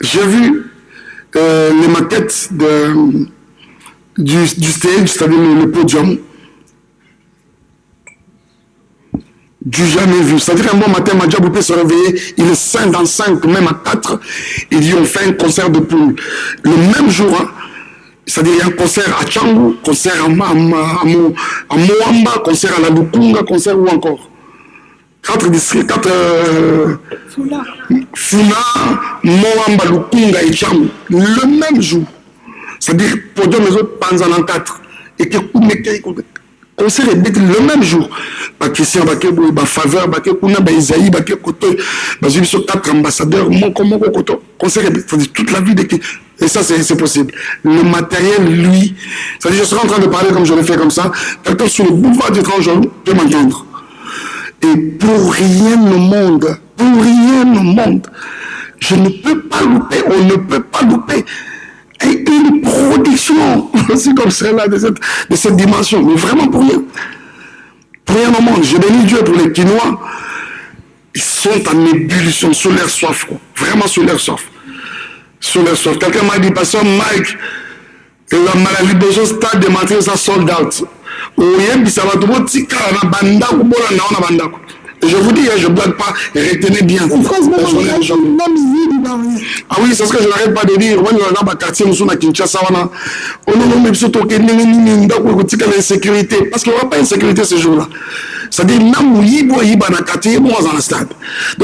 J'ai vu les maquettes du stage, c'est-à-dire le podium. Du jamais vu. C'est-à-dire un bon matin, Majabou peut se réveiller, il est 5 dans 5, même à 4, ils y ont fait un concert de poule. Le même jour, hein, c'est-à-dire il y a un concert à Tchangou, concert à Moamba, concert à la Lukunga, concert où encore 4 districts, 4... Funa, Moamba, Lukunga et Tchangou. Le même jour. C'est-à-dire, pour dire les autres, Panzan en 4. Et que concert est le même jour. Christian Bakebo, Faveur, Bakekuna, Isaïe, Bakekoto, j'ai vu sur 4 ambassadeurs, concert c'est-à-dire toute la vie d'équipe. Et ça, c'est possible. Le matériel, lui, c'est-à-dire, je serai en train de parler comme je l'ai fait comme ça, quelqu'un sur le boulevard du Grand Jour peut m'entendre. Et pour rien au monde, je ne peux pas louper, on ne peut pas louper. Et une production aussi comme celle-là, de cette dimension, mais vraiment pour rien. Pour rien au monde. Je bénis Dieu pour les Quinois. Ils sont en ébullition, sur leur soif, quoi. Vraiment sur leur soif. Sur leur soif. Quelqu'un m'a dit, Pasteur Mike, la maladie de ce stade de Martyrs, ça sold out. Je vous dis, je ne blague pas, retenez bien. Ah oui, c'est ce que je n'arrête pas de dire. On a un quartier, nous sommes à Kinshasa. On a même surtout l'insécurité. Parce qu'il n'y aura pas d'insécurité ce jour-là. C'est-à-dire, donc,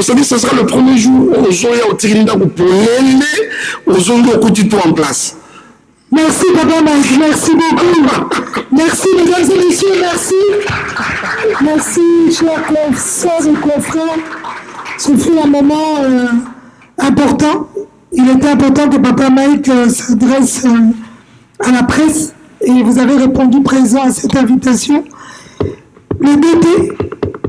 ça dit, ce sera le premier jour où on sera au Tirinda pour l'aimer, aux zones au tout en place. Merci, Papa Mike, merci beaucoup. Merci, mesdames et messieurs, merci. Merci, chers sœurs et confrères. Ce fut un moment important. Il était important que Papa Mike s'adresse à la presse et vous avez répondu présent à cette invitation. Le DT,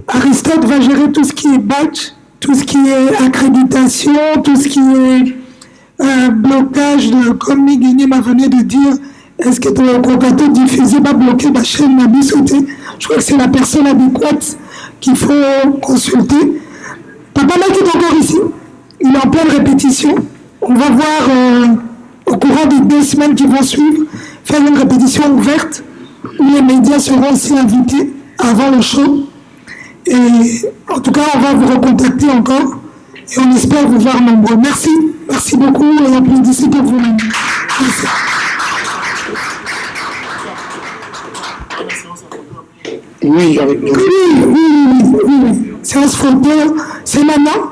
Aristote, va gérer tout ce qui est badge, tout ce qui est accréditation, tout ce qui est blocage, comme Miguel m'a venu de dire, est-ce que ton cocato diffusé va bloquer ma chaîne, ma sauté? Je crois que c'est la personne adéquate qu'il faut consulter. Papa Mike est encore ici, il est en pleine répétition. On va voir au courant des 2 semaines qui vont suivre, faire une répétition ouverte où les médias seront aussi invités avant le show. Et en tout cas, on va vous recontacter encore et on espère vous voir nombreux. Merci. Merci beaucoup et applaudissez pour vous-même. Merci. Oui, avec nous. Oui. Séance photo, c'est maintenant.